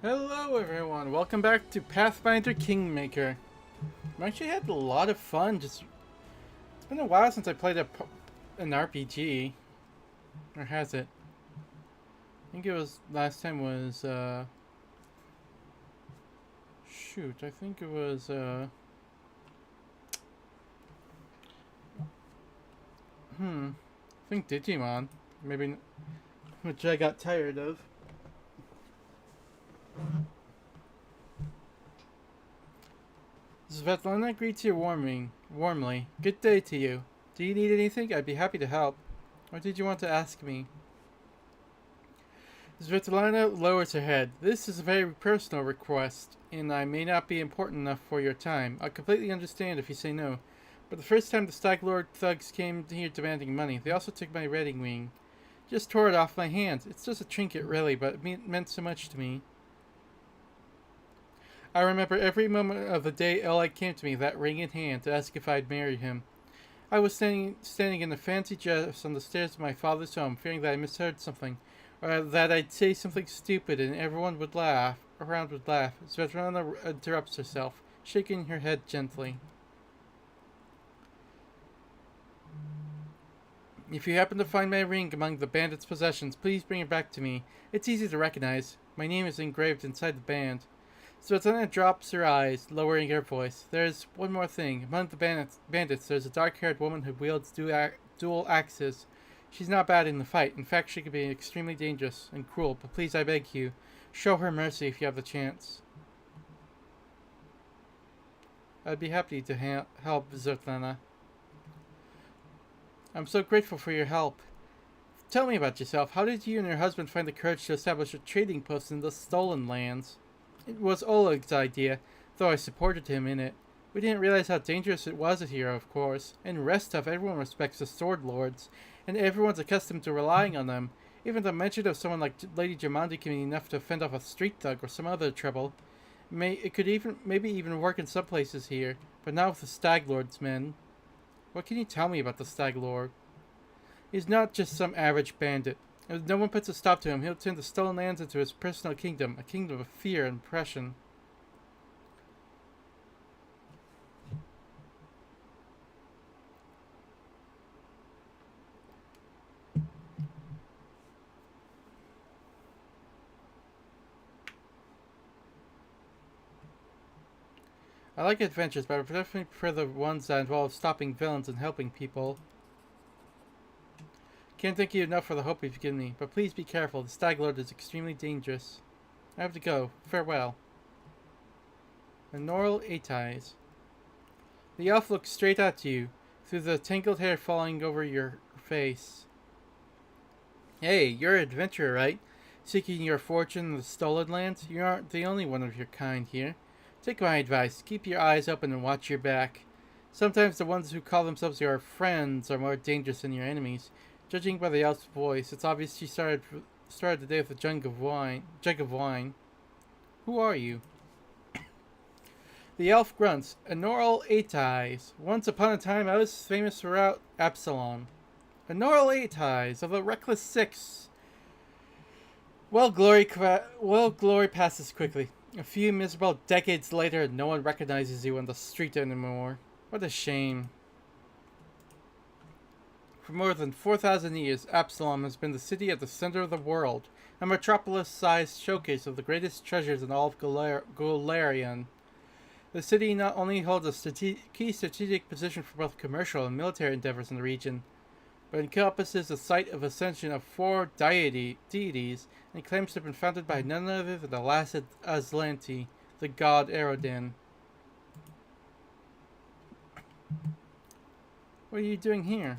Hello everyone, welcome back to Pathfinder Kingmaker. I've actually had a lot of fun. It's been a while since I played an RPG. Or has it? I think it was, last time was, shoot, I think it was, I think Digimon. Maybe, which I got tired of. Svetlana greets you warmly. Good day to you. Do you need anything? I'd be happy to help. Or did you want to ask me? Svetlana lowers her head. This is a very personal request, and I may not be important enough for your time. I completely understand if you say no. But the first time the Stag Lord thugs came here demanding money, they also took my wedding ring. Just tore it off my hand. It's just a trinket, really, but it meant so much to me. I remember every moment of the day Eli came to me, that ring in hand, to ask if I'd marry him. I was standing in a fancy dress on the stairs of my father's home, fearing that I misheard something, or that I'd say something stupid and everyone would laugh. Around would laugh. Svetlana interrupts herself, shaking her head gently. If you happen to find my ring among the bandits' possessions, please bring it back to me. It's easy to recognize. My name is engraved inside the band. Svetlana drops her eyes, lowering her voice. There's one more thing. Among the bandits there's a dark-haired woman who wields dual axes. She's not bad in the fight. In fact, she can be extremely dangerous and cruel, but please, I beg you, show her mercy if you have the chance. I'd be happy to help, Svetlana. I'm so grateful for your help. Tell me about yourself. How did you and your husband find the courage to establish a trading post in the Stolen Lands? It was Oleg's idea, though I supported him in it. We didn't realize how dangerous it was here, of course. In Restov, everyone respects the Sword Lords, and everyone's accustomed to relying on them. Even the mention of someone like Lady Jamandi can be enough to fend off a street thug or some other trouble. It could maybe even work in some places here, but not with the Stag Lord's men. What can you tell me about the Stag Lord? He's not just some average bandit. If no one puts a stop to him, he'll turn the Stolen Lands into his personal kingdom, a kingdom of fear and oppression. I like adventures, but I definitely prefer the ones that involve stopping villains and helping people. Can't thank you enough for the hope you've given me, but please be careful. The Stag Lord is extremely dangerous. I have to go. Farewell. Honorable Atais. The elf looks straight at you, through the tangled hair falling over your face. Hey, you're an adventurer, right? Seeking your fortune in the Stolen Lands? You aren't the only one of your kind here. Take my advice. Keep your eyes open and watch your back. Sometimes the ones who call themselves your friends are more dangerous than your enemies. Judging by the elf's voice, it's obvious she started the day with a jug of wine. Who are you? The elf grunts. Honorable Atais. Once upon a time, I was famous throughout Absalom. Honorable Atais of the Reckless Six. Well, glory passes quickly. A few miserable decades later, no one recognizes you on the street anymore. What a shame. For more than 4,000 years, Absalom has been the city at the center of the world, a metropolis-sized showcase of the greatest treasures in all of Golarion. The city not only holds a key strategic position for both commercial and military endeavors in the region, but encompasses the site of ascension of 4 deities and claims to have been founded by none other than the last Aslanti, the god Erodin. What are you doing here?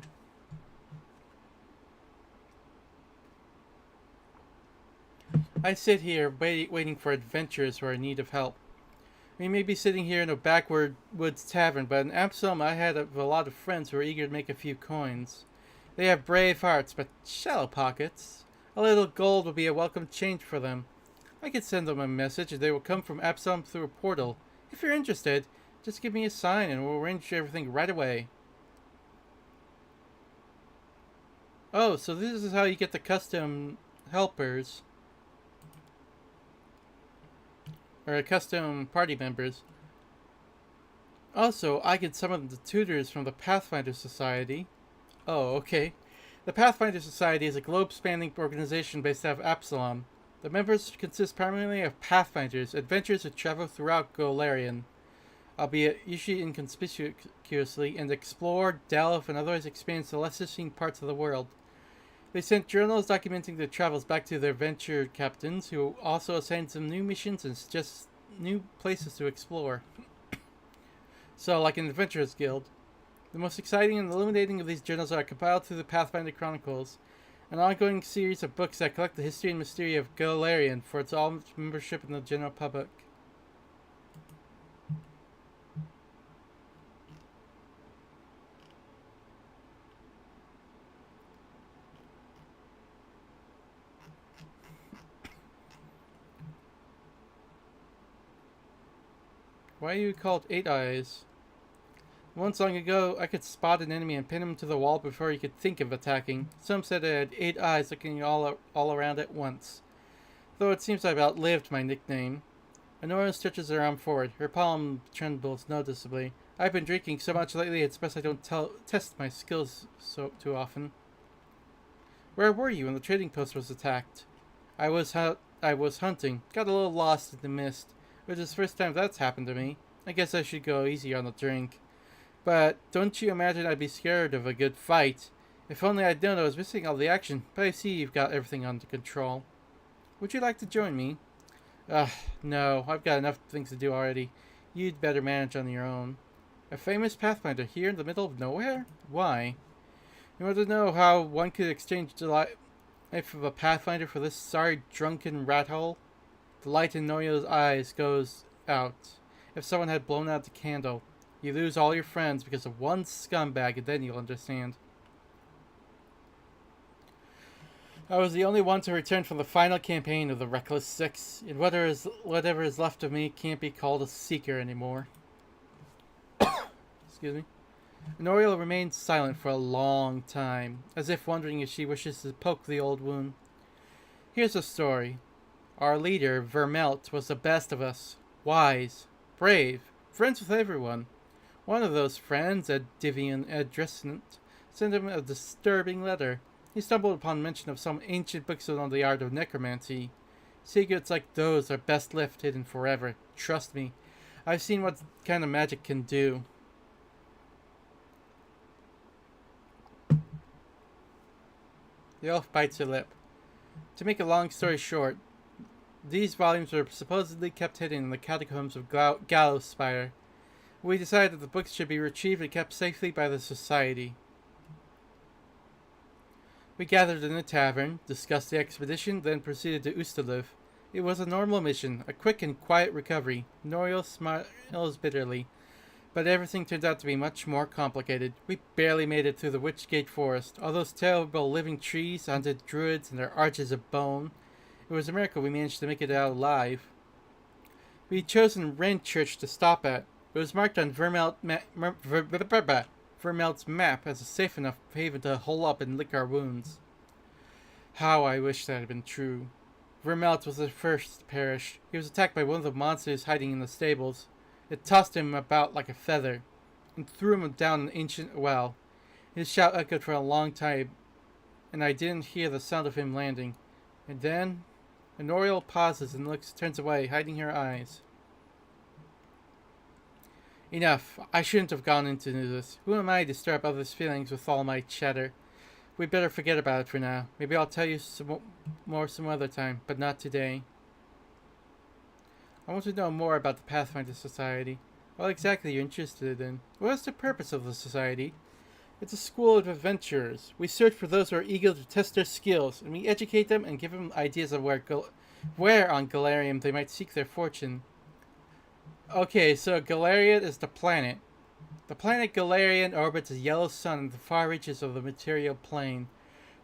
I sit here waiting for adventurers who are in need of help. We may be sitting here in a backwoods tavern, but in Absalom I had a lot of friends who are eager to make a few coins. They have brave hearts, but shallow pockets. A little gold will be a welcome change for them. I could send them a message and they will come from Absalom through a portal. If you're interested, just give me a sign and we'll arrange everything right away. Oh, so this is how you get the custom helpers. or custom party members. Also, I could summon the tutors from the Pathfinder Society. Oh, okay. The Pathfinder Society is a globe-spanning organization based out of Absalom. The members consist primarily of Pathfinders, adventurers who travel throughout Golarion, albeit usually inconspicuously, and explore, delve, and otherwise experience the lesser-seen parts of the world. They sent journals documenting their travels back to their adventure captains, who also assigned them new missions and suggest new places to explore. So, like an adventurers guild. The most exciting and illuminating of these journals are compiled through the Pathfinder Chronicles, an ongoing series of books that collect the history and mystery of Golarion for its all membership in the general public. Why are you called Eight Eyes? Once long ago, I could spot an enemy and pin him to the wall before he could think of attacking. Some said it had 8 eyes looking all around at once. Though it seems I've outlived my nickname. Honora stretches her arm forward. Her palm trembles noticeably. I've been drinking so much lately, it's best I don't test my skills so too often. Where were you when the trading post was attacked? I was hunting. Got a little lost in the mist. Which is the first time that's happened to me. I guess I should go easier on the drink. But don't you imagine I'd be scared of a good fight? If only I'd known I was missing all the action, but I see you've got everything under control. Would you like to join me? No, I've got enough things to do already. You'd better manage on your own. A famous Pathfinder here in the middle of nowhere? Why? You want to know how one could exchange the life of a Pathfinder for this sorry drunken rat hole? The light in Noyo's eyes goes out. If someone had blown out the candle. You lose all your friends because of one scumbag, and then you'll understand. I was the only one to return from the final campaign of the Reckless Six, and whatever is left of me can't be called a seeker anymore. Excuse me. Honoriel remains silent for a long time, as if wondering if she wishes to poke the old wound. Here's the story. Our leader, Vermelt, was the best of us. Wise, brave, friends with everyone. One of those friends, a Divian Adrescent, sent him a disturbing letter. He stumbled upon mention of some ancient books on the art of necromancy. Secrets like those are best left hidden forever. Trust me. I've seen what kind of magic can do. The elf bites her lip. To make a long story short, these volumes were supposedly kept hidden in the catacombs of Gallows Spire. We decided that the books should be retrieved and kept safely by the Society. We gathered in a tavern, discussed the expedition, then proceeded to Ustaliv. It was a normal mission, a quick and quiet recovery. Noriel smiles bitterly. But everything turned out to be much more complicated. We barely made it through the Witchgate Forest. All those terrible living trees, haunted druids, and their arches of bone. It was a miracle we managed to make it out alive. We'd chosen Ren Church to stop at. It was marked on Vermelt's map as a safe enough haven to hole up and lick our wounds. How I wish that had been true. Vermelt was the first to perish. He was attacked by one of the monsters hiding in the stables. It tossed him about like a feather, and threw him down an ancient well. His shout echoed for a long time, and I didn't hear the sound of him landing. And then, Honoriel pauses and turns away, hiding her eyes. Enough. I shouldn't have gone into this. Who am I to stir up others' feelings with all my chatter? We'd better forget about it for now. Maybe I'll tell you some other time, but not today. I want to know more about the Pathfinder Society. What exactly are you interested in? What is the purpose of the Society? It's a school of adventurers. We search for those who are eager to test their skills, and we educate them and give them ideas of where on Golarion they might seek their fortune. Okay, so Golarion is the planet. The planet Golarion orbits a yellow sun in the far reaches of the material plane,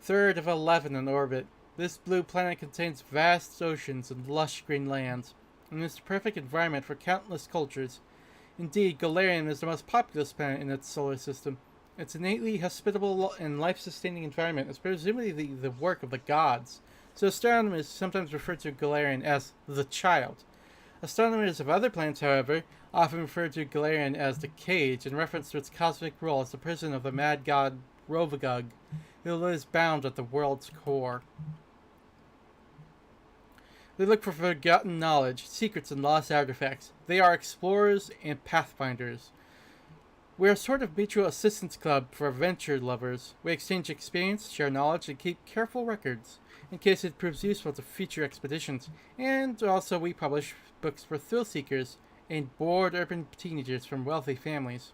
third of 11 in orbit. This blue planet contains vast oceans and lush green lands, and is the perfect environment for countless cultures. Indeed, Golarion is the most populous planet in its solar system. Its innately hospitable and life-sustaining environment is presumably the work of the gods, so astronomers sometimes refer to Golarion as the Child. Astronomers of other planets, however, often refer to Galarian as the Cage in reference to its cosmic role as the prison of the mad god Rovagug, who lives bound at the world's core. They look for forgotten knowledge, secrets, and lost artifacts. They are explorers and pathfinders. We are a sort of mutual assistance club for adventure lovers. We exchange experience, share knowledge, and keep careful records, in case it proves useful to future expeditions. And also we publish books for thrill seekers and bored urban teenagers from wealthy families.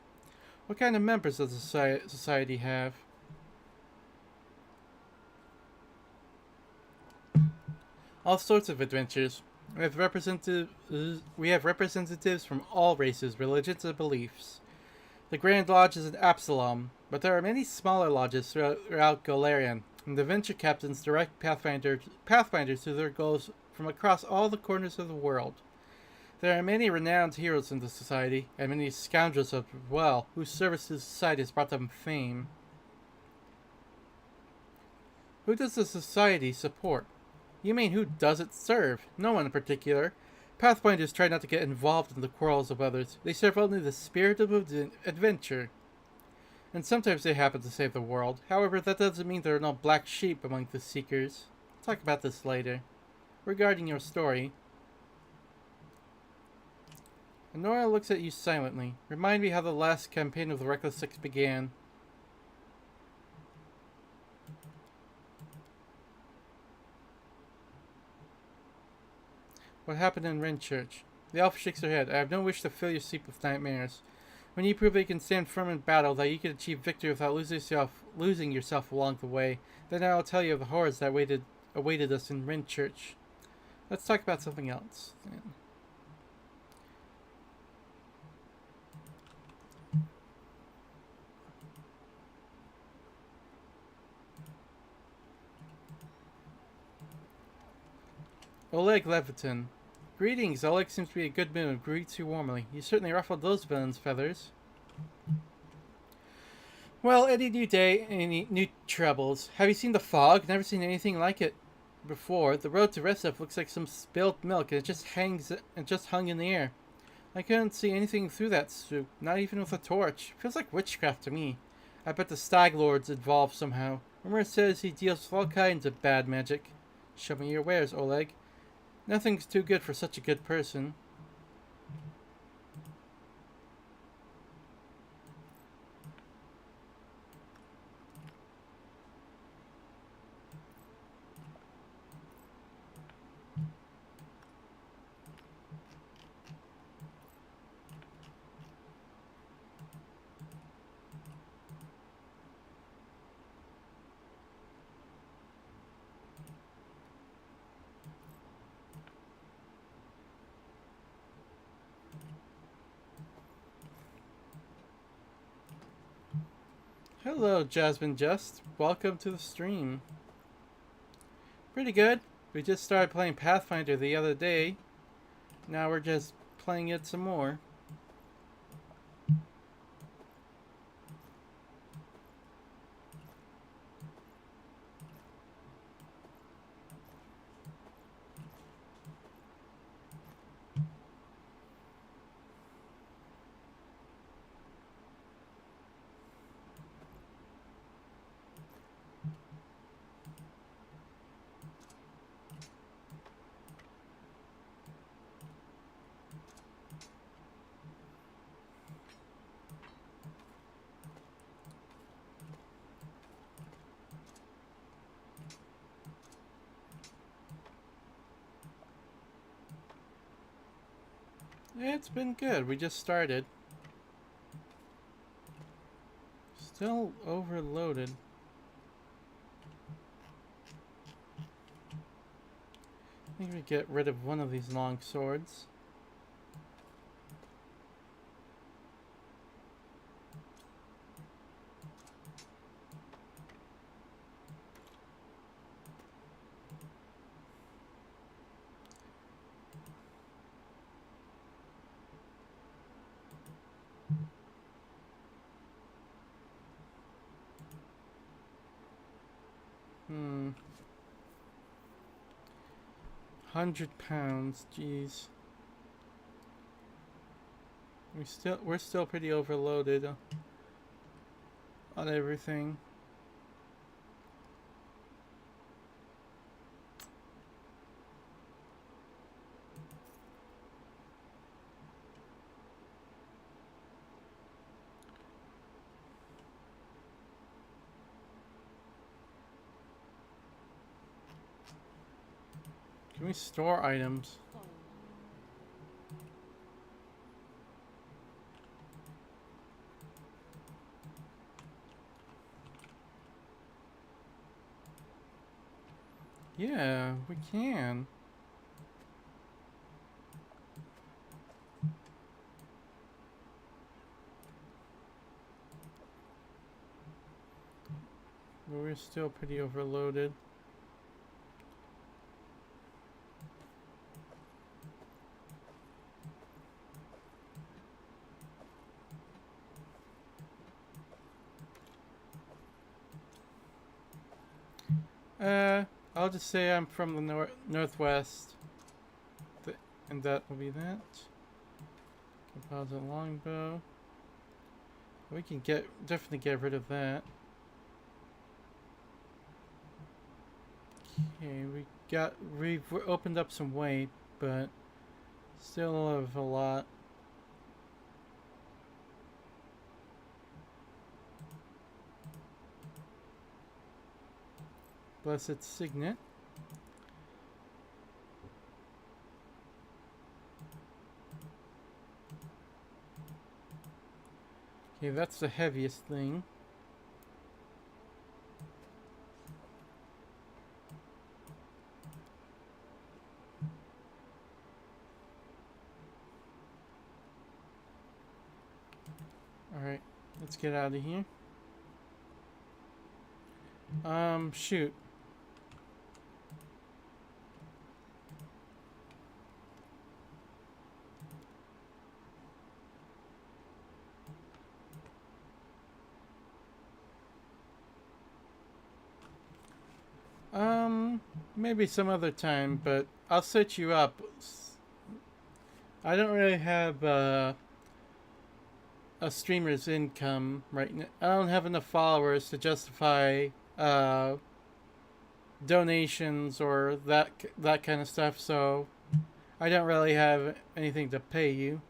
What kind of members does the society have? All sorts of adventures. We have representatives from all races, religions, and beliefs. The Grand Lodge is in Absalom, but there are many smaller lodges throughout Golarion, and the venture captains direct pathfinders to their goals from across all the corners of the world. There are many renowned heroes in the society, and many scoundrels as well, whose service to society has brought them fame. Who does the society support? You mean who does it serve? No one in particular. Pathfinders try not to get involved in the quarrels of others. They serve only the spirit of adventure. And sometimes they happen to save the world. However, that doesn't mean there are no black sheep among the Seekers. We'll talk about this later. Regarding your story, Honora looks at you silently. Remind me how the last campaign of the Reckless Six began. What happened in Renchurch? The elf shakes her head. I have no wish to fill your sleep with nightmares. When you prove that you can stand firm in battle, that you can achieve victory without losing yourself along the way, then I will tell you of the horrors that awaited us in Renchurch. Let's talk about something else. Oleg Levitin. Greetings, Oleg seems to be in a good mood and greets you warmly. You certainly ruffled those villains' feathers. Well, any new day, any new troubles. Have you seen the fog? Never seen anything like it before. The road to Resef looks like some spilled milk and it just hung in the air. I couldn't see anything through that soup, not even with a torch. Feels like witchcraft to me. I bet the Stag Lord's involved somehow. Rumor says he deals with all kinds of bad magic. Show me your wares, Oleg. Nothing's too good for such a good person. Hello, Jasmine Just. Welcome to the stream. Pretty good. We just started playing Pathfinder the other day. Now we're just playing it some more. It's been good. We just started. Still overloaded. I think we get rid of one of these long swords. £100, jeez. We're still pretty overloaded on everything. Can we store items? Yeah, we can. But we're still pretty overloaded. I'll just say I'm from the northwest. And that will be that. Composite longbow. We can definitely get rid of that. Okay, we've opened up some weight, but still have a lot. Blessed Signet. Okay, that's the heaviest thing. Alright, let's get out of here. Shoot. Maybe some other time, but I'll set you up. I don't really have, a streamer's income right now. I don't have enough followers to justify, donations or that kind of stuff, so I don't really have anything to pay you.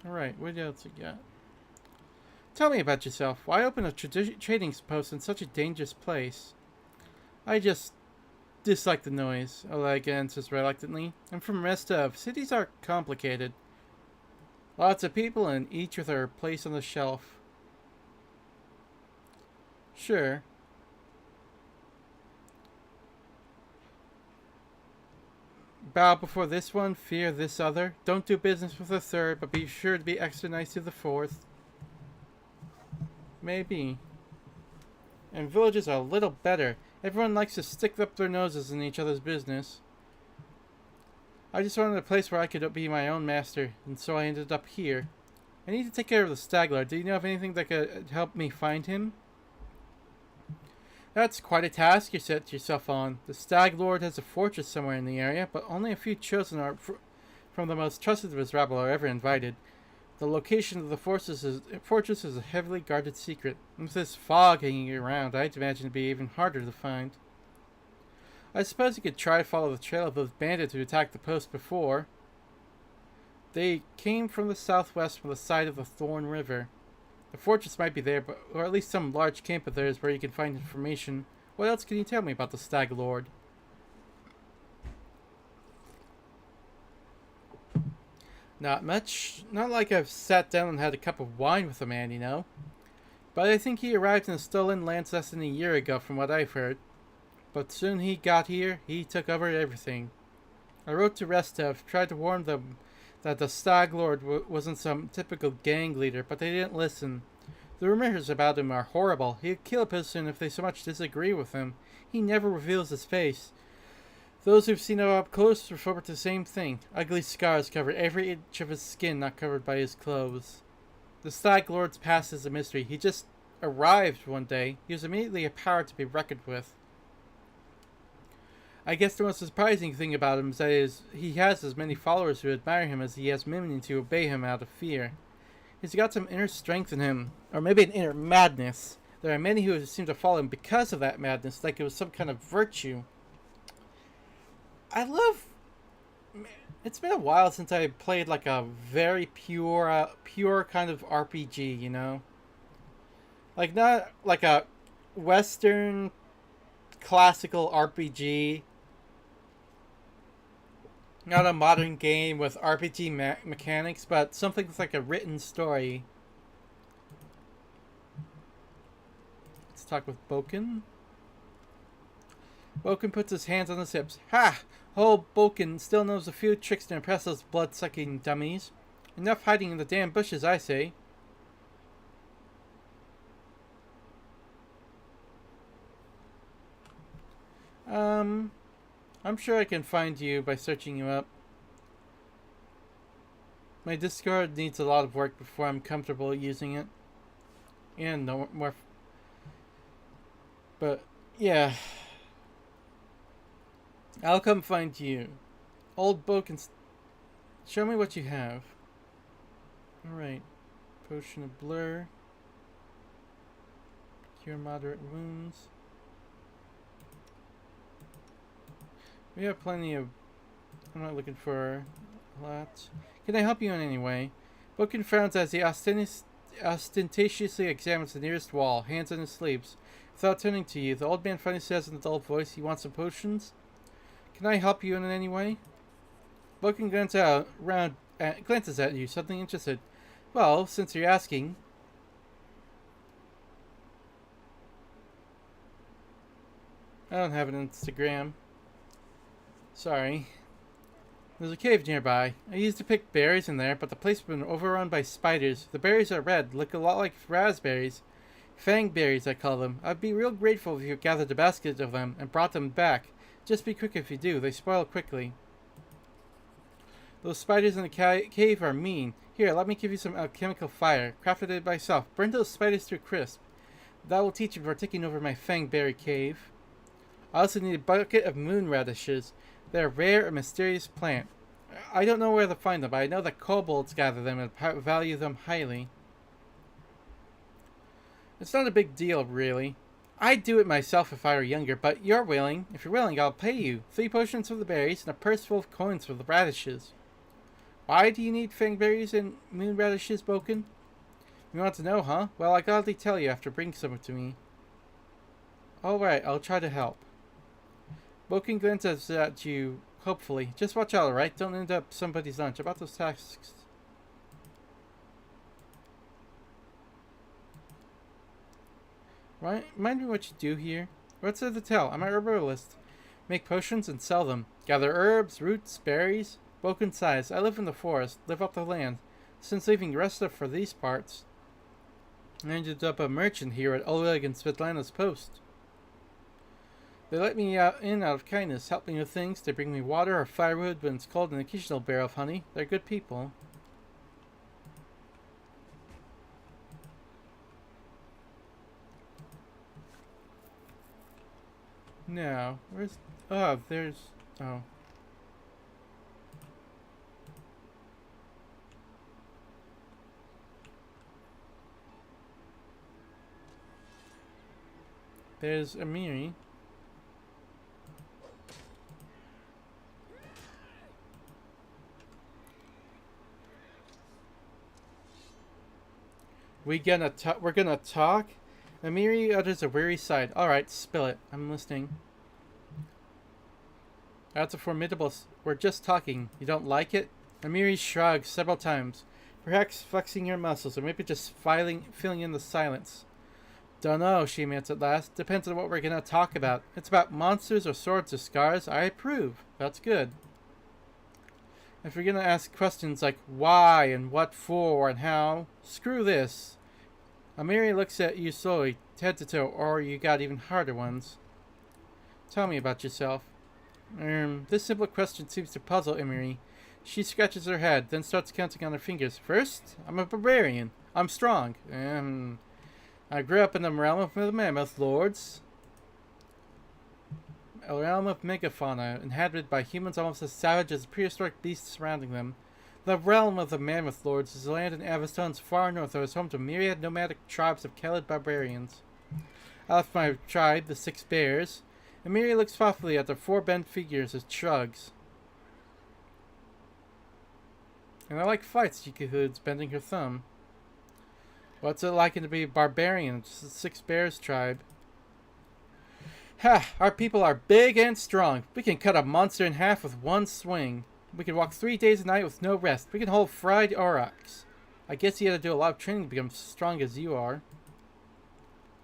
Alright, what else you got? Tell me about yourself. Why open a trading post in such a dangerous place? I just dislike the noise, Oleg answers reluctantly. I'm from Restov. Cities are complicated. Lots of people and each with their place on the shelf. Sure. Bow before this one, fear this other. Don't do business with the third, but be sure to be extra nice to the fourth. Maybe. And villages are a little better. Everyone likes to stick up their noses in each other's business. I just wanted a place where I could be my own master, and so I ended up here. I need to take care of the Stag Lord. Do you know of anything that could help me find him? That's quite a task you set yourself on. The Stag Lord has a fortress somewhere in the area, but only a few chosen from the most trusted of his rabble are ever invited. The location of the fortress is a heavily guarded secret. With this fog hanging around, I'd imagine it'd be even harder to find. I suppose you could try to follow the trail of those bandits who attacked the post before. They came from the southwest from the side of the Thorn River. The fortress might be there, or at least some large camp of theirs where you can find information. What else can you tell me about the Stag Lord? Not much. Not like I've sat down and had a cup of wine with the man, you know. But I think he arrived in the stolen lands less than a year ago from what I've heard. But soon he got here, he took over everything. I wrote to Restov, tried to warn them that the Stag Lord wasn't some typical gang leader, but they didn't listen. The rumors about him are horrible. He'd kill a person if they so much disagree with him. He never reveals his face. Those who've seen him up close report the same thing. Ugly scars cover every inch of his skin not covered by his clothes. The Stag Lord's past is a mystery. He just arrived one day, he was immediately a power to be reckoned with. I guess the most surprising thing about him is that he has as many followers who admire him as he has many to obey him out of fear. He's got some inner strength in him, or maybe an inner madness. There are many who seem to follow him because of that madness, like it was some kind of virtue. I love... It's been a while since I played like a very pure kind of RPG, you know? Like not like a Western classical RPG. Not a modern game with RPG mechanics, but something that's like a written story. Let's talk with Boken. Boken puts his hands on his hips. Ha! Old Boken still knows a few tricks to impress those blood-sucking dummies. Enough hiding in the damn bushes, I say. I'm sure I can find you by searching you up. My Discord needs a lot of work before I'm comfortable using it. And no more. But, yeah. I'll come find you. Old Boken, show me what you have. Alright. Potion of Blur. Cure moderate wounds. We have plenty of... I'm not looking for a lot. Can I help you in any way? Boken frowns as he ostentatiously examines the nearest wall, hands on his sleeves. Without turning to you, the old man finally says in a dull voice he wants some potions. Can I help you in any way? Boken glances at you, suddenly interested. Well, since you're asking... I don't have an Instagram. Sorry. There's a cave nearby. I used to pick berries in there, but the place has been overrun by spiders. The berries are red, look a lot like raspberries. Fangberries, I call them. I'd be real grateful if you gathered a basket of them and brought them back. Just be quick if you do, they spoil quickly. Those spiders in the cave are mean. Here, let me give you some alchemical fire. Crafted it myself. Burn those spiders to a crisp. That will teach you for taking over my fangberry cave. I also need a bucket of moon radishes. They're a rare and mysterious plant. I don't know where to find them, but I know that kobolds gather them and value them highly. It's not a big deal, really. I'd do it myself if I were younger, but you're willing. If you're willing, I'll pay you. 3 potions for the berries and a purse full of coins for the radishes. Why do you need fangberries and moon radishes, Boken? You want to know, huh? Well, I gladly tell you after bringing some to me. Alright, I'll try to help. Boken glances at you hopefully. Just watch out, alright? Don't end up somebody's lunch. About those tasks. Right? Remind me what you do here. What's there to tell? I'm a herbalist. Make potions and sell them. Gather herbs, roots, berries. Boken sighs. I live in the forest. Live off the land. Since leaving Resta for these parts, I ended up a merchant here at Oleg and Svetlana's post. They let me in out of kindness, help me with things. They bring me water or firewood when it's cold and an occasional barrel of honey. They're good people. Now, where's... Oh, there's... Oh. There's Amiri. We're gonna talk? Amiri utters a weary sigh. Alright, spill it. I'm listening. That's a formidable... We're just talking. You don't like it? Amiri shrugs several times. Perhaps flexing her muscles, or maybe just filling in the silence. Dunno, she admits at last. Depends on what we're gonna talk about. It's about monsters or swords or scars. I approve. That's good. If you're gonna ask questions like why and what for and how, screw this. Amiri looks at you slowly, head to toe, or you got even harder ones. Tell me about yourself. This simple question seems to puzzle Amiri. She scratches her head, then starts counting on her fingers. First, I'm a barbarian. I'm strong. I grew up in the realm of the Mammoth Lords. A realm of megafauna, inhabited by humans almost as savage as the prehistoric beasts surrounding them. The realm of the Mammoth Lords is a land in Avaston's far north that was home to myriad nomadic tribes of Kelid barbarians. I left my tribe, the Six Bears, and Miri looks thoughtfully at the four bent figures as shrugs. And I like fights, she concludes, bending her thumb. What's it like to be a barbarian of the Six Bears tribe? Ha! Our people are big and strong. We can cut a monster in half with one swing. We can walk 3 days a night with no rest. We can hold fried aurochs. I guess you had to do a lot of training to become as strong as you are.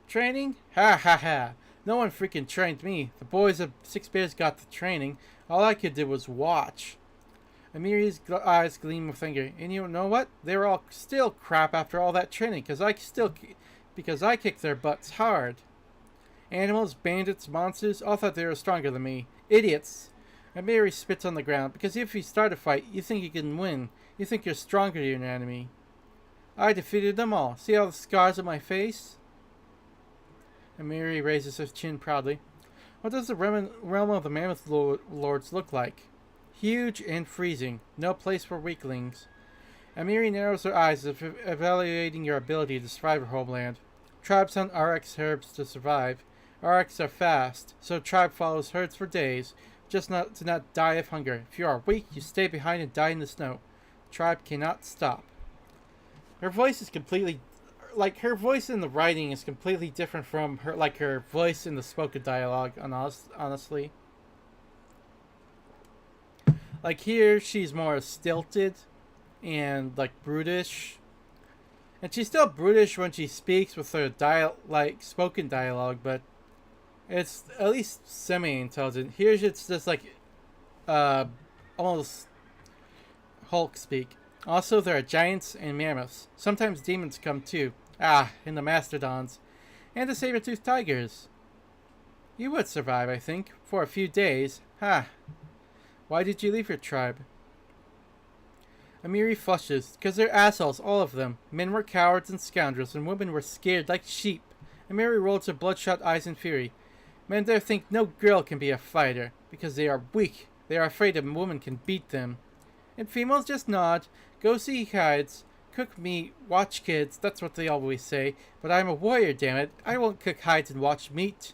Training? Ha ha ha. No one freaking trained me. The boys of Six Bears got the training. All I could do was watch. Amiri's eyes gleam with anger. And you know what? They were all still crap after all that training, because I kicked their butts hard. Animals, bandits, monsters, all thought they were stronger than me. Idiots! Amiri spits on the ground, because if you start a fight, you think you can win. You think you're stronger than your enemy. I defeated them all. See all the scars on my face? Amiri raises her chin proudly. What does the realm of the Mammoth Lords look like? Huge and freezing. No place for weaklings. Amiri narrows her eyes as if evaluating your ability to survive her homeland. Tribes hunt RX herbs to survive. RX are fast, so tribe follows herds for days, just to not die of hunger. If you are weak, you stay behind and die in the snow. Tribe cannot stop. Her voice is completely... her voice in the writing is completely different from her voice in the spoken dialogue, honestly. Here, she's more stilted and, brutish. And she's still brutish when she speaks with her spoken dialogue, but it's at least semi-intelligent. Here, it's just almost Hulk speak. Also, there are giants and mammoths. Sometimes demons come too. And the mastodons. And the saber-toothed tigers. You would survive, I think, for a few days. Why did you leave your tribe? Amiri flushes, because they're assholes, all of them. Men were cowards and scoundrels, and women were scared like sheep. Amiri rolls her bloodshot eyes in fury. Men there think no girl can be a fighter, because they are weak. They are afraid a woman can beat them. And females just nod, go see hides, cook meat, watch kids, that's what they always say. But I'm a warrior, damn it. I won't cook hides and watch meat.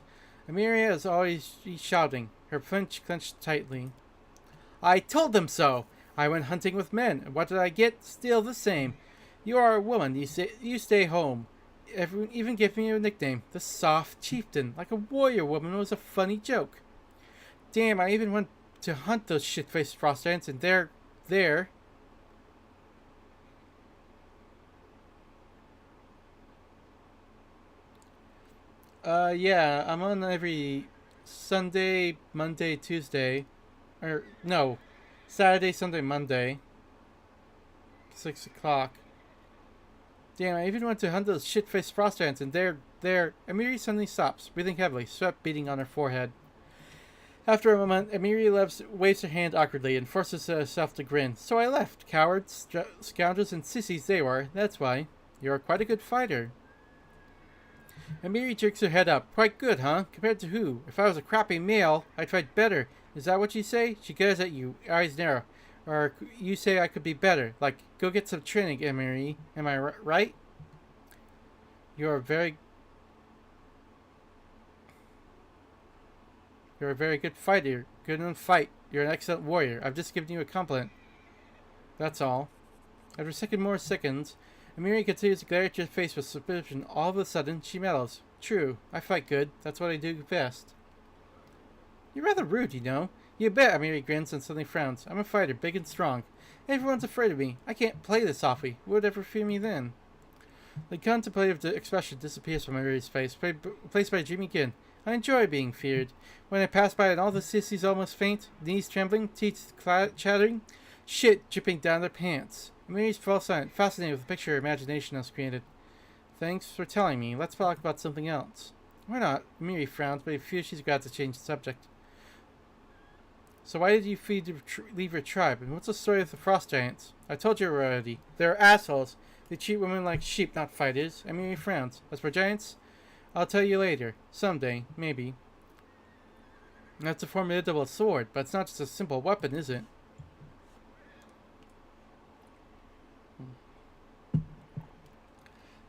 Amiri is always shouting, her flinch clenched tightly. I told them so! I went hunting with men, and what did I get? Still the same. You are a woman, you stay home. Even give me a nickname, the Soft Chieftain, like a warrior woman was a funny joke. Damn, I even went to hunt those shit-faced frost ants, and they're there. Yeah, I'm on every Sunday, Monday, Tuesday. No, Saturday, Sunday, Monday. 6 o'clock. Damn, I even went to hunt those shit-faced frost ants, and they're there. Amiri suddenly stops, breathing heavily, sweat beating on her forehead. After a moment, Amiri waves her hand awkwardly and forces herself to grin. So I left. Cowards, scoundrels, and sissies they were. That's why. You're quite a good fighter. Amiri jerks her head up. Quite good, huh? Compared to who? If I was a crappy male, I'd fight better. Is that what you say? She glares at you, eyes narrow. Or you say I could be better. Go get some training, Amiri. Am I right? You're a very good fighter. Good in a fight. You're an excellent warrior. I've just given you a compliment. That's all. After seconds, Amiri continues to glare at your face with suspicion. All of a sudden, she mellows. True. I fight good. That's what I do best. You're rather rude, you know. You bet, Amiri grins and suddenly frowns. I'm a fighter, big and strong. Everyone's afraid of me. I can't play this softly. Who would ever fear me then? The contemplative expression disappears from Amiri's face, replaced by a dreamy grin. I enjoy being feared. When I pass by and all the sissies almost faint, knees trembling, teeth chattering, shit dripping down their pants. Amiri's full silent, fascinated with the picture her imagination has created. Thanks for telling me. Let's talk about something else. Why not? Amiri frowns, but he feels she's got to change the subject. So why did you leave your tribe, and what's the story of the frost giants? I told you already. They're assholes. They treat women like sheep, not fighters. I mean, he frowns. As for giants, I'll tell you later. Someday, maybe. That's a formidable sword, but it's not just a simple weapon, is it?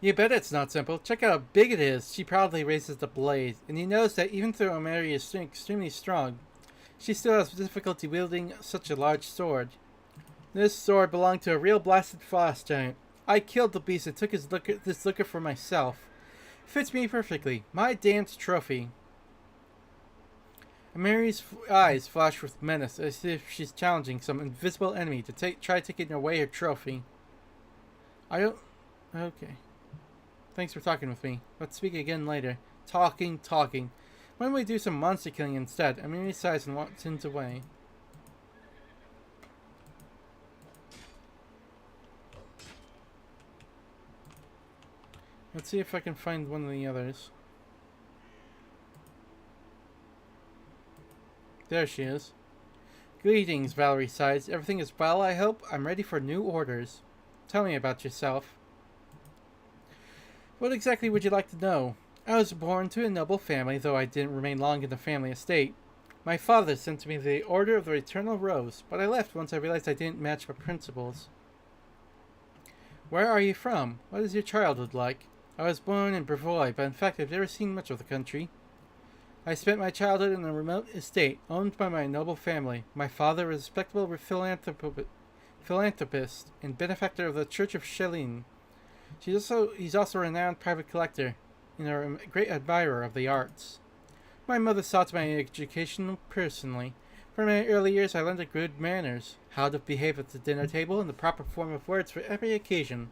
You bet it's not simple. Check out how big it is. She proudly raises the blade, and you notice that even though Mary is extremely strong, she still has difficulty wielding such a large sword. This sword belonged to a real blasted frost giant. I killed the beast and took this liquor for myself. Fits me perfectly. My dance trophy. Mary's eyes flash with menace, as if she's challenging some invisible enemy to try taking away her trophy. I don't... Okay. Thanks for talking with me. Let's speak again later. Talking. Why don't we do some monster killing instead? Mary sighs and walks away. Let's see if I can find one of the others. There she is. Greetings, Valerie sighs. Everything is well, I hope? I'm ready for new orders. Tell me about yourself. What exactly would you like to know? I was born to a noble family, though I didn't remain long in the family estate. My father sent me the Order of the Eternal Rose, but I left once I realized I didn't match my principles. Where are you from? What is your childhood like? I was born in Brevoy, but in fact I've never seen much of the country. I spent my childhood in a remote estate owned by my noble family. My father was a respectable philanthropist and benefactor of the Church of Chelin. He's also a renowned private collector and a great admirer of the arts. My mother saw to my education personally. From my early years I learned good manners, how to behave at the dinner table, and the proper form of words for every occasion.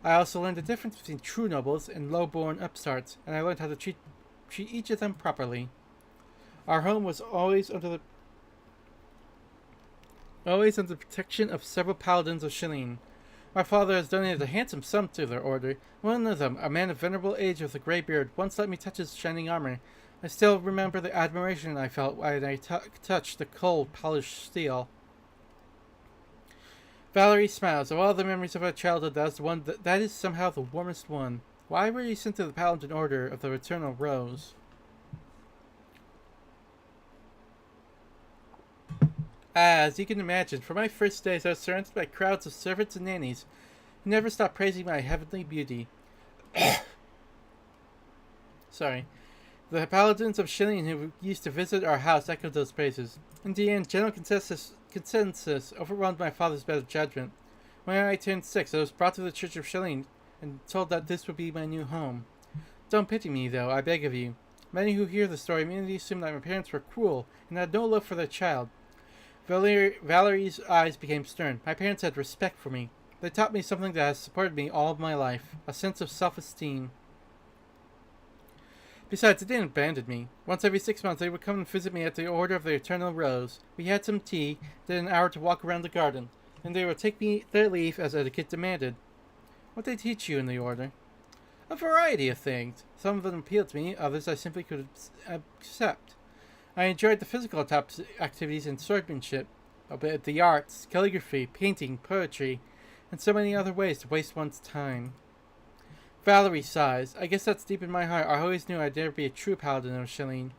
I also learned the difference between true nobles and low-born upstarts, and I learned how to treat each of them properly. Our home was always under the protection of several paladins of Chelin. My father has donated a handsome sum to their order. One of them, a man of venerable age with a grey beard, once let me touch his shining armor. I still remember the admiration I felt when I touched the cold, polished steel. Valerie smiles. Of all the memories of our childhood, that is somehow the warmest one. Why were you sent to the Paladin Order of the Eternal Rose? As you can imagine, for my first days I was surrounded by crowds of servants and nannies who never stopped praising my heavenly beauty. Sorry. The paladins of Chelin who used to visit our house echoed those praises. In the end, general consensus overwhelmed my father's better judgment. When I turned 6, I was brought to the Church of Chelin and told that this would be my new home. Don't pity me, though, I beg of you. Many who hear the story immediately assume that my parents were cruel and had no love for their child. Valerie's eyes became stern. My parents had respect for me. They taught me something that has supported me all of my life, a sense of self-esteem. Besides, they didn't abandon me. Once every 6 months, they would come and visit me at the Order of the Eternal Rose. We had some tea, then an hour to walk around the garden. Then they would take their leave as etiquette demanded. What did they teach you in the Order? A variety of things. Some of them appealed to me, others I simply could accept. I enjoyed the physical activities and swordsmanship, but the arts, calligraphy, painting, poetry, and so many other ways to waste one's time. Valerie sighs. I guess that's deep in my heart. I always knew I'd never be a true paladin of Chelin.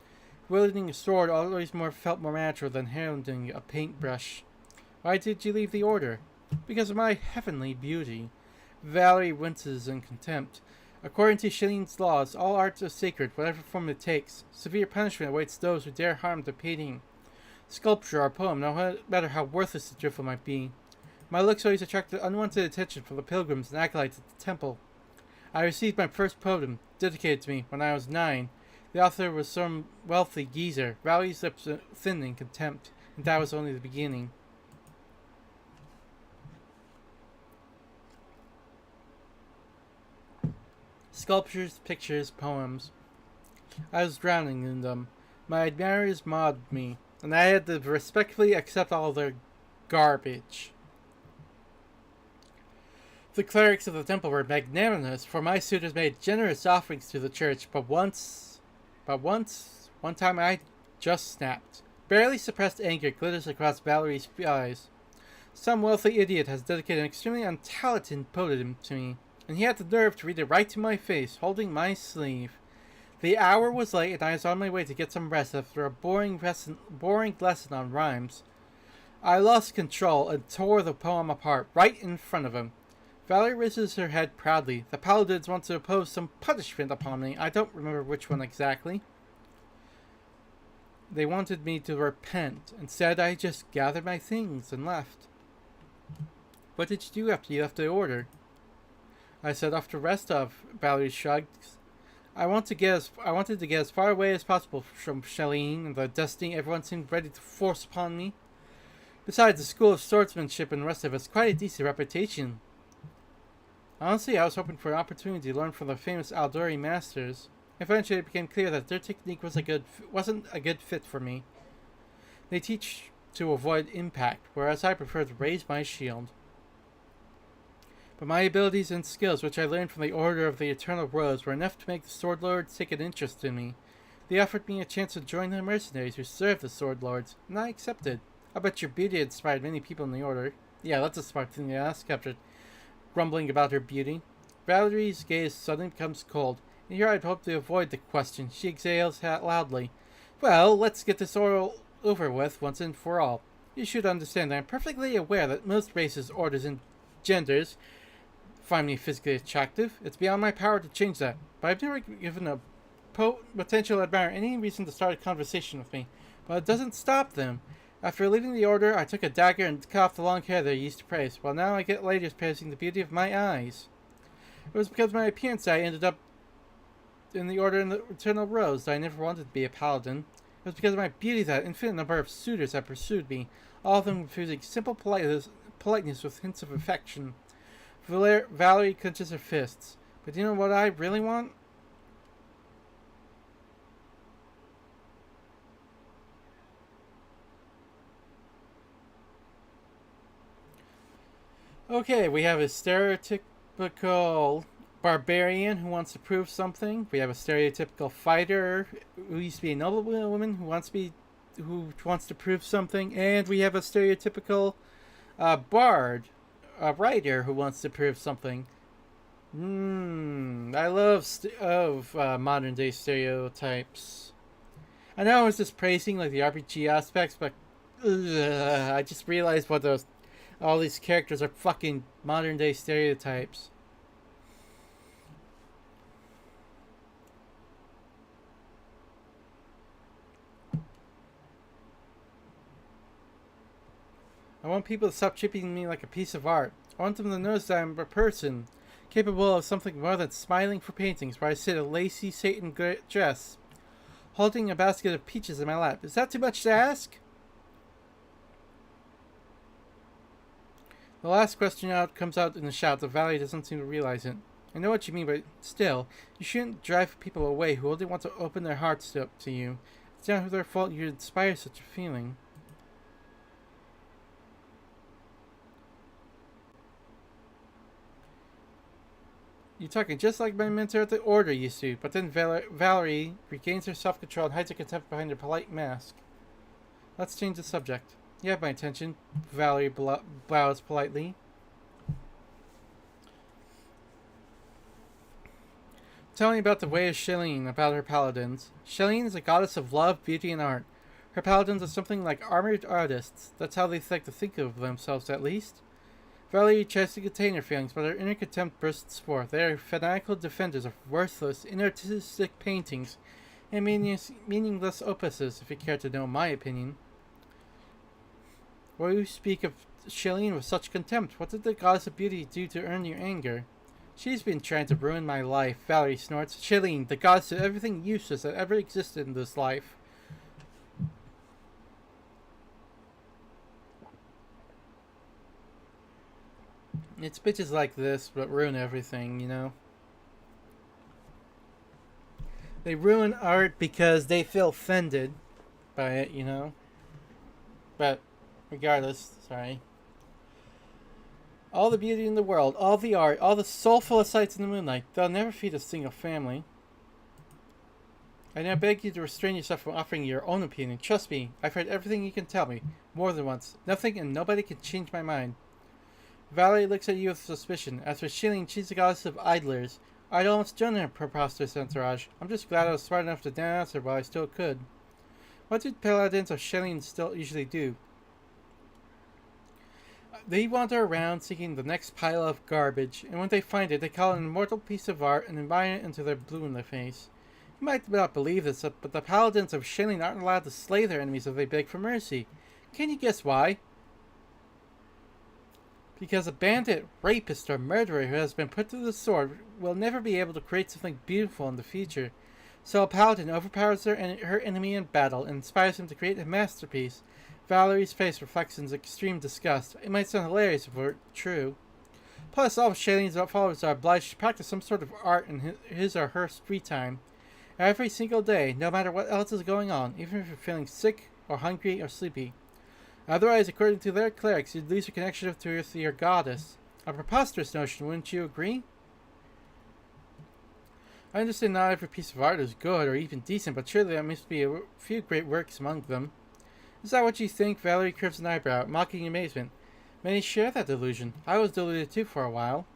Wielding a sword always felt more natural than handling a paintbrush. Why did you leave the order? Because of my heavenly beauty. Valerie winces in contempt. According to Chelin's laws, all arts are sacred, whatever form it takes. Severe punishment awaits those who dare harm the painting, sculpture, or poem, no matter how worthless the drivel might be. My looks always attracted unwanted attention from the pilgrims and acolytes at the temple. I received my first poem, dedicated to me, when I was 9. The author was some wealthy geezer. Valerie's lips thin in contempt, and that was only the beginning. Sculptures, pictures, poems. I was drowning in them. My admirers mobbed me, and I had to respectfully accept all their garbage. The clerics of the temple were magnanimous, for my suitors made generous offerings to the church, but one time I just snapped. Barely suppressed anger glitters across Valerie's eyes. Some wealthy idiot has dedicated an extremely untalented podium to me, and he had the nerve to read it right to my face, holding my sleeve. The hour was late, and I was on my way to get some rest after a boring lesson on rhymes. I lost control and tore the poem apart right in front of him. Valerie raises her head proudly. The paladins want to impose some punishment upon me. I don't remember which one exactly. They wanted me to repent. Instead, I just gathered my things and left. What did you do after you left the order? I set off to rest off, Valerie shrugged. I wanted to get as far away as possible from Shelleen and the destiny everyone seemed ready to force upon me. Besides, the School of Swordsmanship and the rest of us quite a decent reputation. Honestly, I was hoping for an opportunity to learn from the famous Aldori masters. Eventually, it became clear that their technique wasn't a good fit for me. They teach to avoid impact, whereas I prefer to raise my shield. But my abilities and skills, which I learned from the Order of the Eternal Rose, were enough to make the Sword Lords take an interest in me. They offered me a chance to join the mercenaries who serve the Sword Lords, and I accepted. I bet your beauty inspired many people in the Order. Yeah, that's a smart thing to ask after grumbling about her beauty. Valerie's gaze suddenly becomes cold, and here I'd hoped to avoid the question. She exhales loudly. Well, let's get this all over with once and for all. You should understand that I'm perfectly aware that most races, orders, and genders find me physically attractive. It's beyond my power to change that, but I've never given a potential admirer any reason to start a conversation with me. But it doesn't stop them. After leaving the order, I took a dagger and cut off the long hair they used to praise, while now I get ladies praising the beauty of my eyes. It was because of my appearance that I ended up in the Order in the Eternal Rose that I never wanted to be a paladin. It was because of my beauty that an infinite number of suitors have pursued me, all of them refusing simple politeness with hints of affection. Valerie clenches her fists. But do you know what I really want? Okay, we have a stereotypical barbarian who wants to prove something. We have a stereotypical fighter who used to be a noblewoman who wants to prove something, and we have a stereotypical bard, a writer who wants to prove something. I love modern day stereotypes. I know I was just praising like the RPG aspects, but I just realized what all these characters are fucking modern day stereotypes. I want people to stop treating me like a piece of art. I want them to notice that I'm a person, capable of something more than smiling for paintings where I sit in a lacy Satan dress, holding a basket of peaches in my lap. Is that too much to ask? The last question comes out in a shout that Valerie doesn't seem to realize it. I know what you mean, but still, you shouldn't drive people away who only want to open their hearts up to you. It's not their fault you inspire such a feeling. You're talking just like my mentor at the Order used to, but then Valerie regains her self-control and hides her contempt behind her polite mask. Let's change the subject. You have my attention, Valerie bows politely. Tell me about the way of Shelleen, about her paladins. Shelleen is a goddess of love, beauty, and art. Her paladins are something like armored artists. That's how they like to think of themselves, at least. Valerie tries to contain her feelings, but her inner contempt bursts forth. They are fanatical defenders of worthless, inartistic paintings and meaningless opuses, if you care to know my opinion. Why do you speak of Shelleen with such contempt? What did the goddess of beauty do to earn your anger? She's been trying to ruin my life, Valerie snorts. Shelleen, the goddess of everything useless that ever existed in this life. It's bitches like this that ruin everything, you know? They ruin art because they feel offended by it, you know? But regardless, sorry. All the beauty in the world, all the art, all the soulful sights in the moonlight, they'll never feed a single family. I now beg you to restrain yourself from offering your own opinion. Trust me, I've heard everything you can tell me, more than once. Nothing and nobody can change my mind. Valerie looks at you with suspicion. As for Shilling, she's the goddess of idlers. I'd almost joined her preposterous entourage. I'm just glad I was smart enough to dance her while I still could. What do paladins of Shilling still usually do? They wander around seeking the next pile of garbage, and when they find it, they call it an immortal piece of art and invite it into their blue in the face. You might not believe this, but the paladins of Shilling aren't allowed to slay their enemies if they beg for mercy. Can you guess why? Because a bandit, rapist, or murderer who has been put to the sword will never be able to create something beautiful in the future. So a paladin overpowers her enemy in battle and inspires him to create a masterpiece. Valerie's face reflects in extreme disgust. It might sound hilarious if it were true. Plus, all of Shaileen's followers are obliged to practice some sort of art in his or her free time. Every single day, no matter what else is going on, even if you're feeling sick, or hungry, or sleepy. Otherwise, according to their clerics, you'd lose your connection to your goddess. A preposterous notion, wouldn't you agree? I understand not every piece of art is good or even decent, but surely there must be a few great works among them. Is that what you think? Valerie curves an eyebrow, mocking amazement. Many share that delusion. I was deluded too for a while.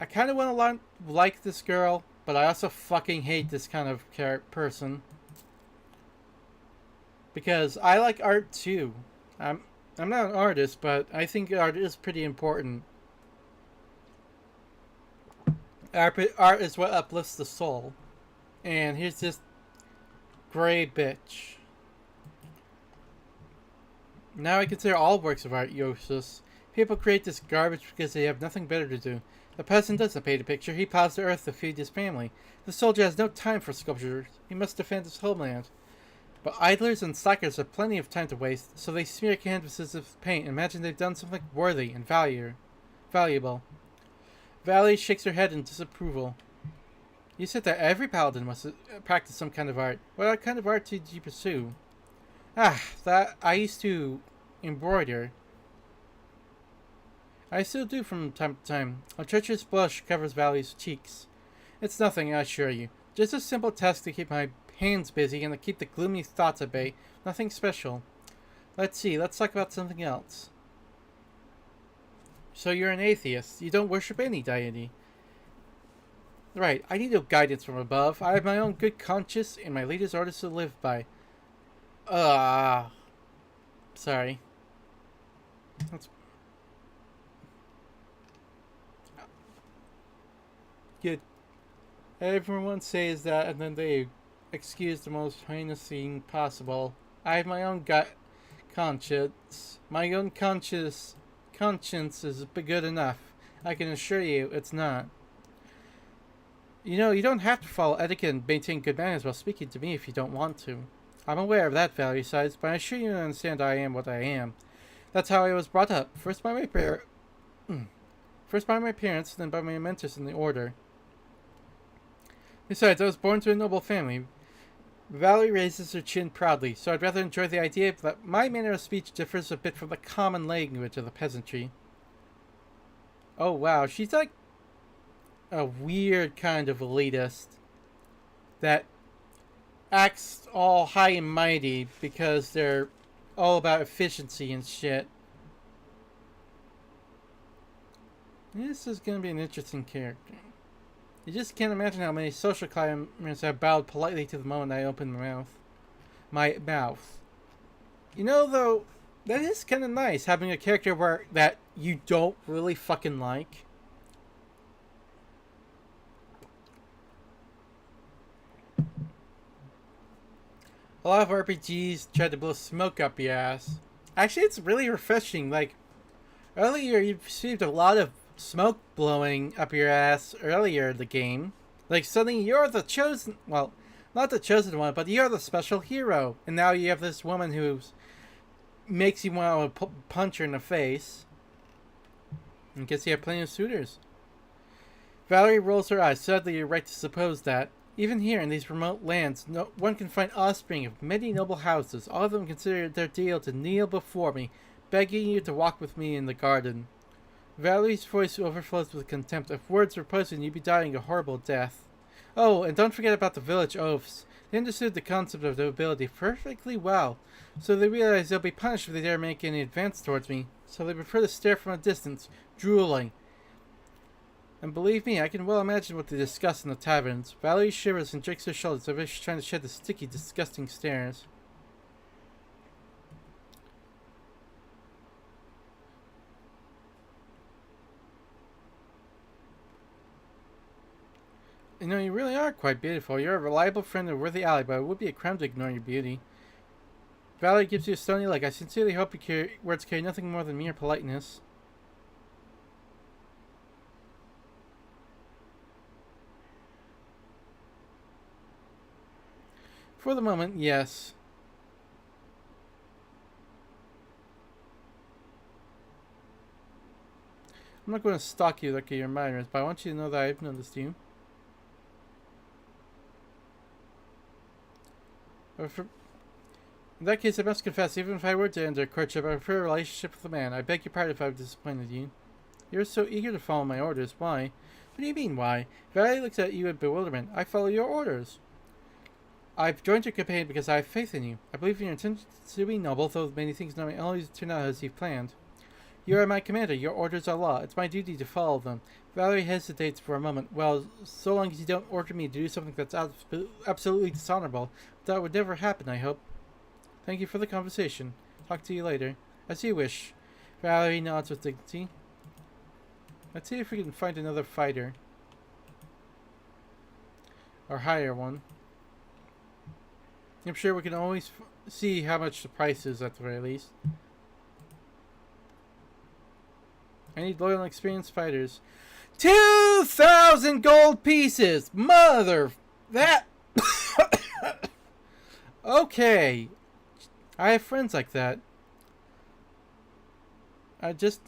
I kind of want to like this girl, but I also fucking hate this kind of person. Because I like art too. I'm not an artist, but I think art is pretty important. Art is what uplifts the soul. And here's this gray bitch. Now I consider all works of art useless. People create this garbage because they have nothing better to do. The peasant doesn't paint a picture, he plows the earth to feed his family. The soldier has no time for sculptures, he must defend his homeland. But idlers and slackers have plenty of time to waste, so they smear canvases of paint and imagine they've done something worthy and valuable. Valerie shakes her head in disapproval. You said that every paladin must practice some kind of art. What kind of art did you pursue? That I used to embroider. I still do from time to time. A treacherous blush covers Valerie's cheeks. It's nothing, I assure you. Just a simple task to keep my hands busy and to keep the gloomy thoughts at bay. Nothing special. Let's see, let's talk about something else. So you're an atheist. You don't worship any deity. Right, I need no guidance from above. I have my own good conscience and my leader's orders to live by. Sorry. That's good. Everyone says that and then they excuse the most heinous thing possible. I have my own conscience. My own conscience is good enough. I can assure you it's not. You know, you don't have to follow etiquette and maintain good manners while speaking to me if you don't want to. I'm aware of that, Valerie sighs, but I assure you understand I am what I am. That's how I was brought up. First by my parents, then by my mentors in the order. Besides, I was born to a noble family. Valerie raises her chin proudly, so I'd rather enjoy the idea that my manner of speech differs a bit from the common language of the peasantry. Oh wow, she's like a weird kind of elitist that acts all high and mighty because they're all about efficiency and shit. This is going to be an interesting character. You just can't imagine how many social climbers have bowed politely to the moment I open my mouth. You know, though, that is kind of nice, having a character that you don't really fucking like. A lot of RPGs try to blow smoke up your ass. Actually, it's really refreshing. Like, earlier you received a lot of smoke blowing up your ass earlier in the game. Like, suddenly you're the chosen... Well, not the chosen one, but you're the special hero. And now you have this woman who makes you want to punch her in the face. And guess you have plenty of suitors. Valerie rolls her eyes. Sadly, you're right to suppose that. Even here in these remote lands, one can find offspring of many noble houses. All of them consider it their deal to kneel before me, begging you to walk with me in the garden. Valerie's voice overflows with contempt. If words were poison, you'd be dying a horrible death. Oh, and don't forget about the village oafs. They understood the concept of the ability perfectly well, so they realize they'll be punished if they dare make any advance towards me. So they prefer to stare from a distance, drooling. And believe me, I can well imagine what they discuss in the taverns. Valerie shivers and jerks her shoulders as if she's trying to shed the sticky, disgusting stares. You know, you really are quite beautiful. You're a reliable friend and a worthy ally, but it would be a crime to ignore your beauty. Valerie gives you a stony look. I sincerely hope your words carry nothing more than mere politeness. For the moment, yes. I'm not going to stalk you like your admirers, but I want you to know that I've noticed you. In that case, I must confess, even if I were to end our courtship, I prefer a relationship with a man. I beg your pardon if I've disappointed you. You're so eager to follow my orders. Why? What do you mean, why? Valerie looks at you in bewilderment. I follow your orders. I've joined your campaign because I have faith in you. I believe in your intentions to be noble, though many things don't always turn out as you've planned. You are my commander. Your orders are law. It's my duty to follow them. Valerie hesitates for a moment. Well, so long as you don't order me to do something that's absolutely dishonorable, that would never happen, I hope. Thank you for the conversation. Talk to you later. As you wish. Valerie nods with dignity. Let's see if we can find another fighter. Or hire one. I'm sure we can always see how much the price is at the very least. I need loyal and experienced fighters. 2,000 gold pieces! Mother... That... Okay. I have friends like that. I just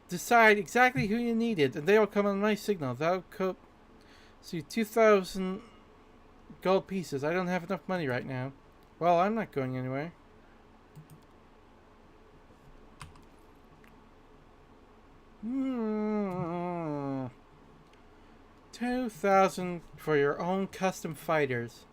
decide exactly who you needed, and they will come on my signal. That'll cope. See, 2,000 gold pieces. I don't have enough money right now. Well, I'm not going anywhere. Hmm. 2,000 for your own custom fighters.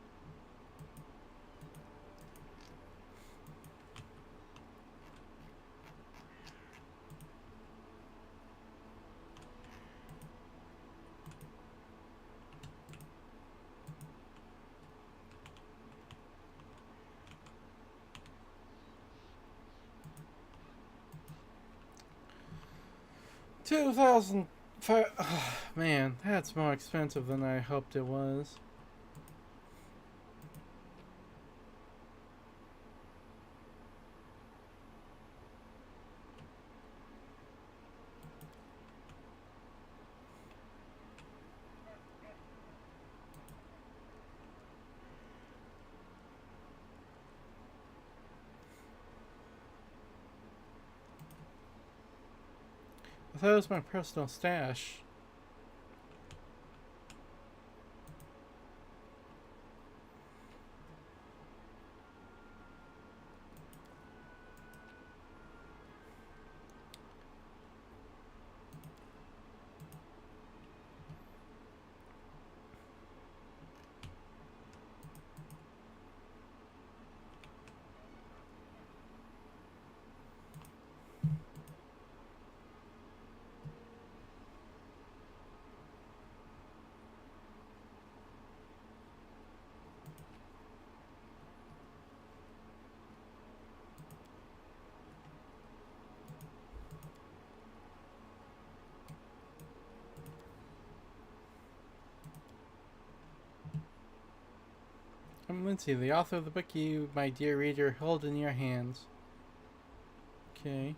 $2,000. Oh, man, that's more expensive than I hoped it was. I thought it was my personal stash. I'm Lindsay, the author of the book you, my dear reader, hold in your hands. Okay.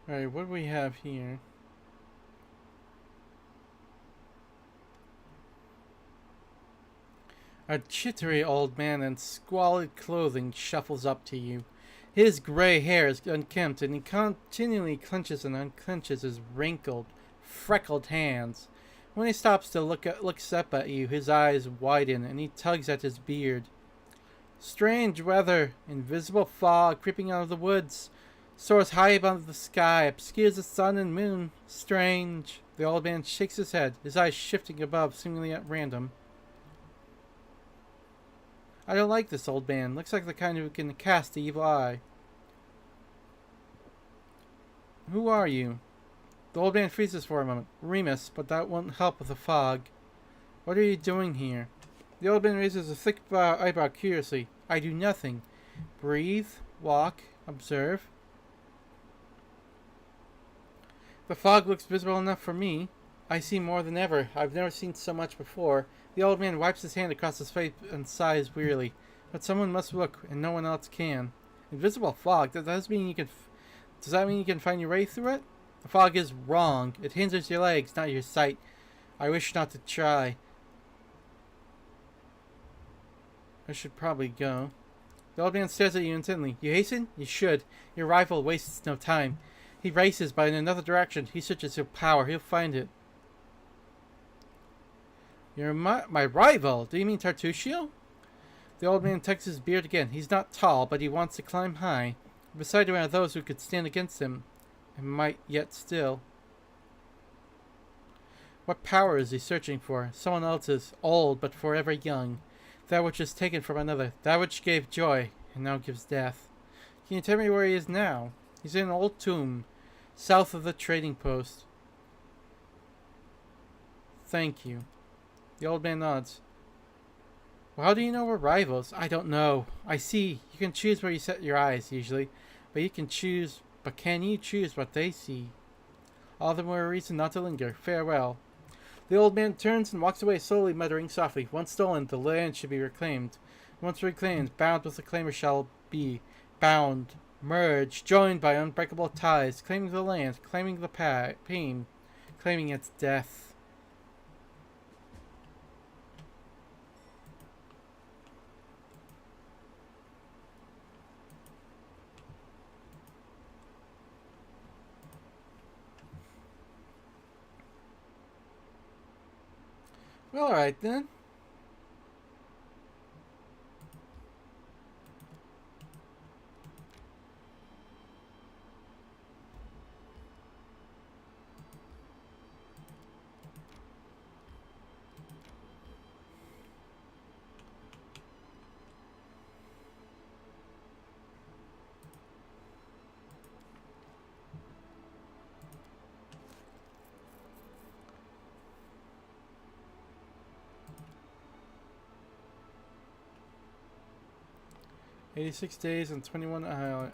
Alright, what do we have here? A jittery old man in squalid clothing shuffles up to you. His gray hair is unkempt, and he continually clenches and unclenches his wrinkled, freckled hands. When he stops to looks up at you, his eyes widen, and he tugs at his beard. Strange weather, invisible fog creeping out of the woods, soars high above the sky, obscures the sun and moon. Strange. The old man shakes his head, his eyes shifting above, seemingly at random. I don't like this old man. Looks like the kind who can cast the evil eye. Who are you? The old man freezes for a moment. Remus, but that won't help with the fog. What are you doing here? The old man raises a thick eyebrow curiously. I do nothing. Breathe, walk, observe. The fog looks visible enough for me. I see more than ever. I've never seen so much before. The old man wipes his hand across his face and sighs wearily. But someone must look, and no one else can. Invisible fog? Does that mean you can find your way through it? The fog is wrong. It hinders your legs, not your sight. I wish not to try. I should probably go. The old man stares at you intently. You hasten? You should. Your rival wastes no time. He races, but in another direction. He searches your power. He'll find it. You're my rival? Do you mean Tartuccio? The old man tugs his beard again. He's not tall, but he wants to climb high. Beside him are those who could stand against him, and might yet still. What power is he searching for? Someone else's, old but forever young. That which is taken from another. That which gave joy, and now gives death. Can you tell me where he is now? He's in an old tomb, south of the trading post. Thank you. The old man nods. Well, how do you know we're rivals? I don't know. I see. You can choose where you set your eyes, usually. But can you choose what they see? All the more reason not to linger. Farewell. The old man turns and walks away slowly, muttering softly. Once stolen, the land should be reclaimed. Once reclaimed, bound with the claimer shall be. Bound, merged, joined by unbreakable ties, claiming the land, claiming the pain, claiming its death. Well, alright then. "86 days and 21 hours.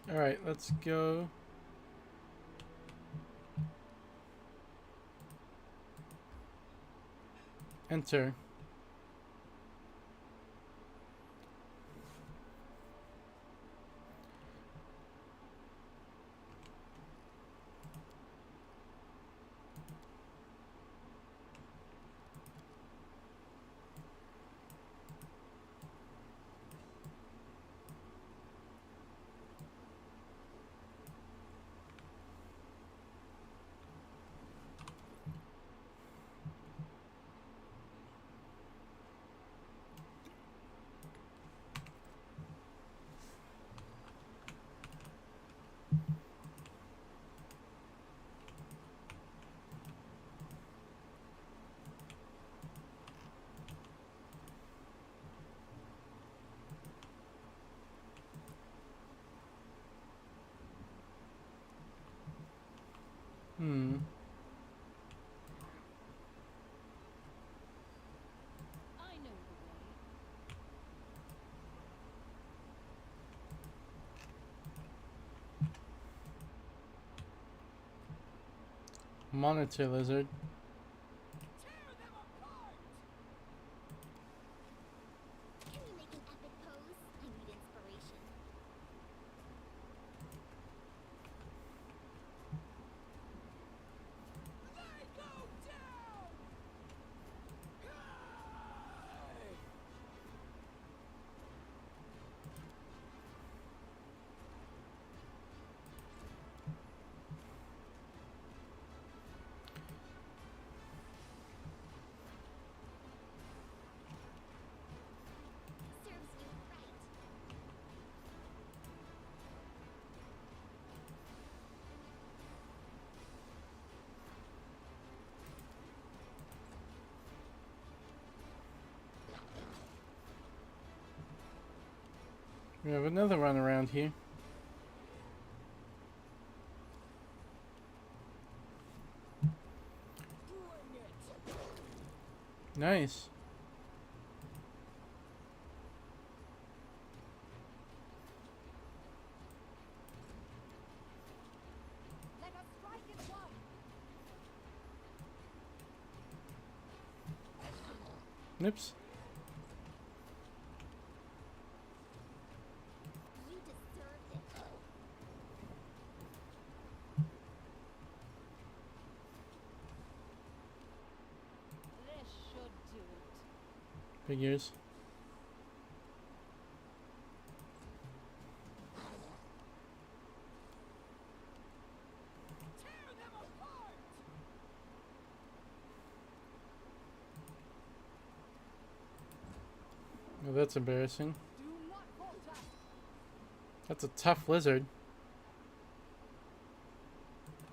Alright, let's go. Enter. monitor lizard. Tear them apart! Can you make an epic pose? I need inspiration. They go down! Serves you right. We have another one around here. Bring it! Nice. Let us strike at one! Oops. You deserved it. This should do it. Figures. Tear them apart! Oh, that's embarrassing. Do not falter! That's a tough lizard.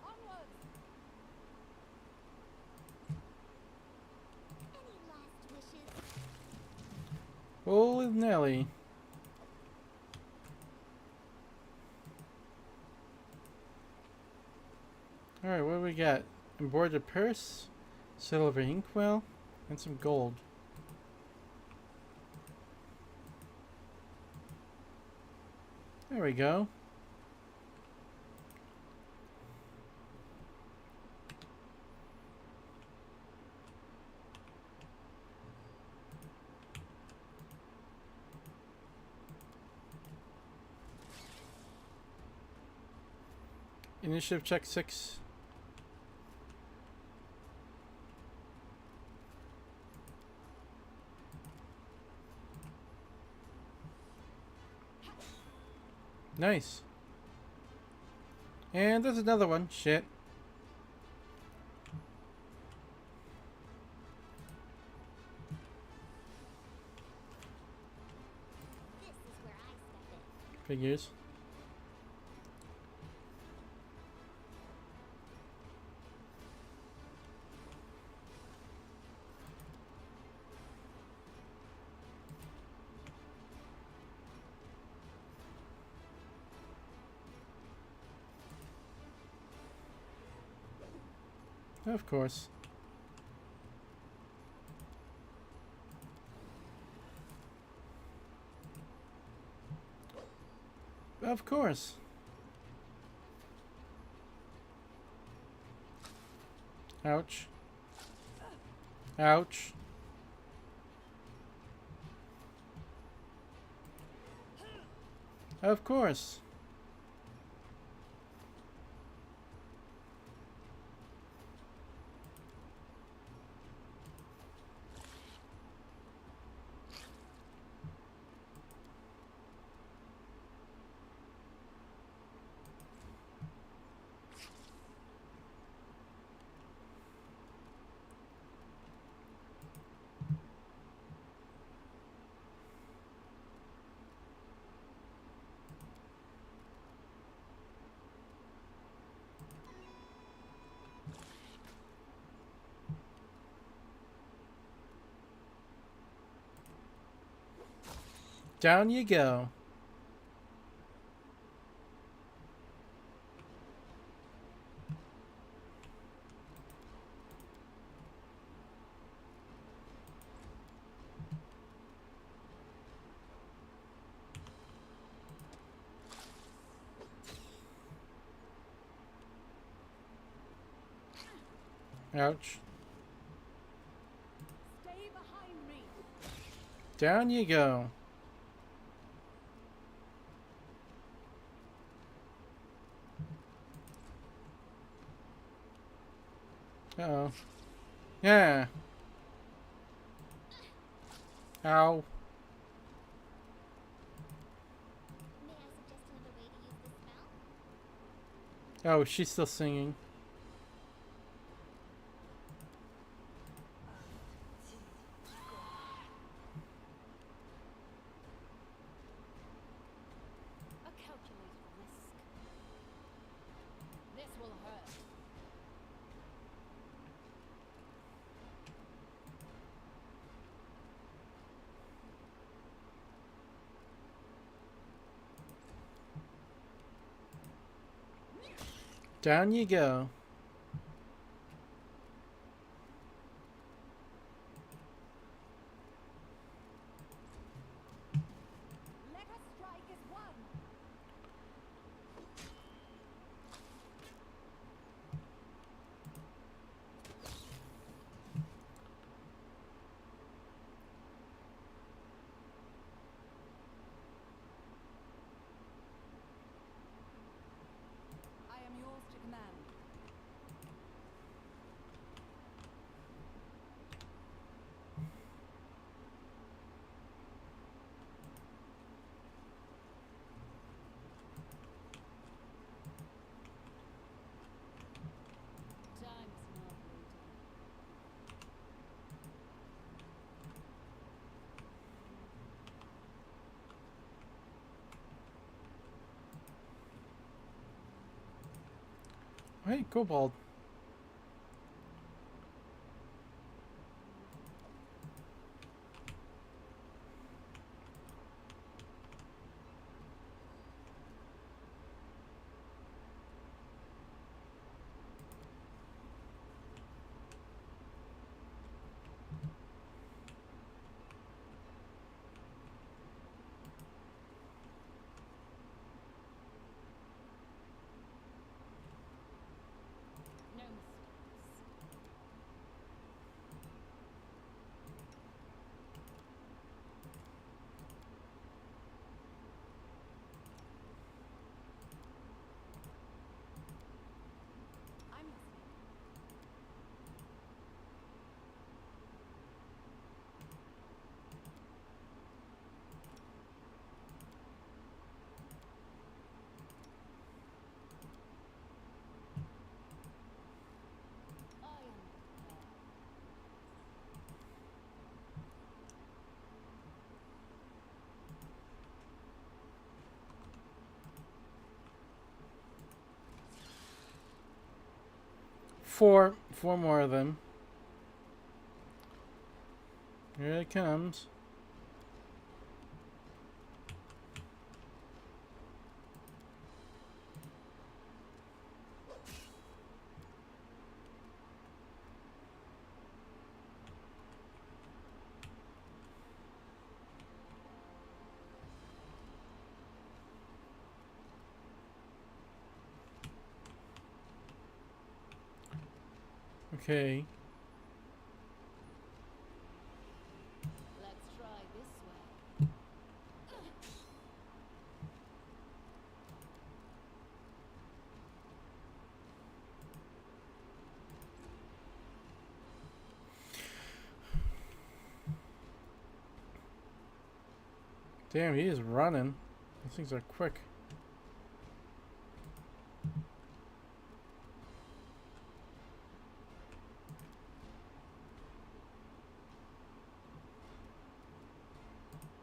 Onwards! Any last wishes? Holy Nelly. Alright, what do we got? Embroidered purse, silver inkwell, and some gold. There we go. Initiative check 6. Nice. And there's another one. Shit. This is where I step in. Figures. Of course. Of course. Ouch. Ouch. Of course. Down you go. Ouch. Stay behind me. Down you go. Uh-oh. Yeah. Ow. May I suggest another way to use the spell? Oh, she's still singing. A calculated risk. This will hurt. Down you go. Let us strike as one. I am yours to command. Time is not waiting. Hey, Kobold. No mistakes. I'm listening. I am prepared. Four more of them. Here it comes. Okay. Let's try this way. Damn, he is running. These things are quick.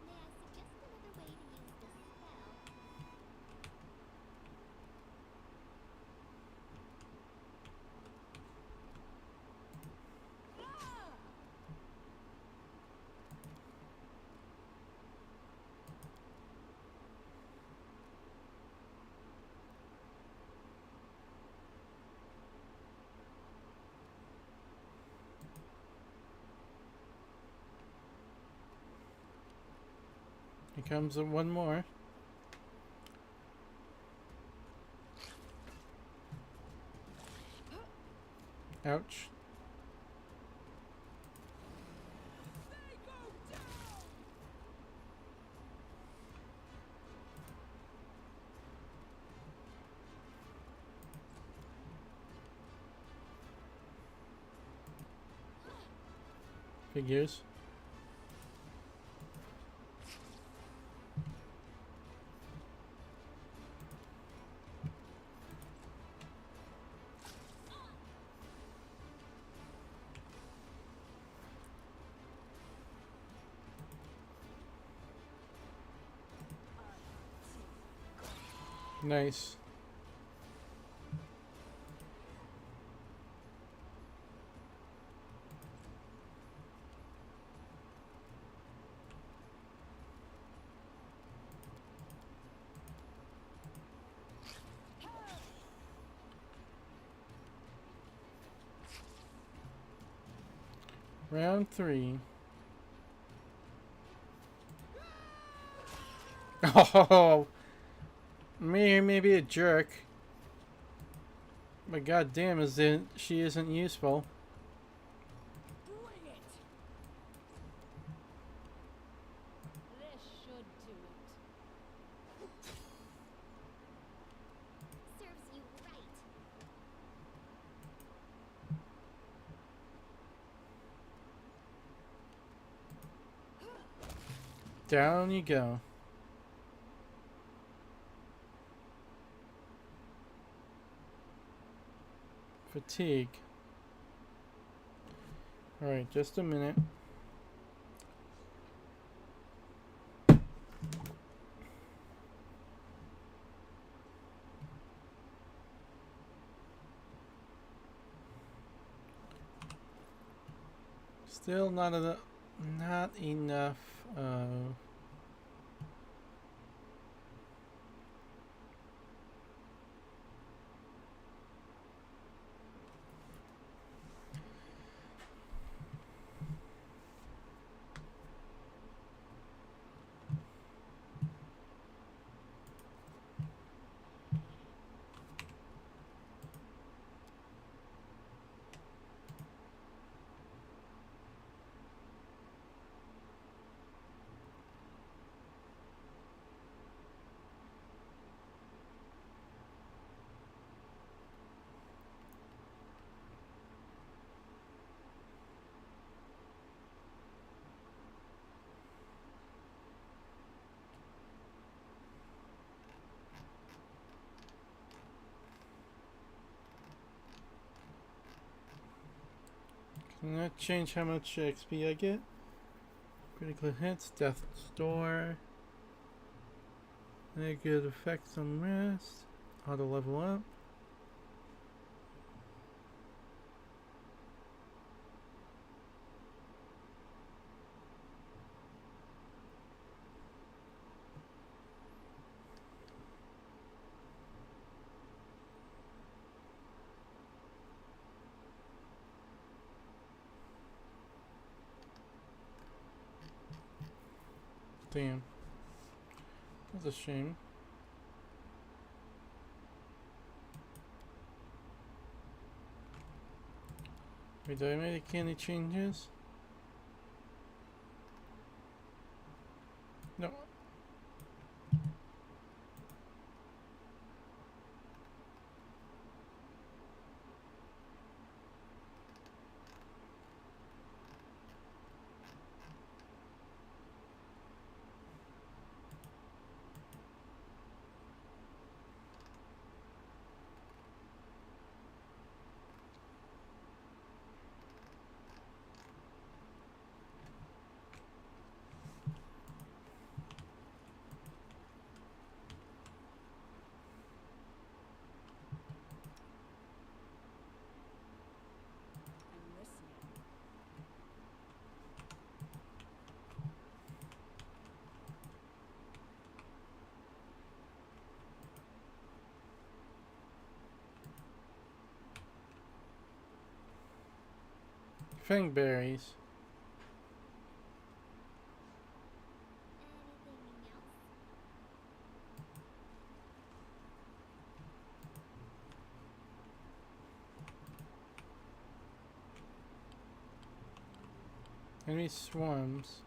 May I suggest another way to use the spell? Here comes one more. Ouch. Figures. Nice. Round 3. Oh, maybe a jerk. But goddamn, she isn't useful. Bring it. This should do it. Serves you right. Down you go. Fatigue. Alright, just a minute. Still not enough. Can that change how much XP I get? Critical hits, death store. Negative effects on rest. Auto level up. Damn. That's a shame. Wait, did I make any changes? No. I'm listening. Fangberries. Anything else? Enemy swarms.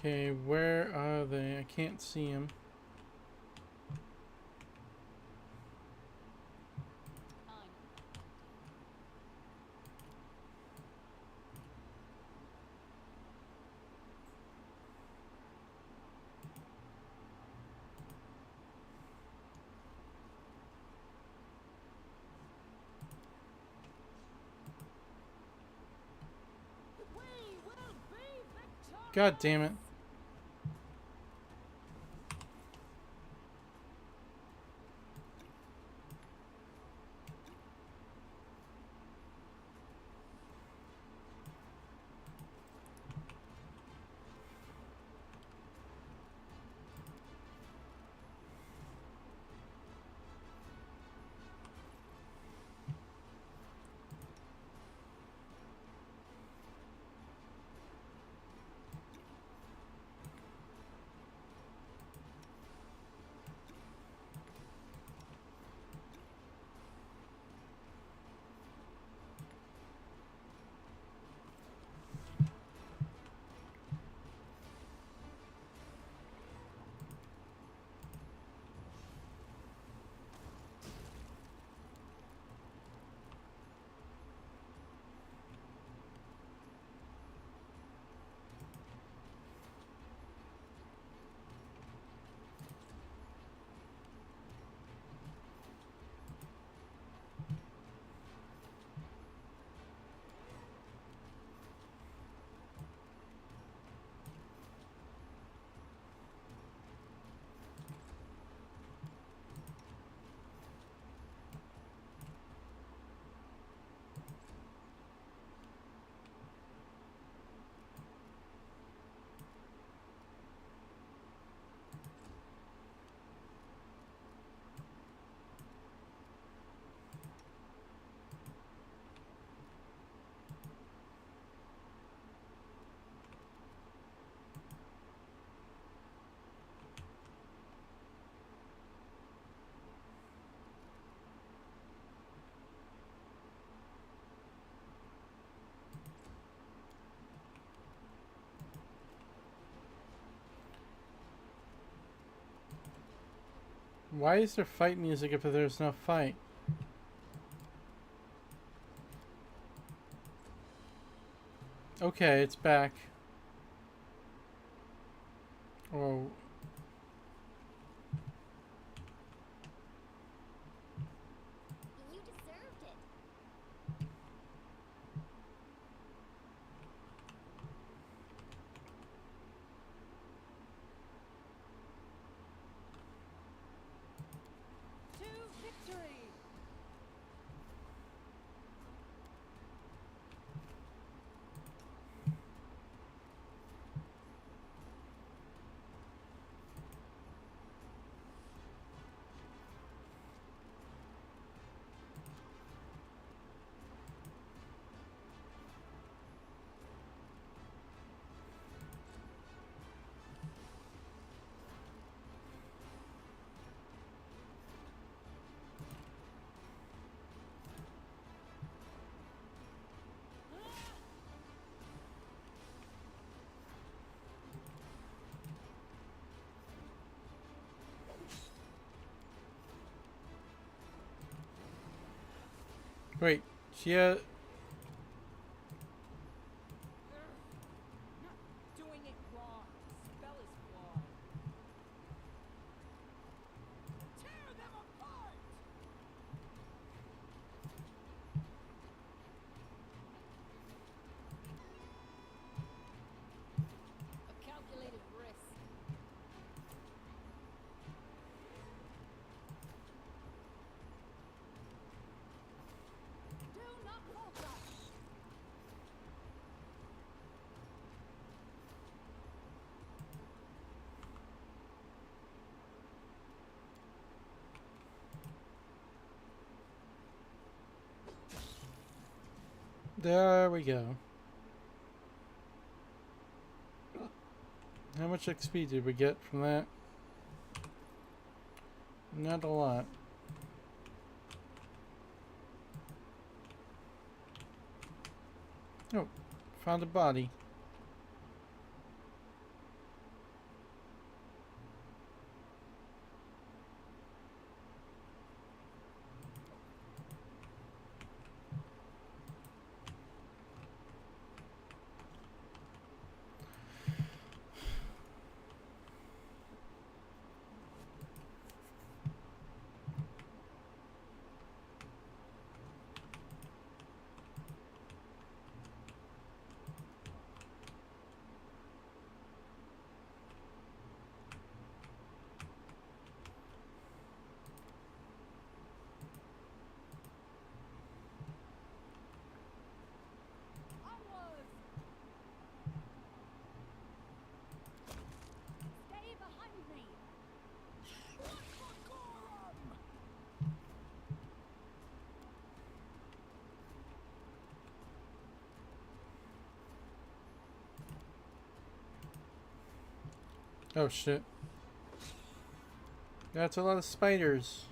Okay, where are they? I can't see them. Fine. We will be victorious. God damn it. Why is there fight music if there's no fight? Okay, it's back. Oh. You deserved it. To victory. Wait, she Not doing it wrong. Spell is flawed. Tear them apart. A calculated risk. Do not falter. There we go. How much XP did we get from that? Not a lot. Oh, found a body. Oh shit. That's a lot of spiders.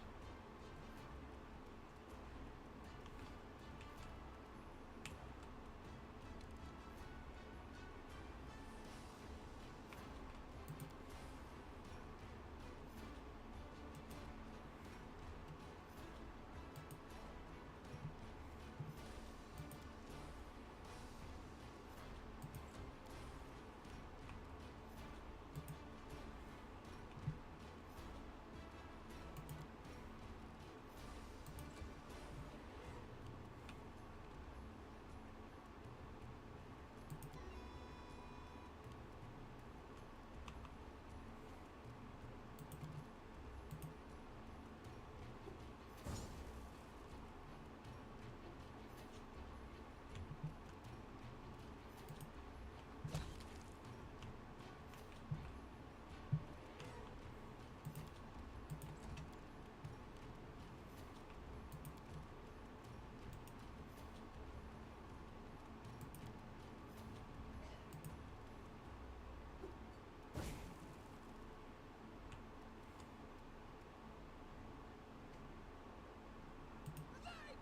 They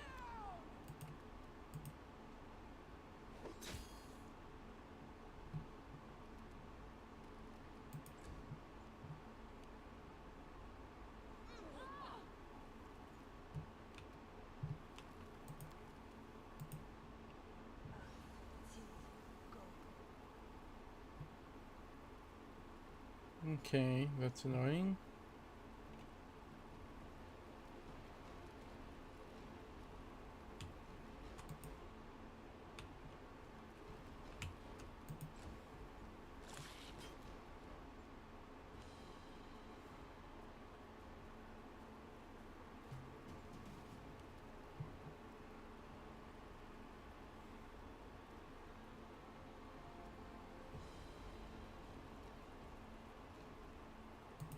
go down! Okay, that's annoying.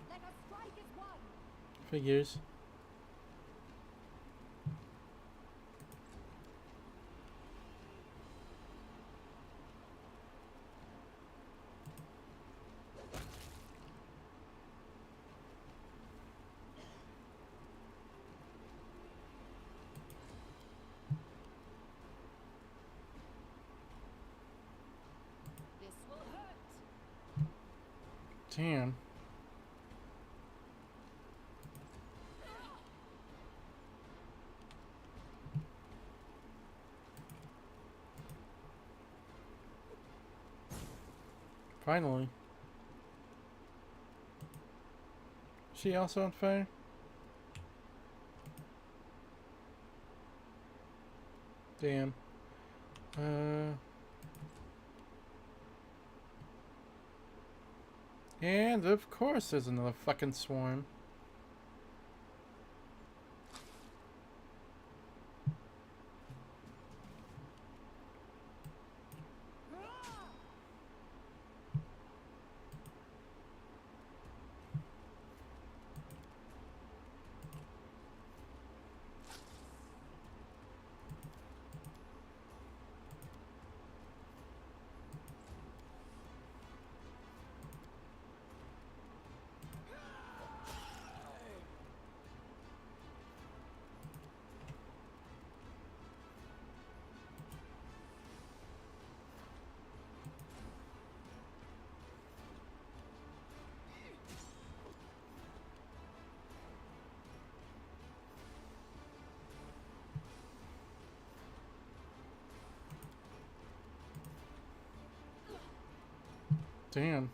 Let us strike as one! Figures. This will hurt! Damn. Finally. She also on fire? Damn. And of course there's another fucking swarm. Damn.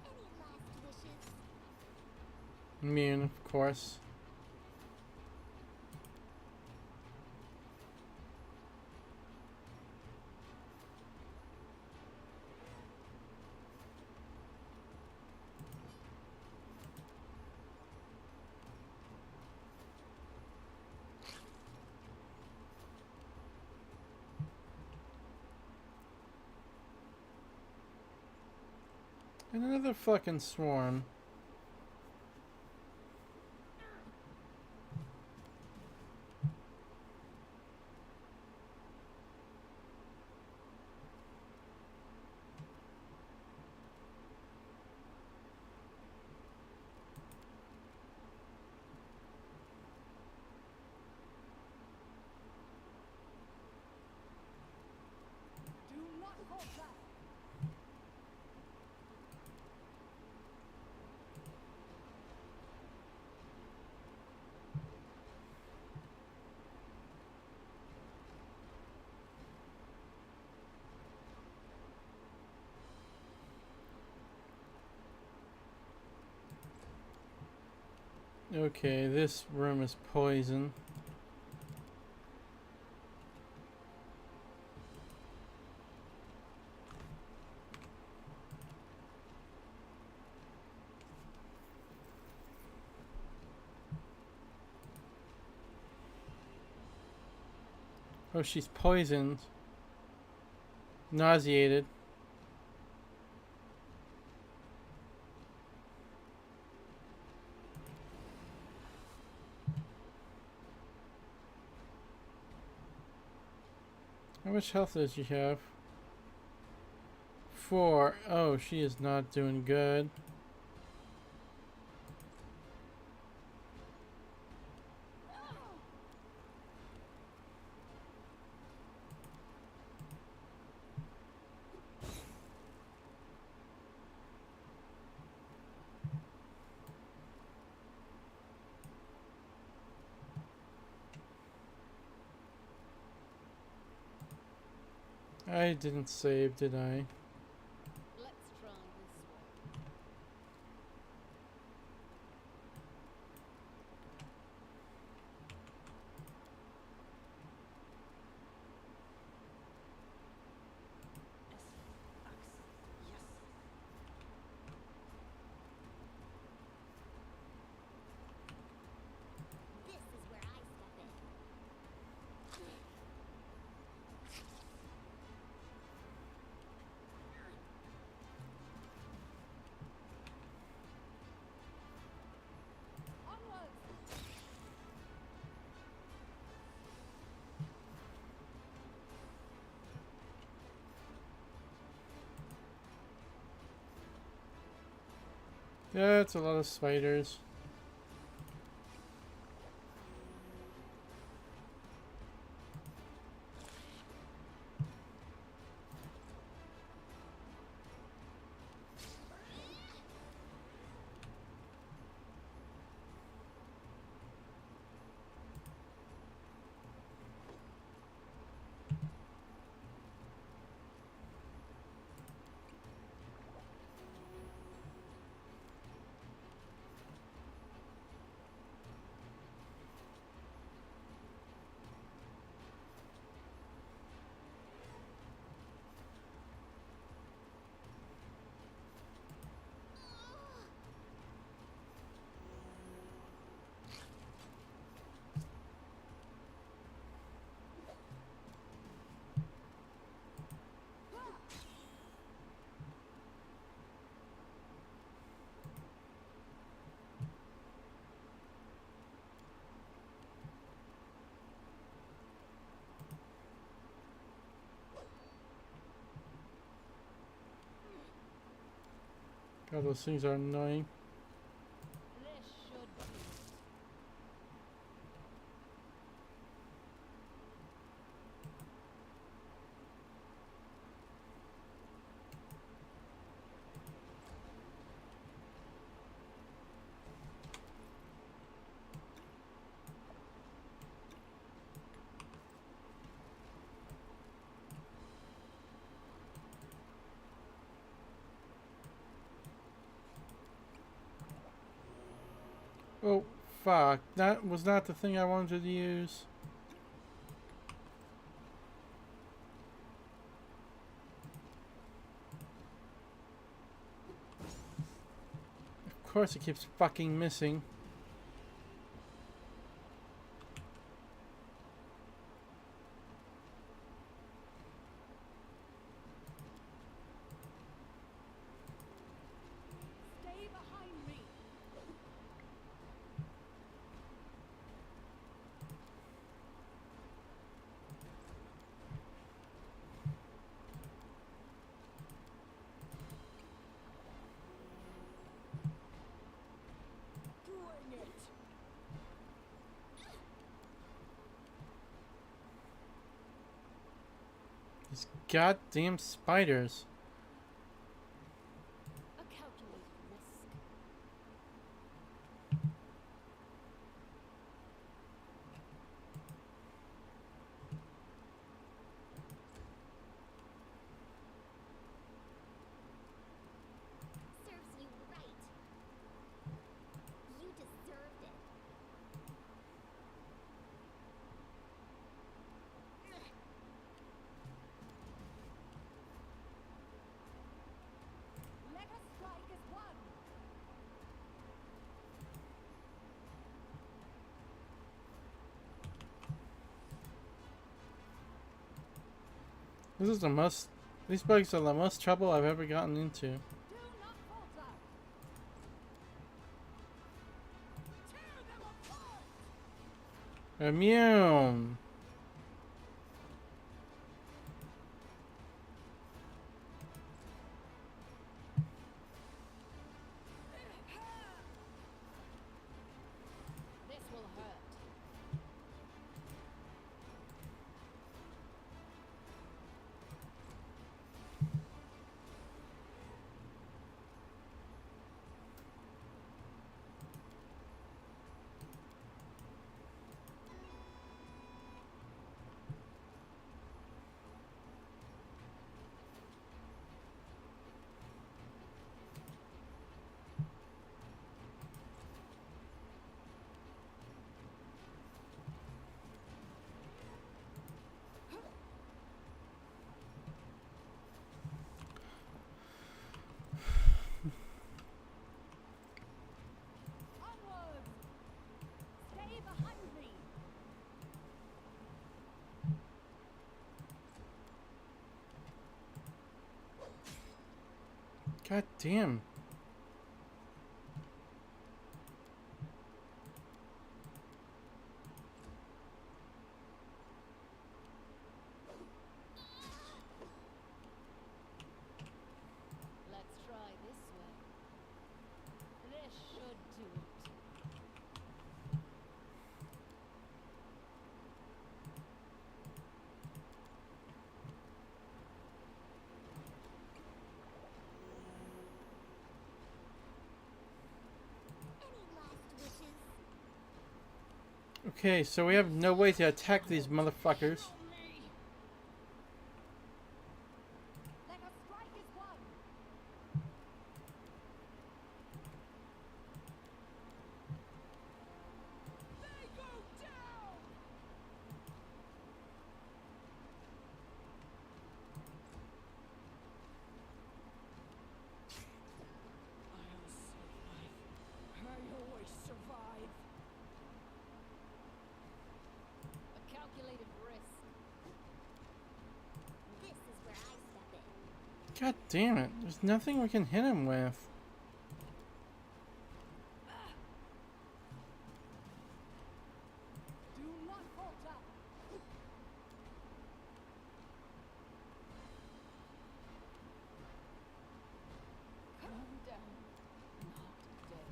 Any last wishes? Immune, of course. And another fucking swarm. Do not hold back. Okay, this room is poison. Oh, she's poisoned. Nauseated. How much health does she have? 4. Oh, she is not doing good. I didn't save, did I? Let's try this one. This is where I step in. Onwards. Yeah, it's a lot of spiders. God, those things are annoying. This should do it. Oh, fuck. That was not the thing I wanted to use. Of course it keeps fucking missing. These goddamn spiders. A calculated risk. Serves you right. You deserved it. Let us strike as one. This is the most. These bugs are the most trouble I've ever gotten into. Do not falter. Tear them apart. Immune. This will hurt. Onward. Stay behind me. God damn. Let's try this way. This should do it. Any last wishes? Okay, so we have no way to attack these motherfuckers. Let us strike as one. They go down. I'll survive. I always survive. A calculated risk. This is where I step in. God damn it. There's nothing we can hit him with. Do not falter. Calm down. Not dead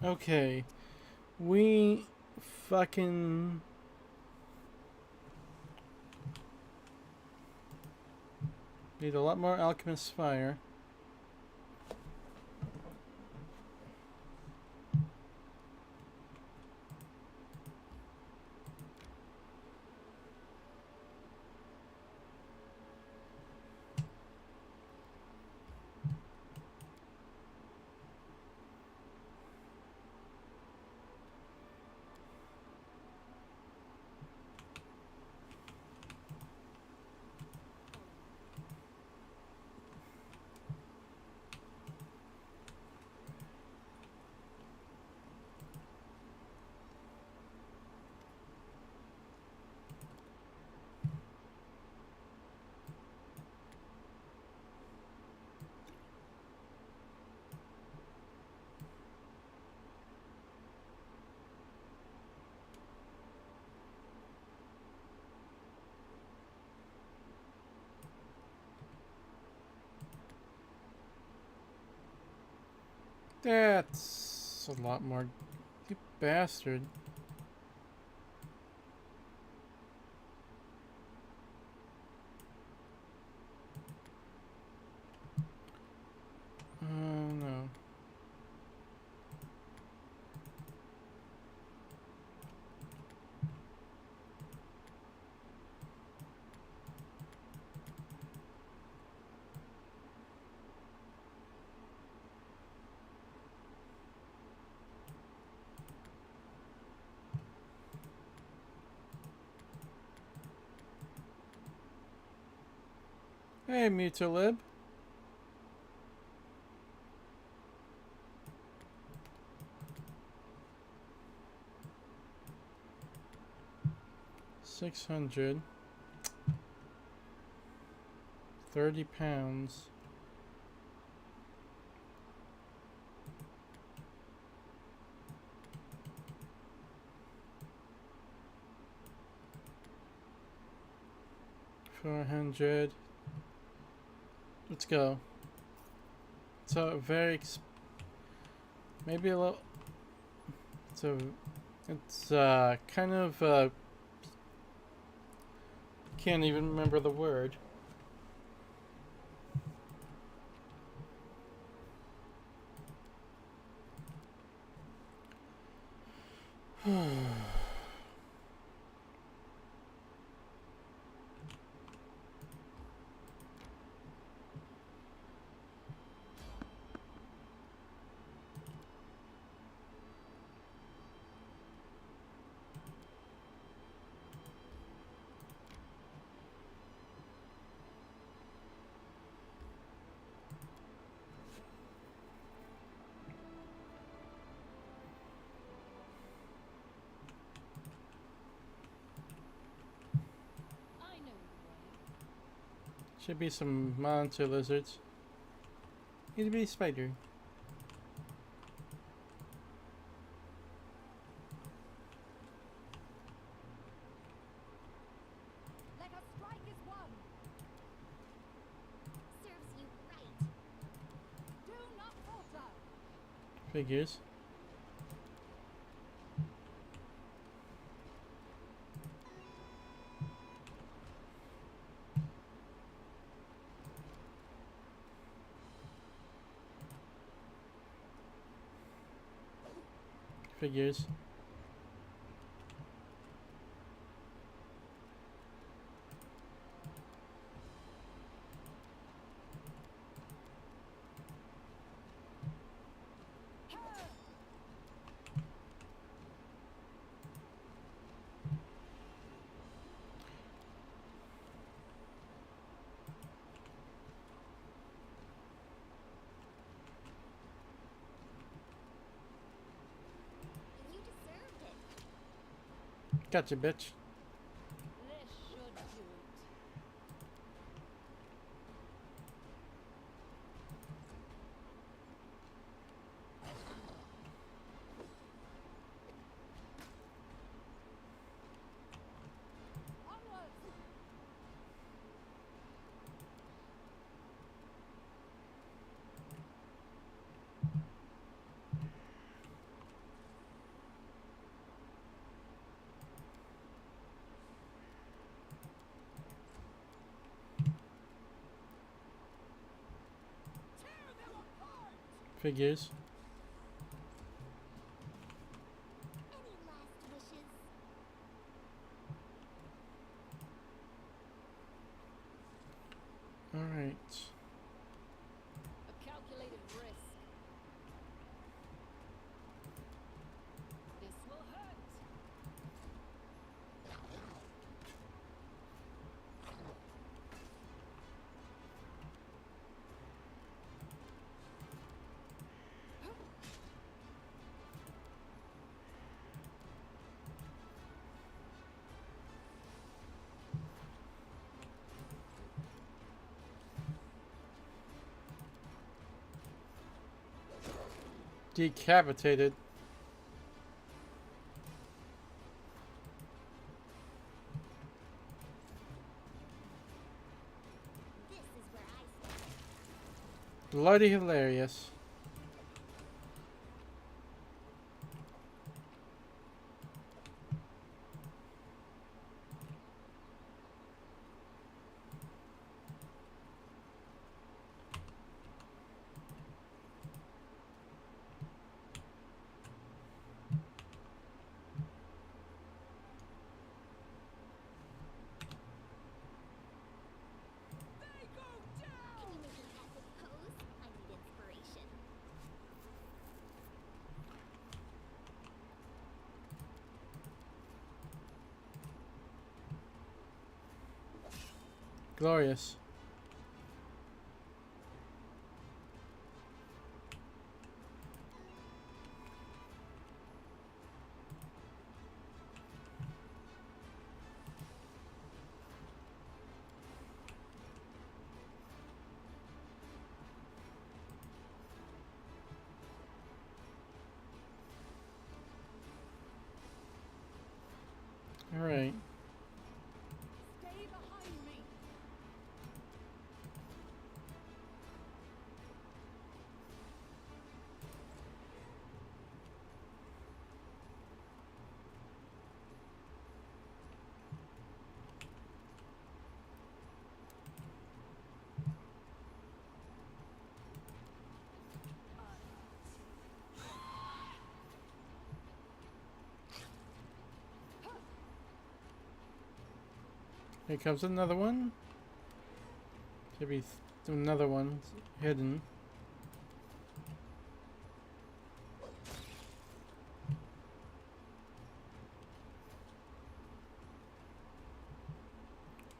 yet. Okay. We fucking need a lot more alchemist fire. That's a lot more. You bastard. No. Hey, Mutalib. £630. £30. $400. Let's go. So very maybe a little. So it's kind of can't even remember the word. I know the way. Should be some monster lizards. It'd be a spider. Let us strike as one. Serves you right. Do not falter. Figures. Figures. You deserved it. Gotcha, bitch. This should do it. Onwards. Figures. Any last wishes? Alright. A calculated risk. This will hurt. Decapitated. This is where I stand. Bloody hilarious. glorious. All right. Stay behind me. Here comes another one. Should be another one hidden.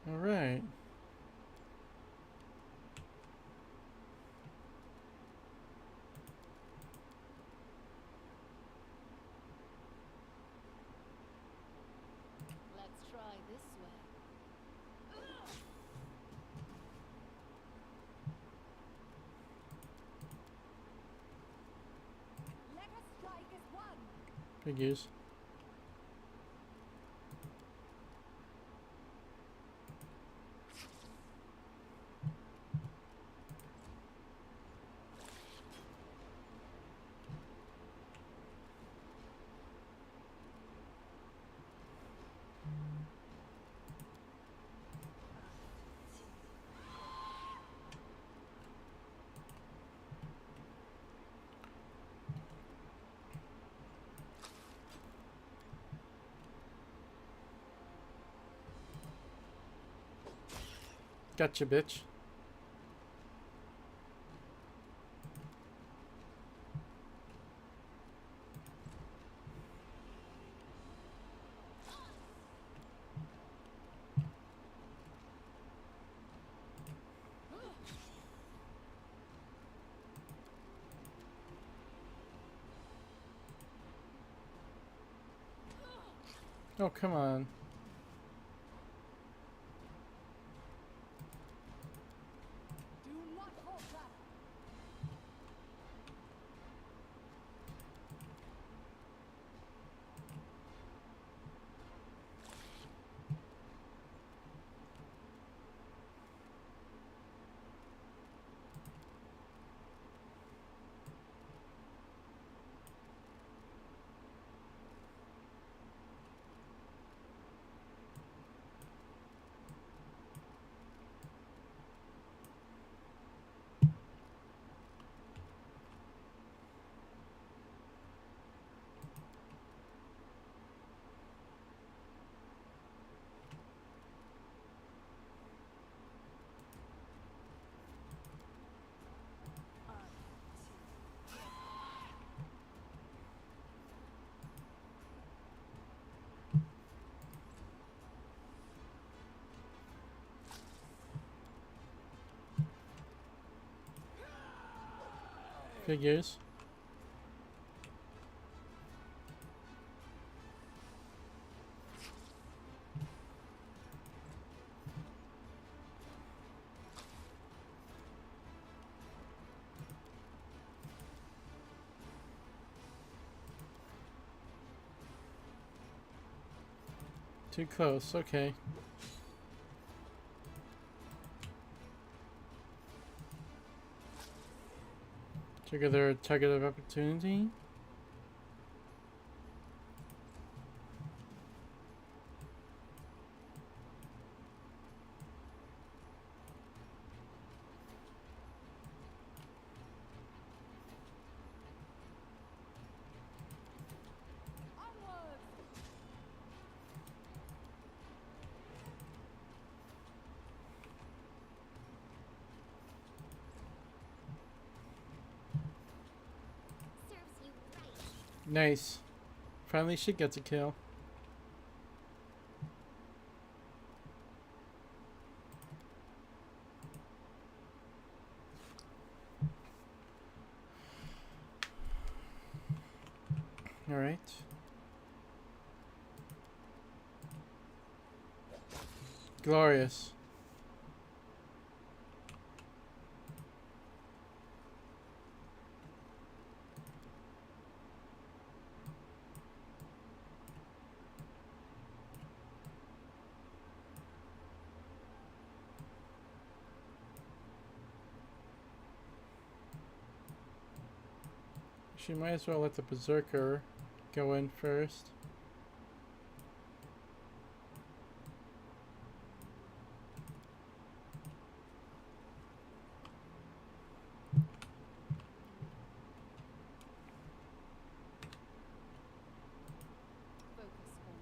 All right. Let's try this way. Let us strike as one. Figures. Gotcha, bitch. Oh, come on. Do not falter. Figures. Too close, okay. Trigger their target of opportunity. Onward. Serves you right. Nice. Finally she gets a kill. All right. Glorious. She might as well let the Berserker go in first. Focus on.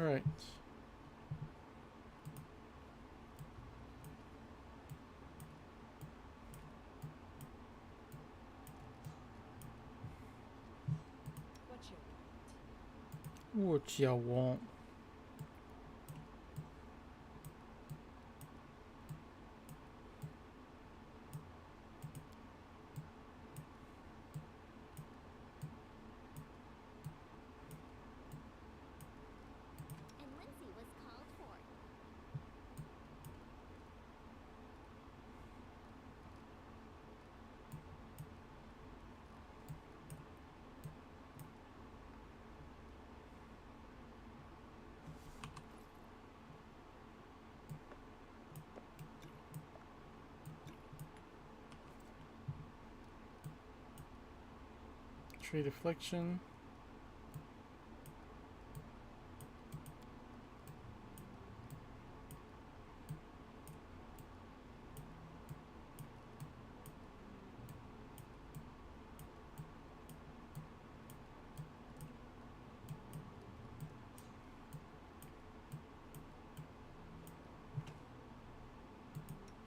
All right. What you want? What you want? And Lindsay was called for. Trade affliction.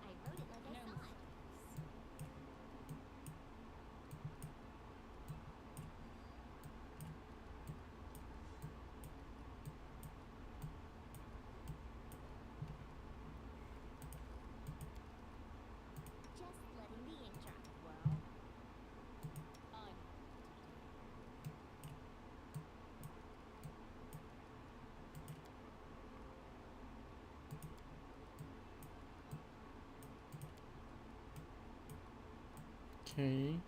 I wrote it like I No. saw it. Just letting the ink dry. Well, I know. Okay.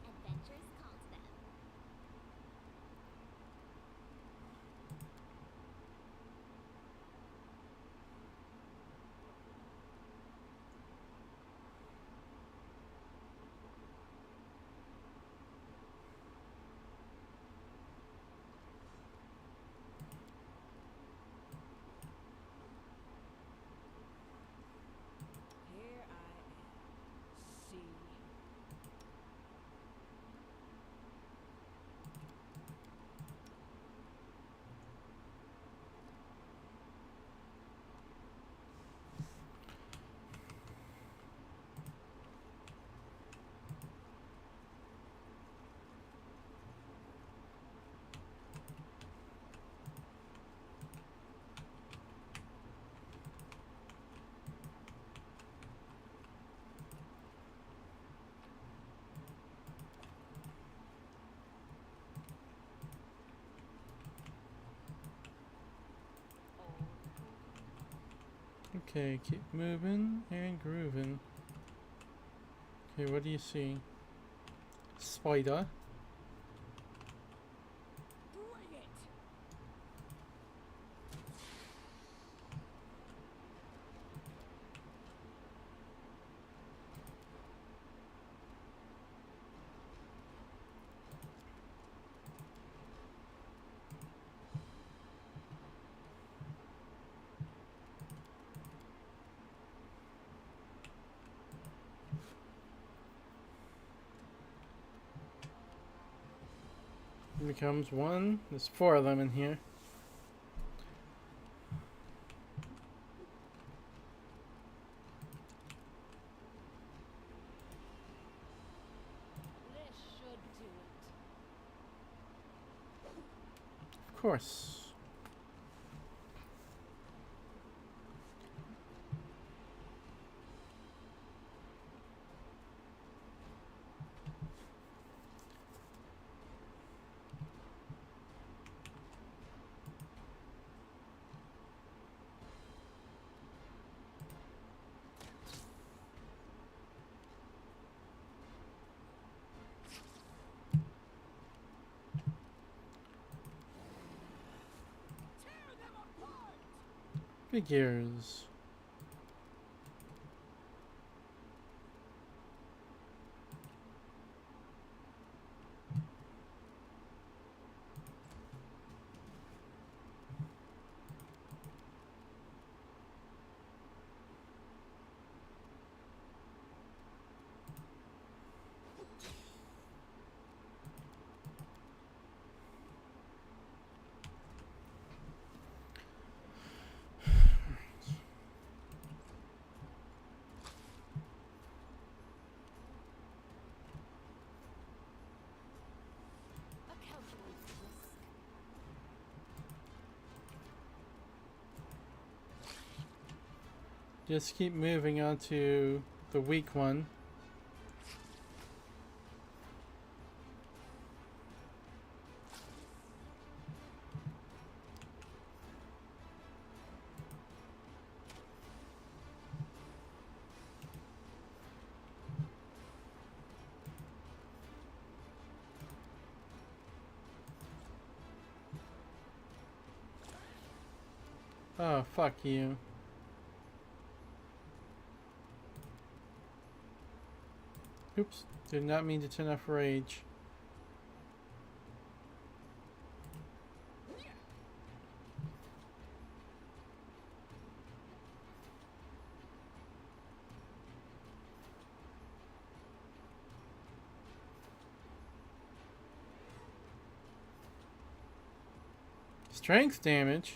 Adventures call to them. Okay, keep moving and grooving. Okay, what do you see? Spider. Bring it. Becomes one. There's 4 of them in here. This should do it. Of course. Figures. A calculated risk. Just keep moving on to the weak one. Oh, fuck you. Oops, did not mean to turn off rage. Strength damage?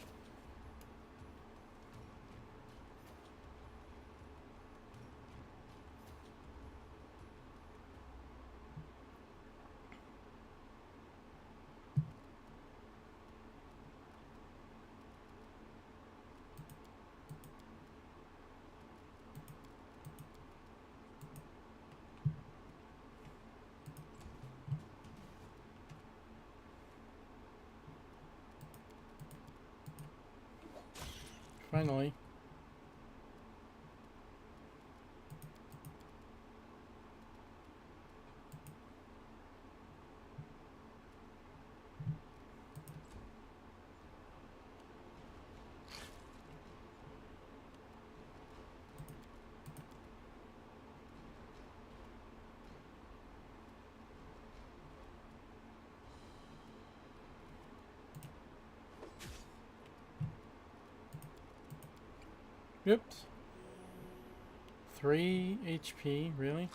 Finally. Oops. 3 HP, really?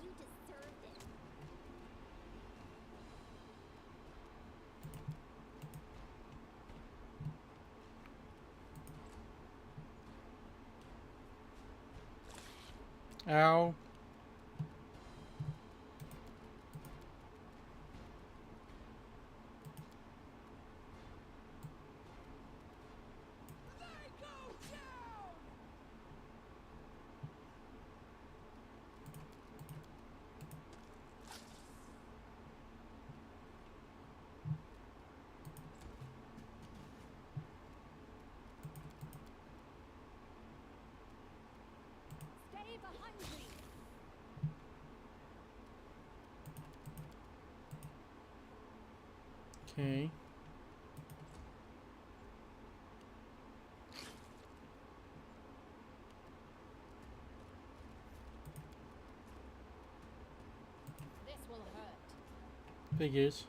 You deserved it. Ow. Okay. This will hurt. Figures.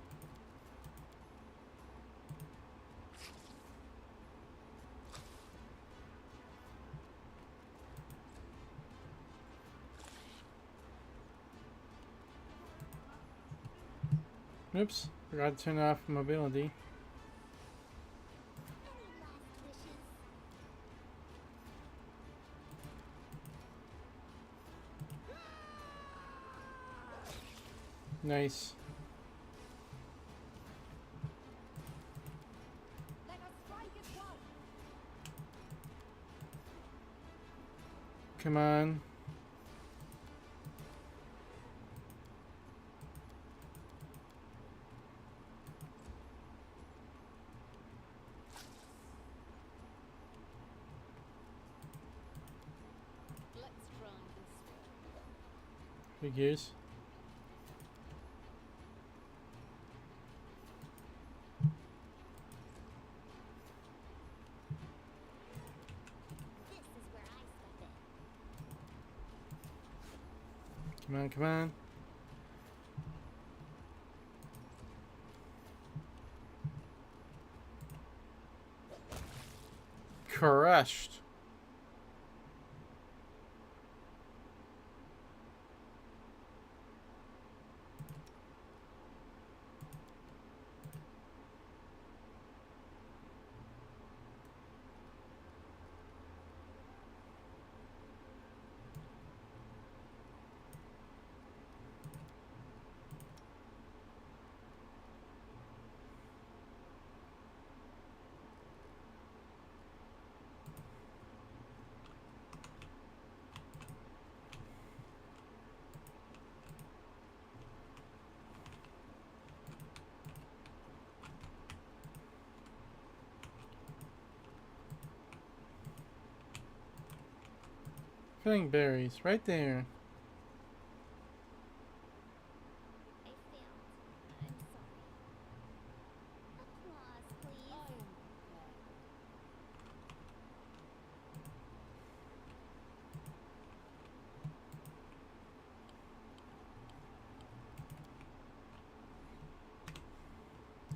Oops, forgot to turn off mobility. Any last wishes? Nice. Let us strike at once. Come on. Let's try this way. Figures. This is where I step in. Come on, come on. Crushed. Filling berries, right there. I failed. I'm sorry. Applause, please. I am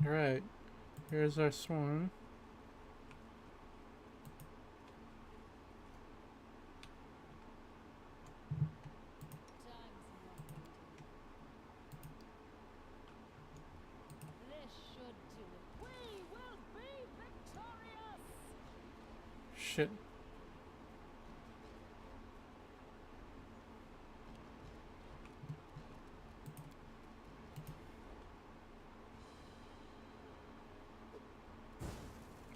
prepared. Alright. Here's our swan. Time's running. This should do it. We will be victorious! Shit.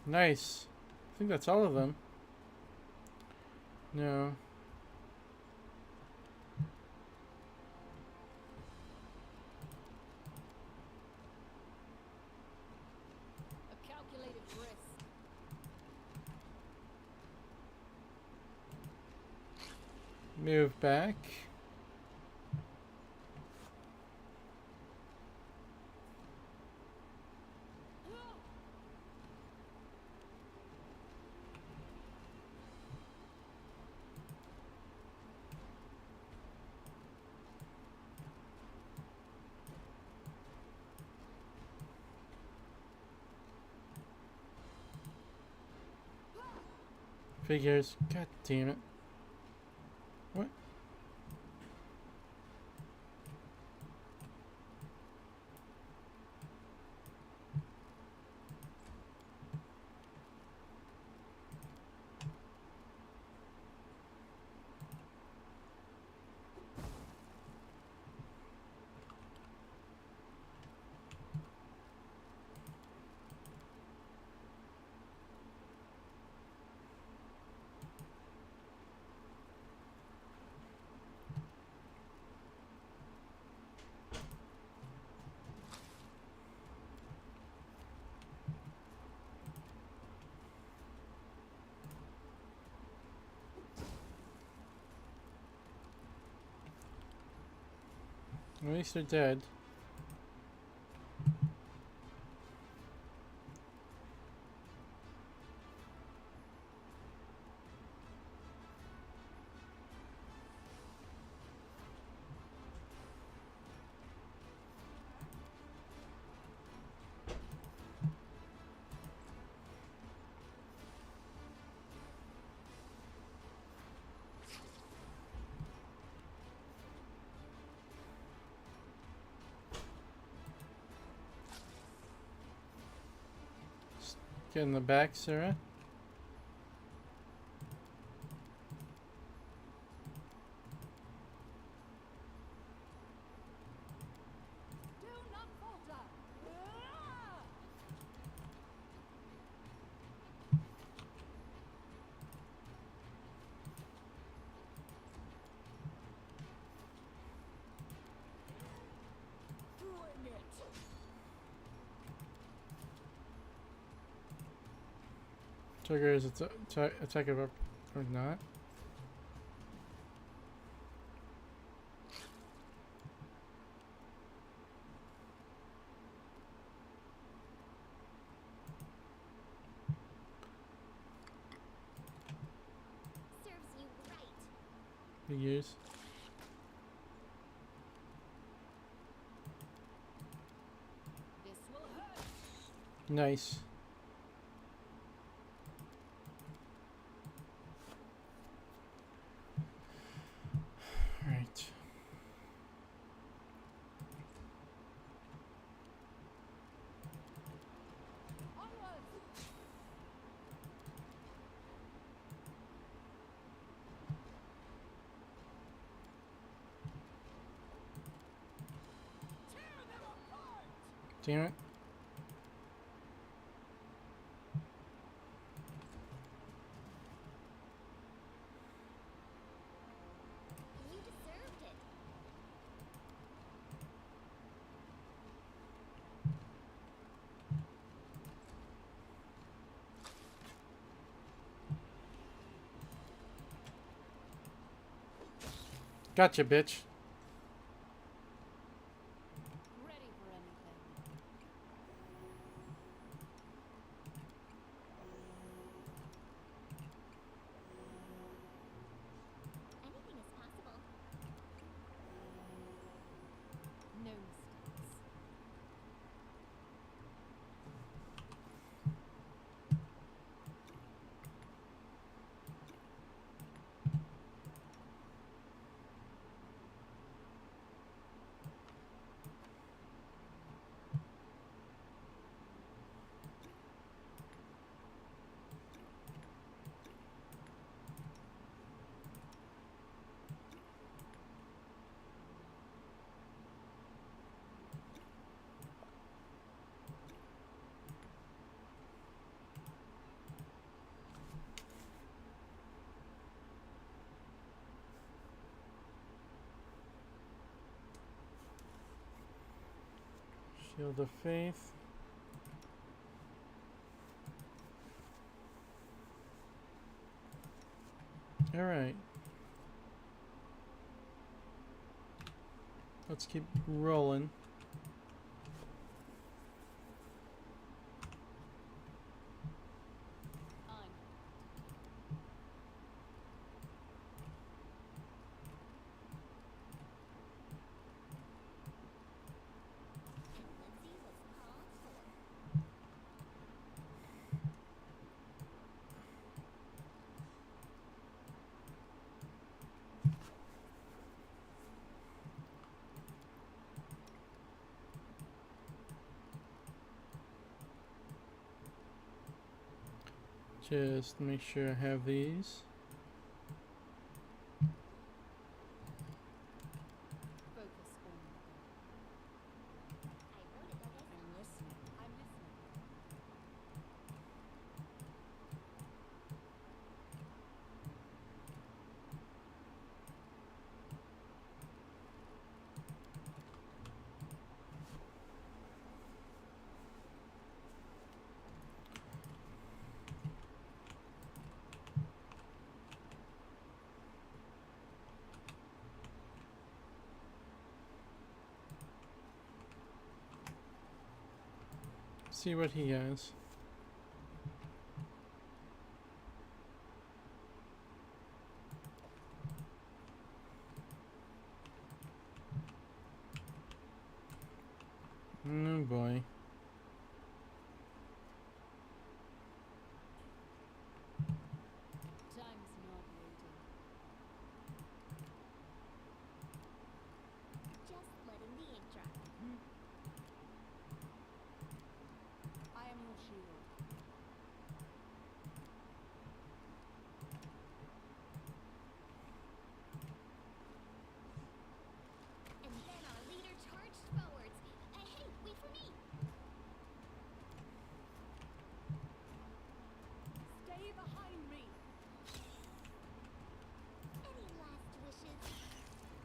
Nice. I think that's all of them. No. A calculated risk. Move back. Figures. God damn it. What? At least they're dead. Get in the back, Sarah. Do not falter. Ah! Bring it. Trigger is attack of or not. Serves you right. We use. This will hurt. Nice. Right. Onwards. Tear them apart. Damn it. You deserved it. Gotcha, bitch. Ready for anything. Anything is possible. No mistakes. Shield of Faith. Alright. Let's keep rolling. On. Lindsay was called for. Just make sure I have these. Focus on the goal. I wrote it like I I'm listening. I'm listening. See what he has. Oh boy. Time's not waiting. just letting the ink dry. I am your shield.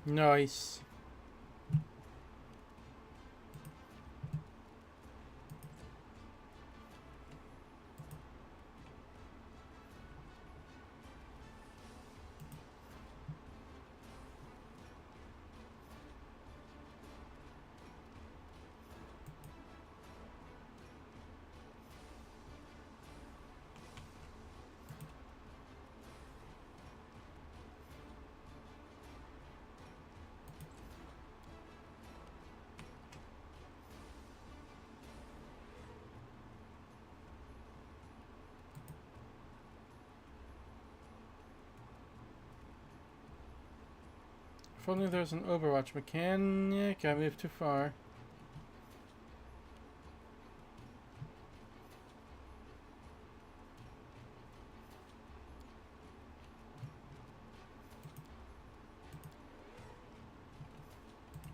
Nice. If only there's an Overwatch mechanic. I moved too far.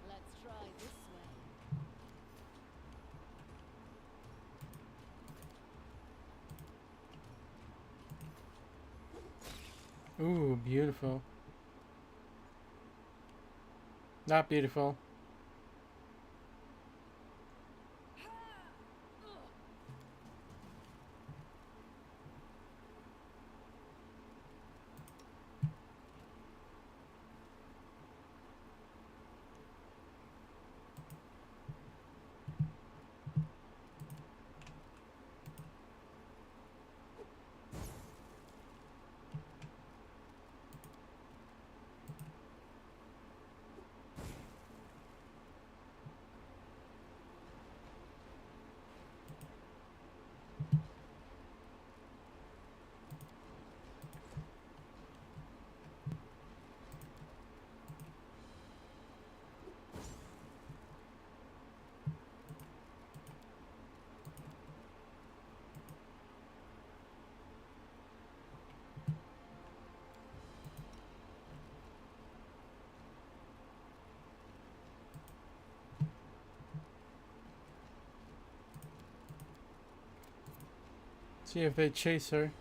Let's try this way. Ooh, beautiful. Not beautiful. See if they chase her.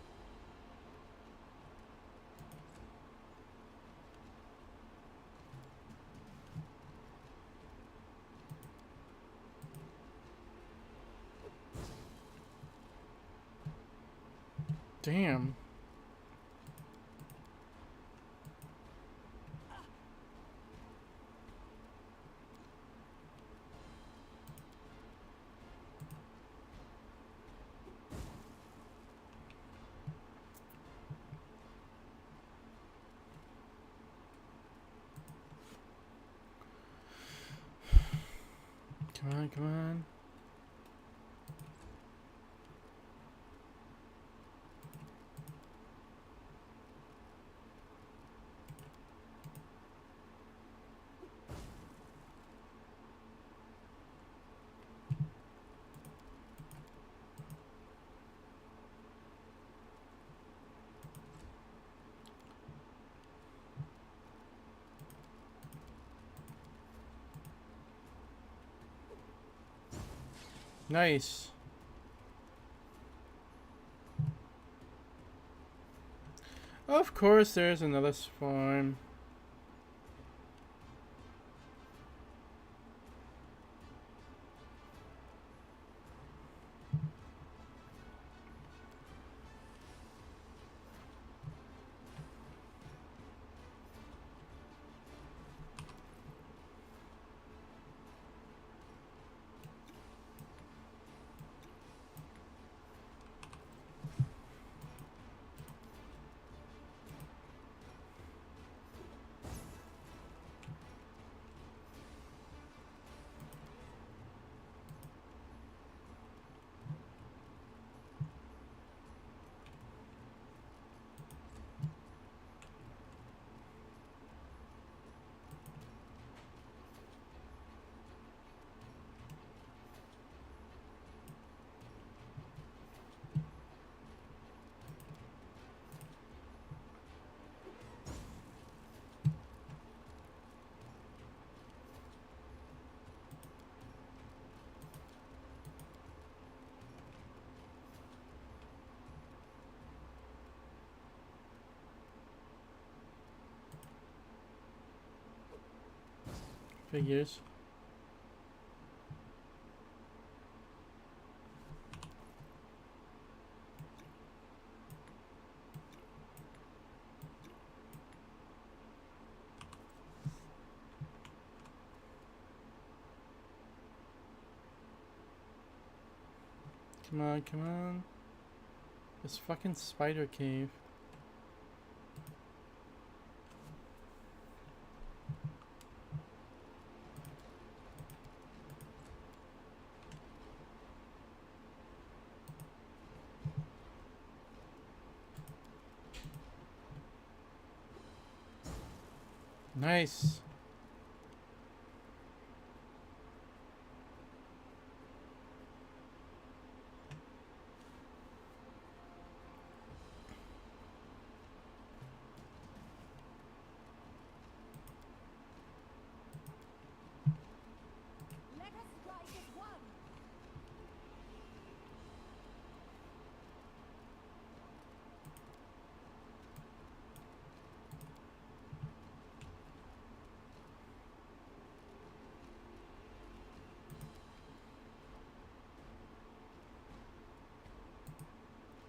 Damn. Come on, come on. Nice. Of course, there's another swarm. Figures. Come on, come on. This fucking spider cave. Nice. Let us rise as one.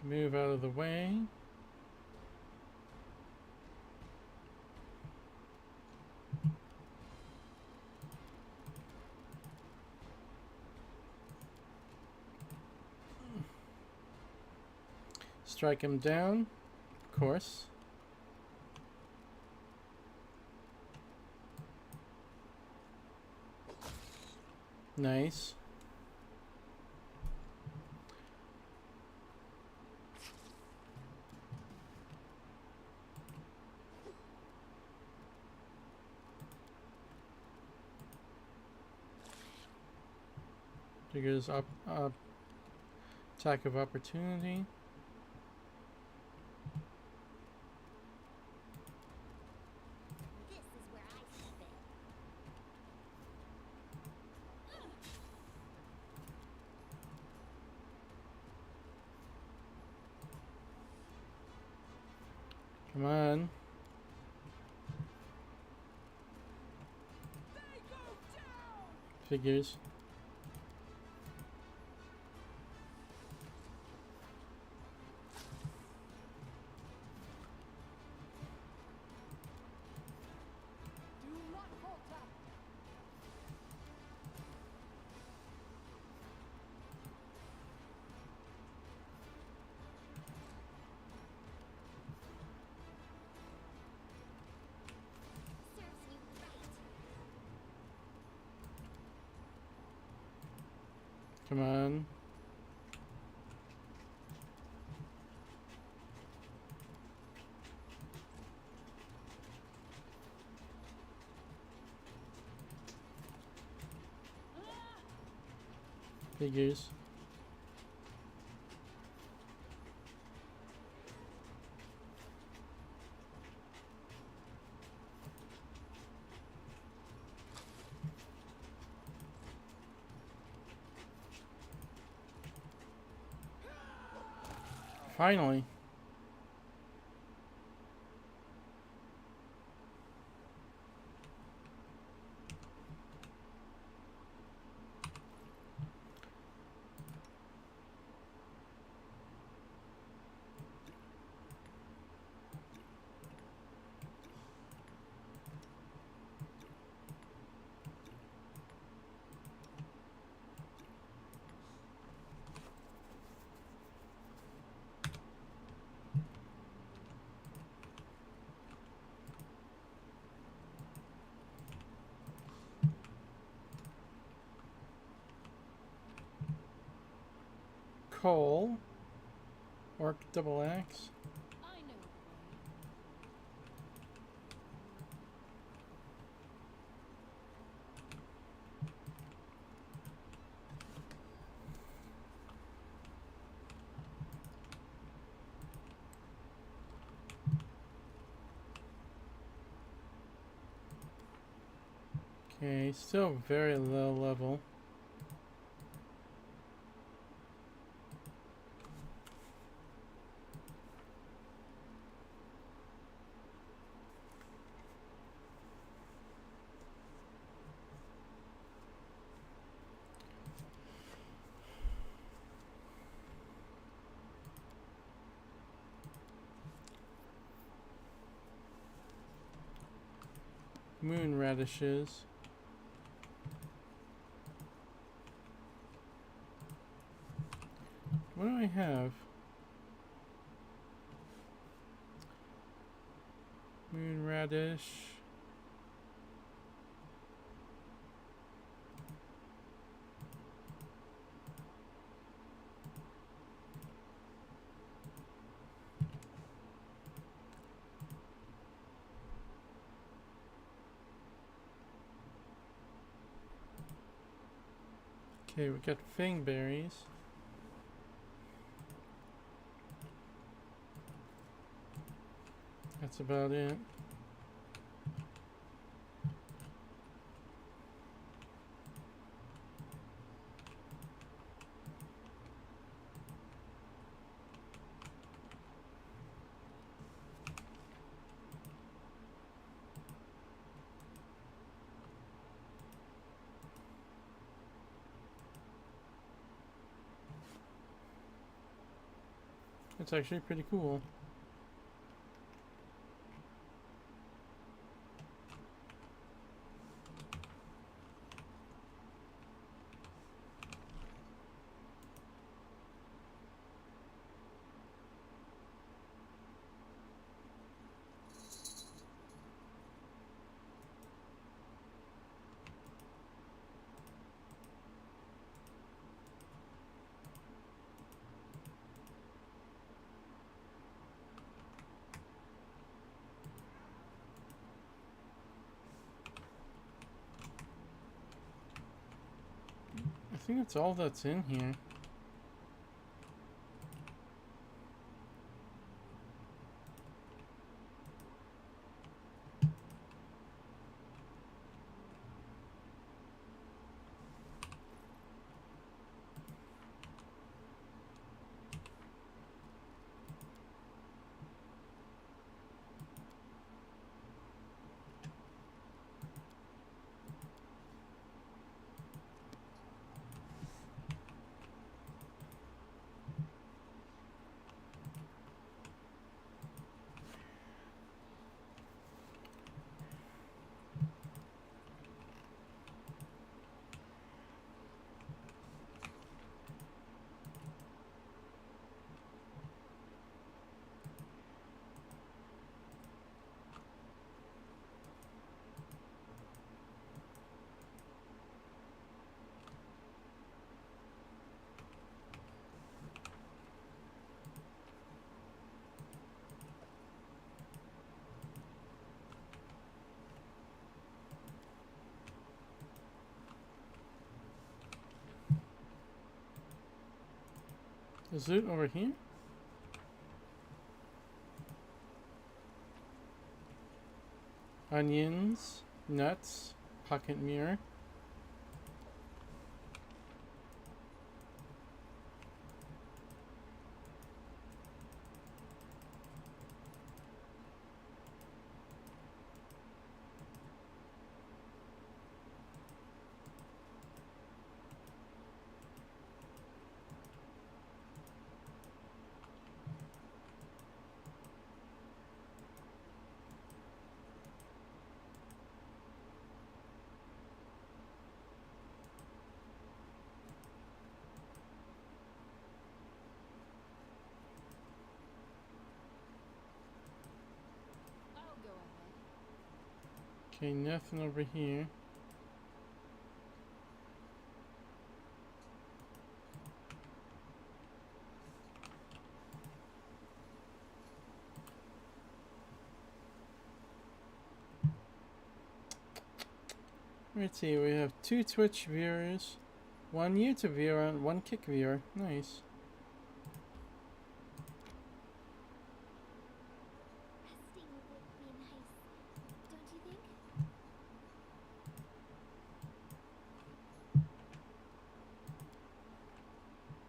Move out of the way. Strike him down, of course. Nice. Triggers up, attack of opportunity. This is where I step in. Come on. Figures. Do not falter. Serves you right. Come on. Figures. Finally. Coal. Orc double axe. I know the way. Okay, still very low level. moon radishes. What do I have? Moon radish. Okay, we got fang berries. That's about it. It's actually pretty cool. I think that's all that's in here. Is it over here? Onions, nuts, pocket mirror. I'll go ahead. Okay, nothing over here. Let's see, we have 2 Twitch viewers, 1 YouTube viewer, and 1 Kick viewer. Nice. Resting would be nice, don't you think?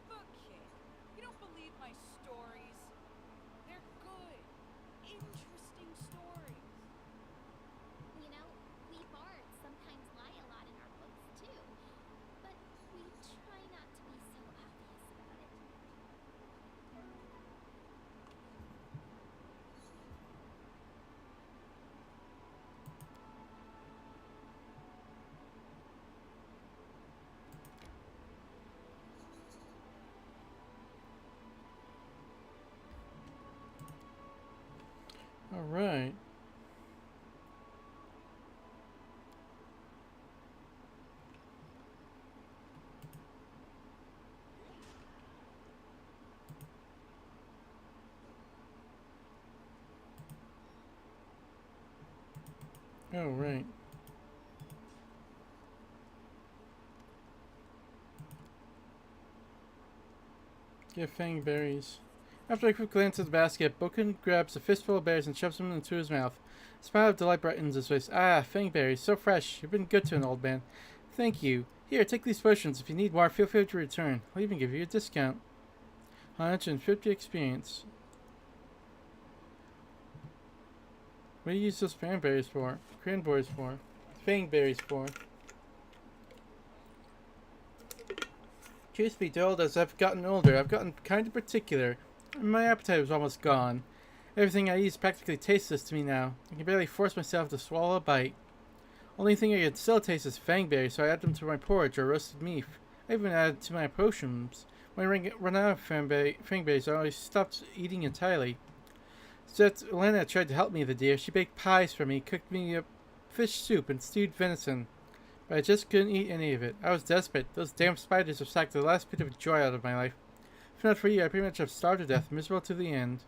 Look, kid, you don't believe my stories. They're good, interesting stories. You know, we bards sometimes lie a lot in our books too, but we try not to be so obvious about it. Right. Oh, right. Get fang berries. After a quick glance at the basket, Boken grabs a fistful of berries and shoves them into his mouth. A smile of delight brightens his face. Ah, fang berries, so fresh. You've been good to an old man. Thank you. Here, take these potions. If you need more, feel free to return. I'll even give you a discount. 150 experience. What do you use those fang berries for? Cranberries for? Fang berries for? Truth be told, as I've gotten older, I've gotten kind of particular. My appetite was almost gone. Everything I eat is practically tasteless to me now. I can barely force myself to swallow a bite. Only thing I can still taste is fangberries, so I add them to my porridge or roasted meat. I even add to my potions. When I run out of fangberries, I always stopped eating entirely. So that Elena tried to help me, the dear. She baked pies for me, cooked me up fish soup and stewed venison. But I just couldn't eat any of it. I was desperate. Those damn spiders have sucked the last bit of joy out of my life. If not for you, I pretty much have starved to death, miserable to the end.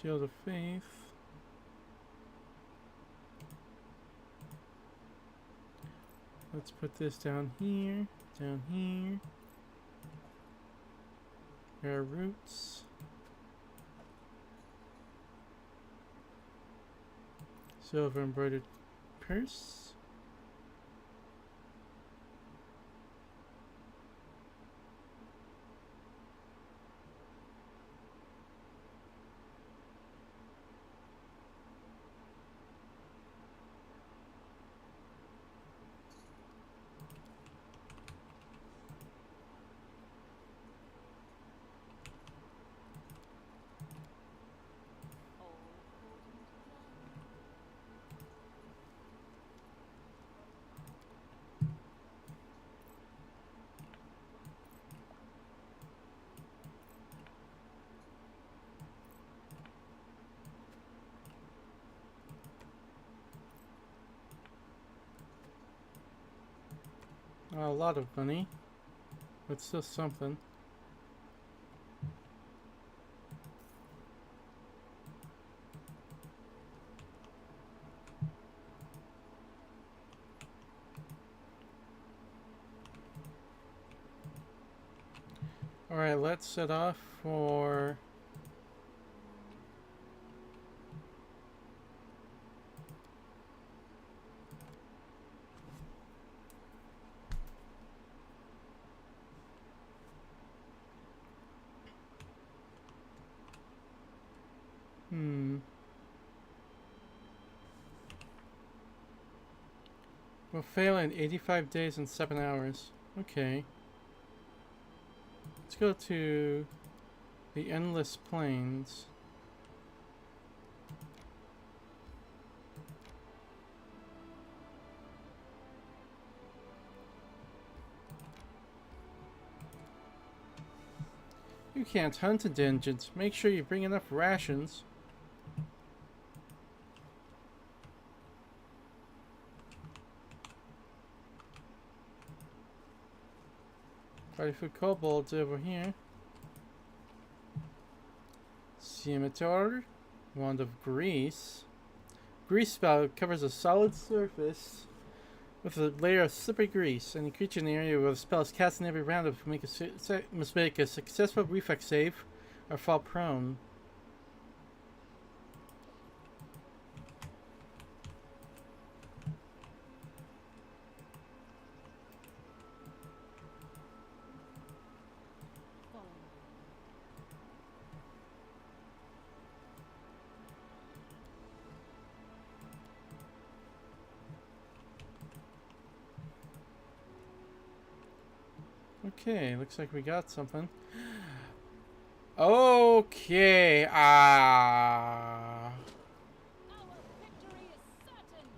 Shield of Faith. Let's put this down here, down here. There are roots. Silver embroidered purse. A lot of money, but still something. Alright, let's set off for... We'll fail in 85 days and 7 hours. Okay. Let's go to the Endless Plains. You can't hunt in dungeons. Make sure you bring enough rations. Party for kobolds over here. Scimitar. Wand of Grease. Grease spell covers a solid surface with a layer of slippery grease. Any creature in the area where the spell is cast in every round must make a successful reflex save or fall prone. Follow me. Okay, looks like we got something. Okay, ah. Our victory is certain.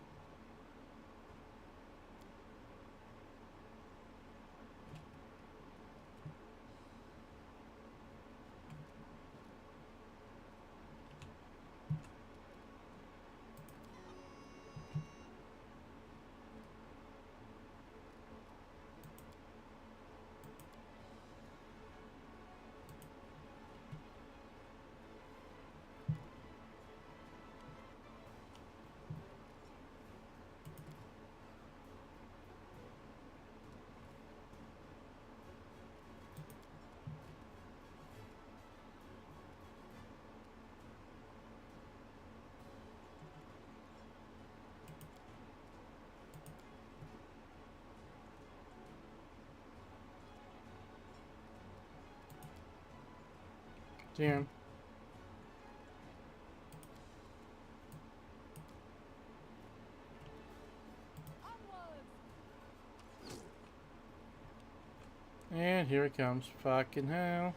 Damn. Onwards! And here it comes. Fucking hell.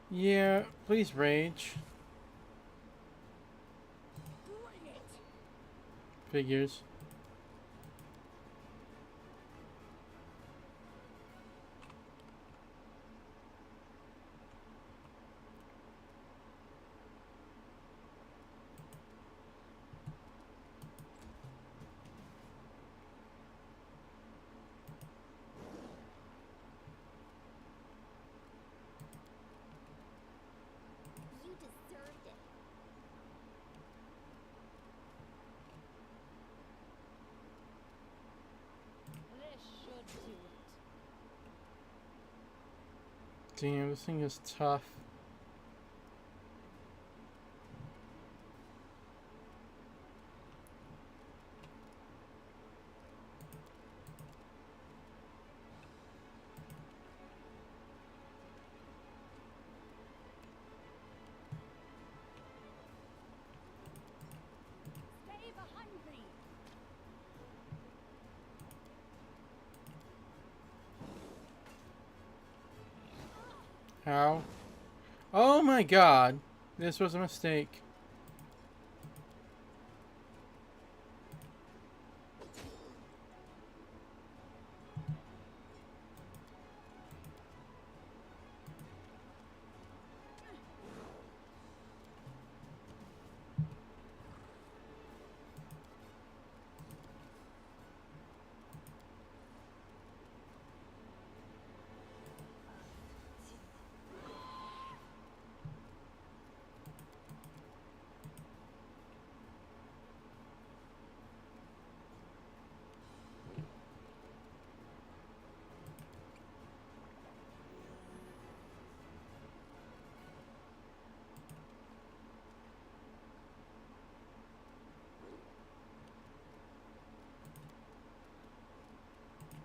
Yeah, please rage. Bring it! Figures. You deserved it. This should do it. Damn, this thing is tough. Stay behind me! How? Oh my god. This was a mistake.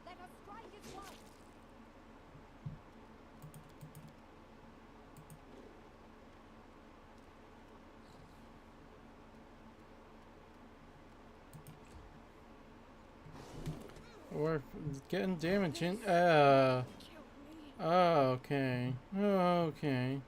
Let us strike as one! We're getting damage in. Killed me. Oh, okay. Oh, okay.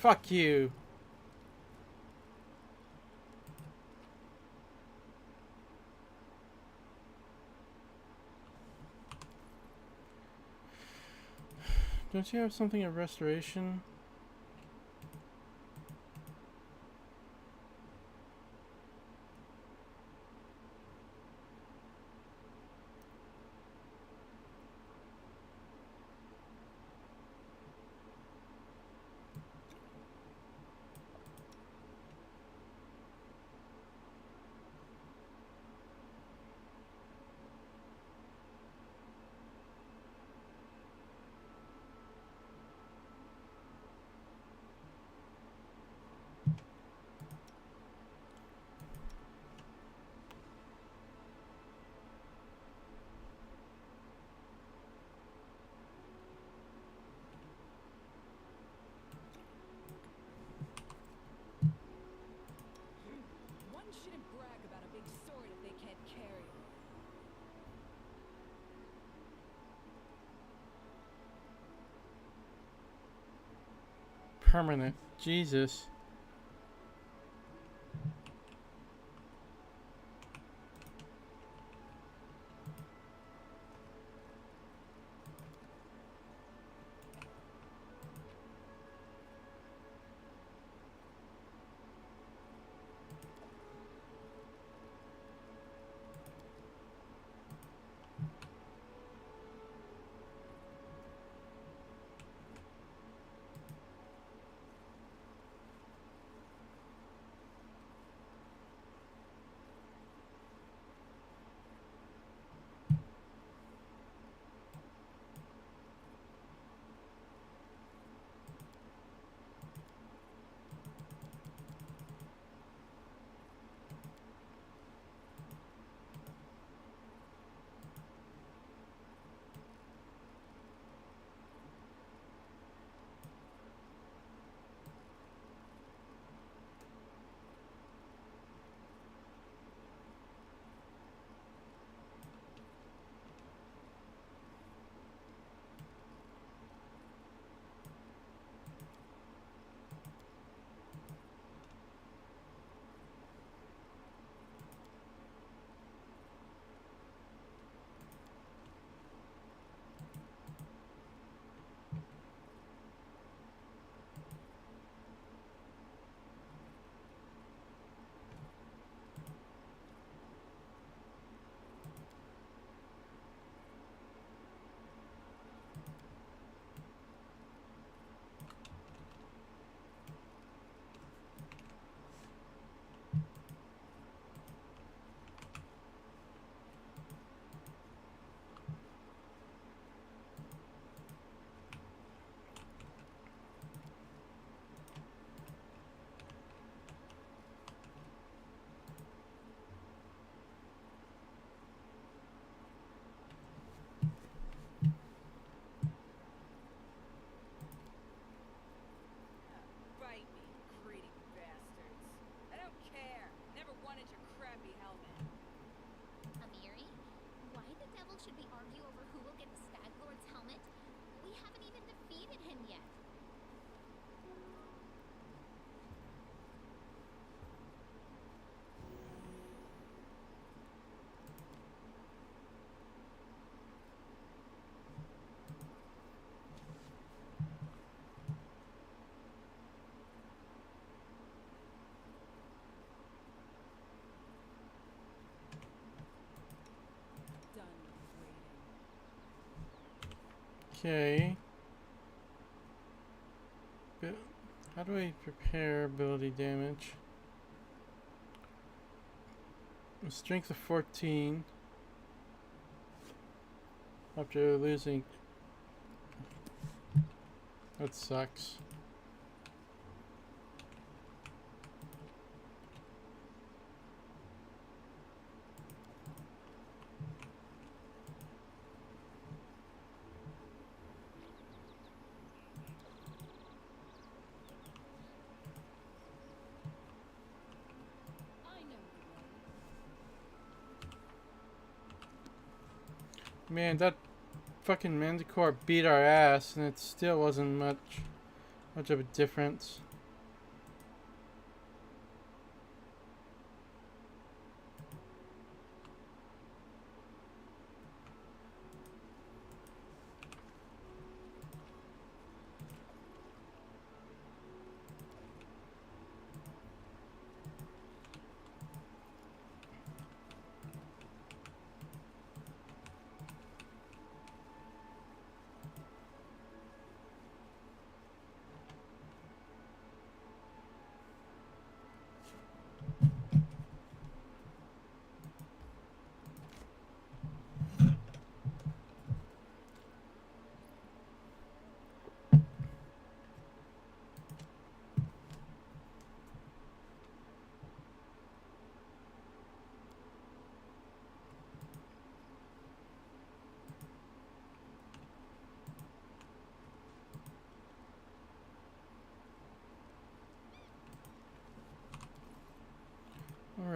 Fuck you. Don't you have something of restoration? One shouldn't brag about a big sword if they can't carry it. Permanent. Jesus. Bite me, greedy bastards. I don't care. Never wanted your crappy helmet. Amiri, why the devil should we argue over who will get the Stag Lord's helmet? We haven't even defeated him yet. Done waiting. Okay. How do I prepare ability damage? A strength of 14. After losing. That sucks. I know the way. Man, that fucking Manticore beat our ass, and it still wasn't much of a difference.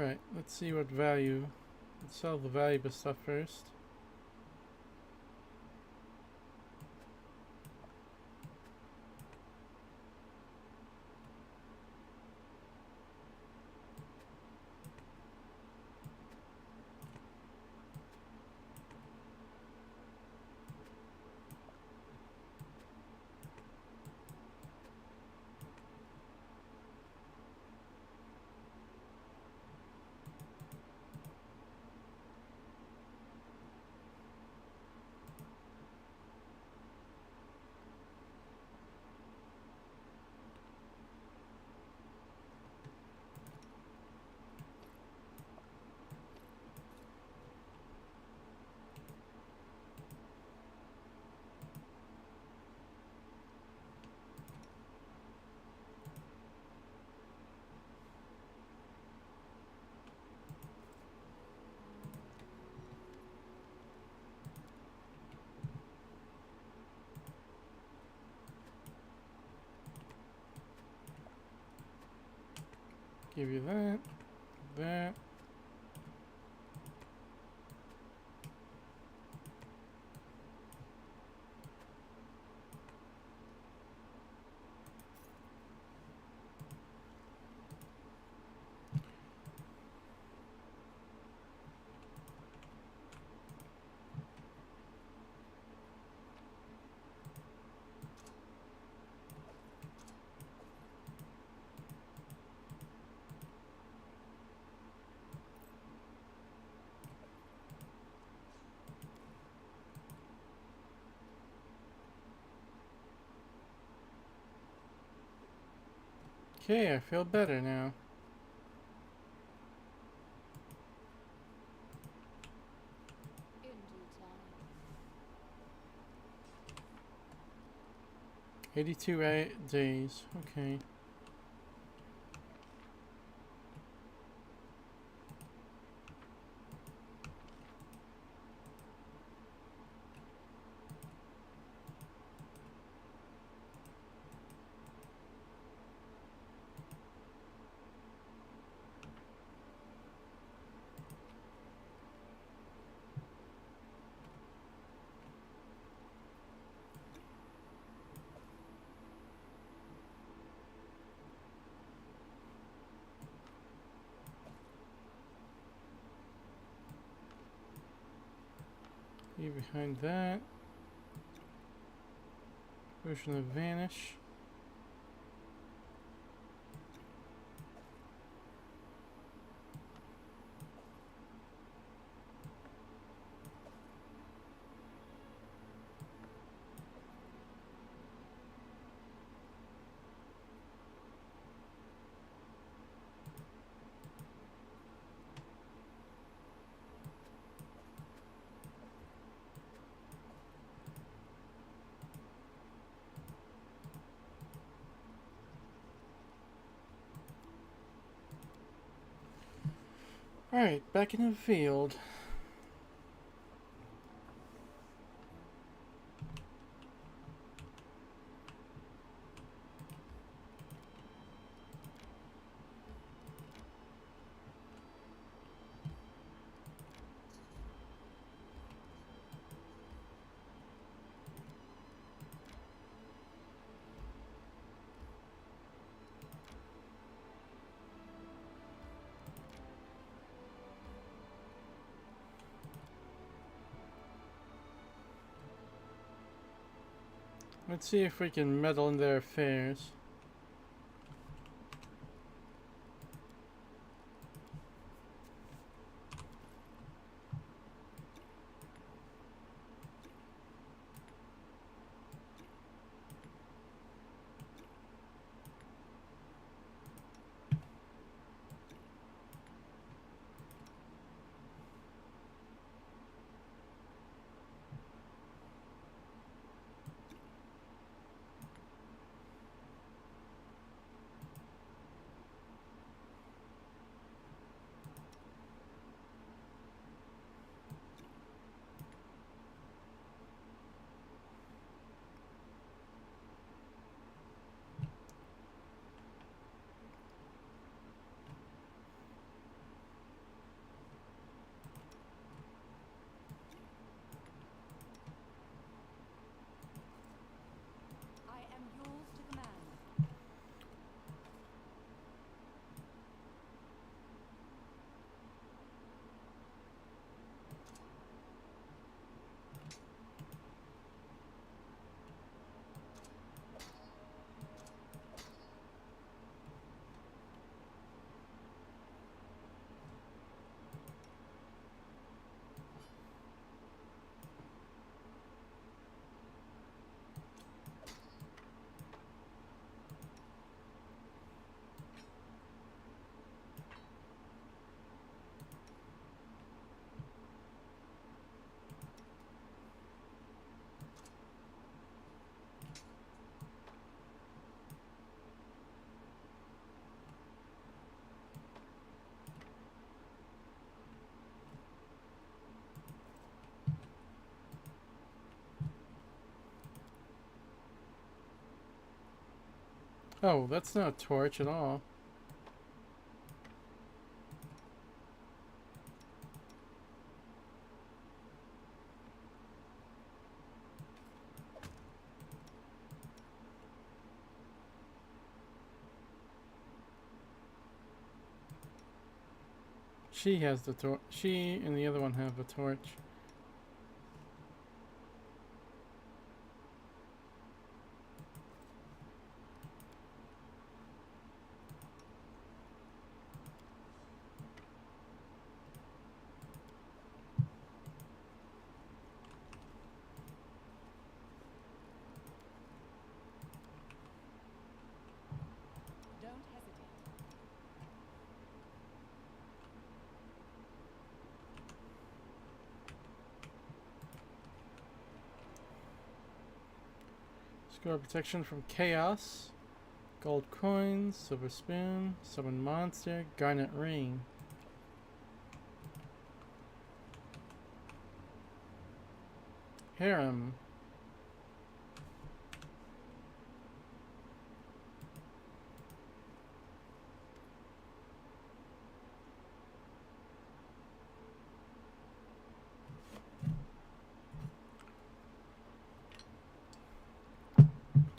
Alright, let's see what value. Let's sell the valuable stuff first. Give you that, that. Okay, I feel better now. In due time. 82 days. Okay. You behind that. Version of Vanish. Alright, back in the field. Let's see if we can meddle in their affairs. Oh, that's not a torch at all. She has the torch. She and the other one have a torch. Don't hesitate. Score protection from chaos. Gold coins, silver spoon, summon monster, garnet ring. Harem.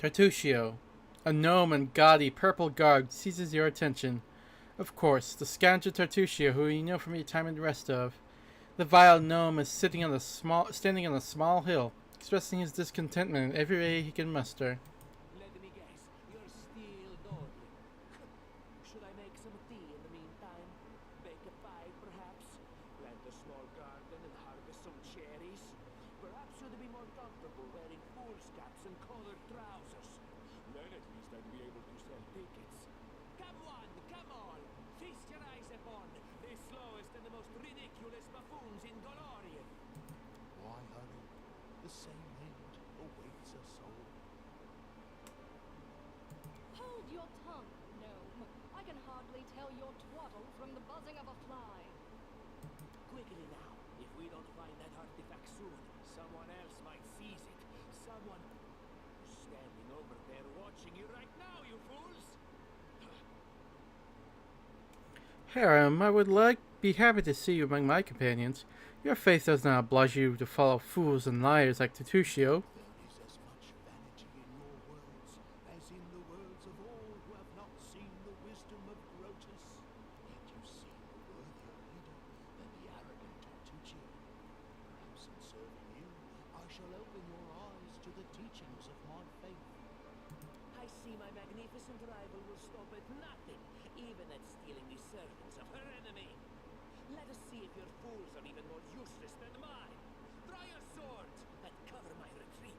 Tartuccio. A gnome in gaudy purple garb seizes your attention. Of course, the scoundrel Tartuccio, who you know from your time in the rest of. The vile gnome is standing on a small hill, expressing his discontentment in every way he can muster. Let me guess, you're still dawdling. Should I make some tea in the meantime? Bake a pie, perhaps? Plant a small garden and harvest some cherries? Perhaps you'd be more comfortable wearing fool's caps and colored trousers. Then at least I'd be able to sell tickets. Come on! Feast your eyes upon the slowest and the most ridiculous buffoons in Golorian. Why hurry? The same end awaits us all. Hold your tongue, gnome. I can hardly tell your twaddle from the buzzing of a fly. Quickly now. If we don't find that artifact soon, someone else might seize it. Someone who's standing over there watching you right now, you fools! Harem, I would be happy to see you among my companions. Your faith does not oblige you to follow fools and liars like Tartuccio. There is as much vanity in your words as in the words of all who have not seen the wisdom of Grotus. Yet you seem a worthier leader than the arrogant Tartuccio. Perhaps in serving you, I shall open your eyes to the teachings of my faith. I see my magnificent rival will stop at nothing, even at stealing the servants of her enemy. Let us see if your fools are even more useless than mine. Draw your swords and cover my retreat.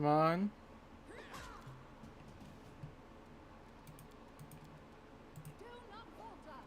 Come on. Do not falter.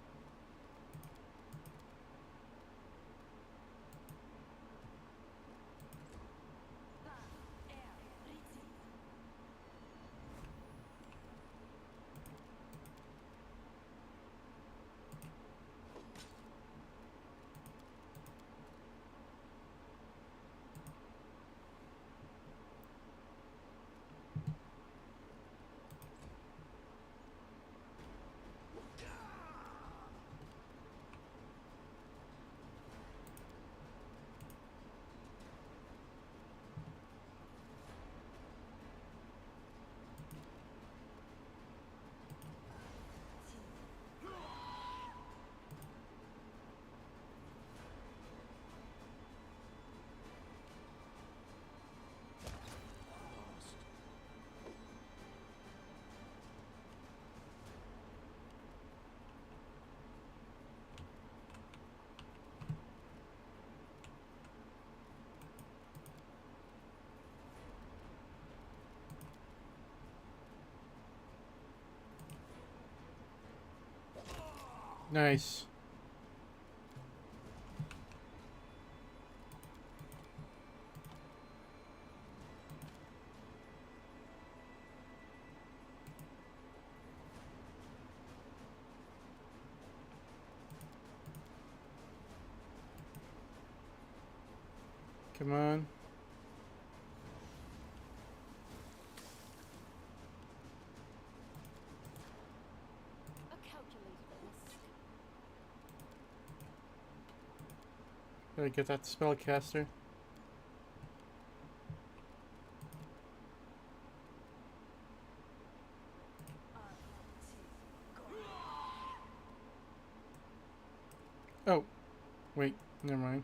Nice. Come on. A calculated risk. Gotta get that spellcaster. Oh, wait, never mind.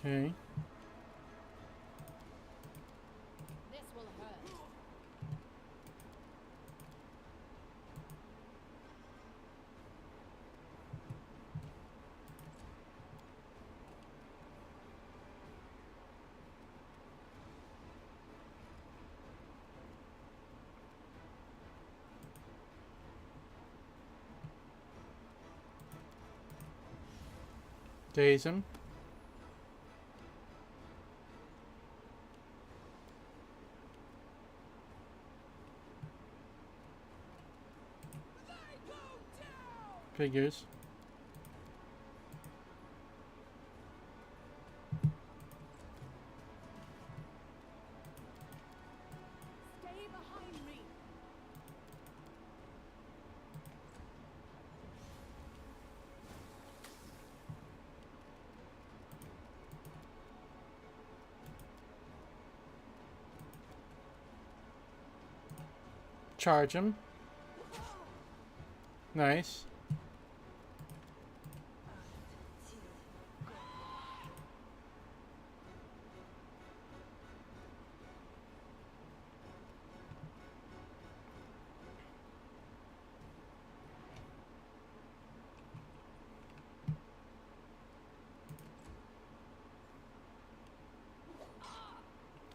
Okay. This will hurt. Daze him. Figures. Stay behind me. Charge him. Nice.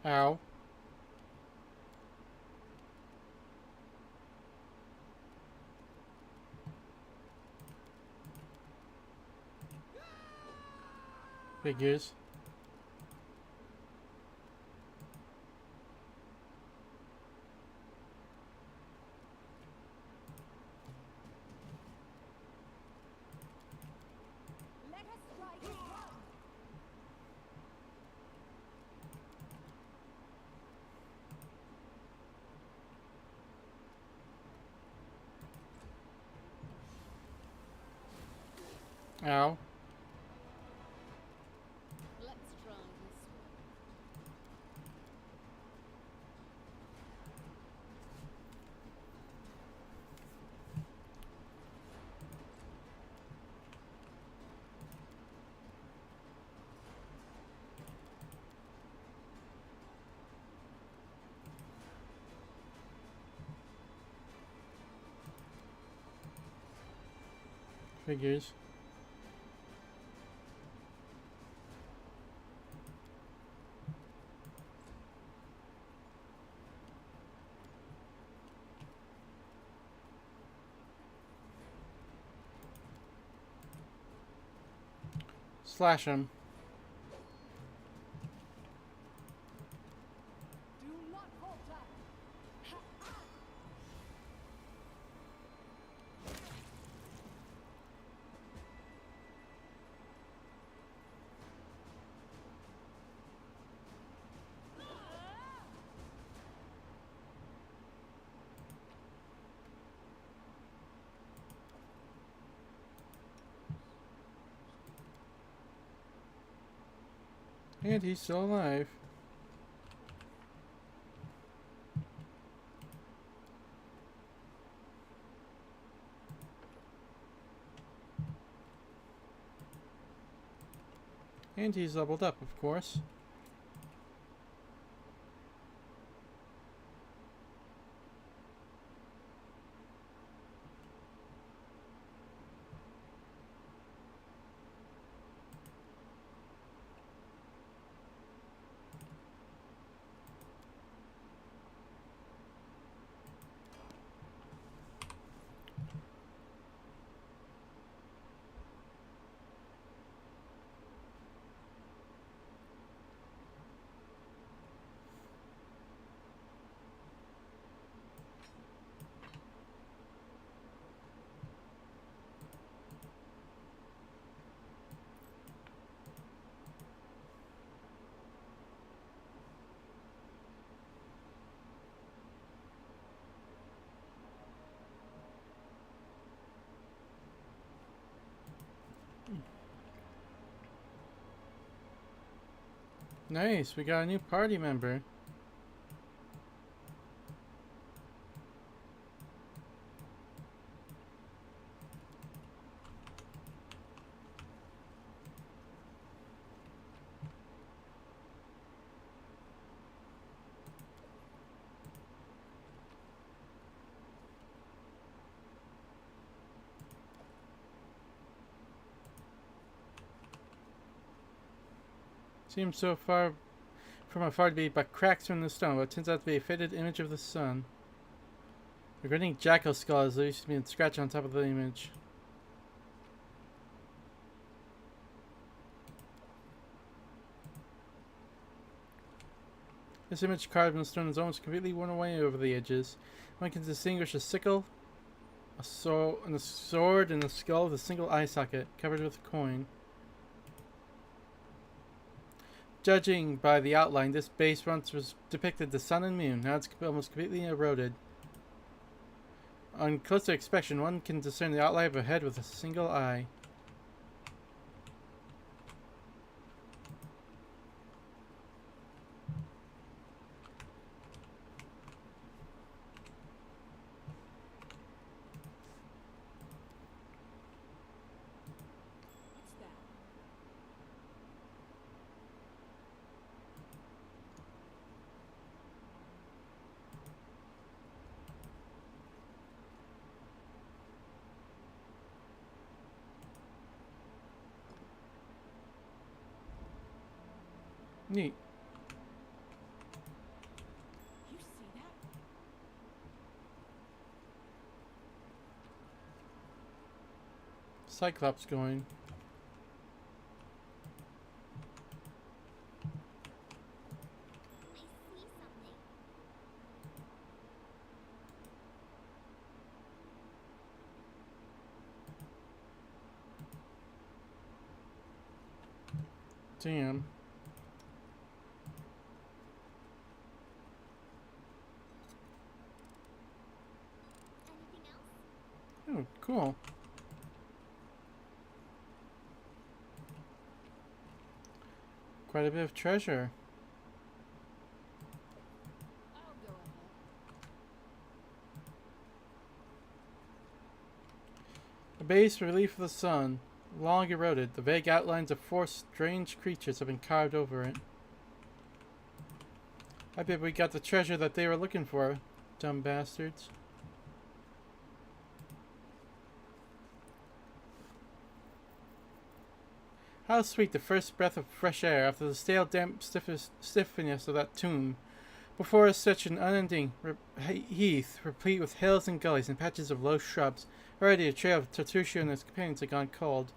Ow. Figures. Let us strike as one. Ow. Figures. Slash him. Do not falter. And he's still alive. And he's leveled up, of course. Nice, we got a new party member. Seems so far from afar to be but cracks from the stone, but it turns out to be a faded image of the sun. The grinning jackal skull is used to be scratched on top of the image. This image carved in the stone is almost completely worn away over the edges. One can distinguish a sickle, a sword, and a skull with a single eye socket covered with a coin. Judging by the outline, this base once was depicted the sun and moon. Now it's almost completely eroded. On closer inspection, one can discern the outline of a head with a single eye. What's that? Neat. You see that? Cyclops going. I see something. Damn. Anything else? Oh, cool. Quite a bit of treasure. I'll go ahead. A base relief of the sun, long eroded. The vague outlines of four strange creatures have been carved over it. I bet we got the treasure that they were looking for, dumb bastards. How sweet the first breath of fresh air after the stale, damp stiffiness of that tomb. Before us stretched an unending heath, replete with hills and gullies and patches of low shrubs. Already a trail of Tartusio and his companions had gone cold.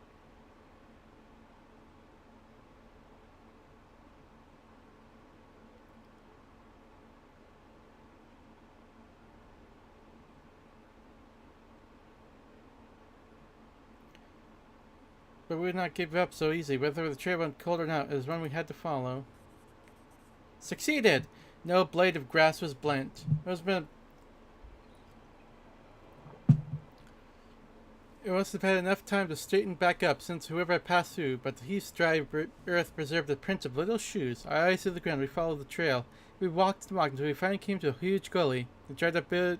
But we would not give up so easily. Whether the trail went cold or not, it was one we had to follow. Succeeded! No blade of grass was bent. It must have had enough time to straighten back up, since whoever had passed through, but the heath's dry earth preserved the print of little shoes. Our eyes to the ground, we followed the trail. We walked and walked until we finally came to a huge gully, the dried up bed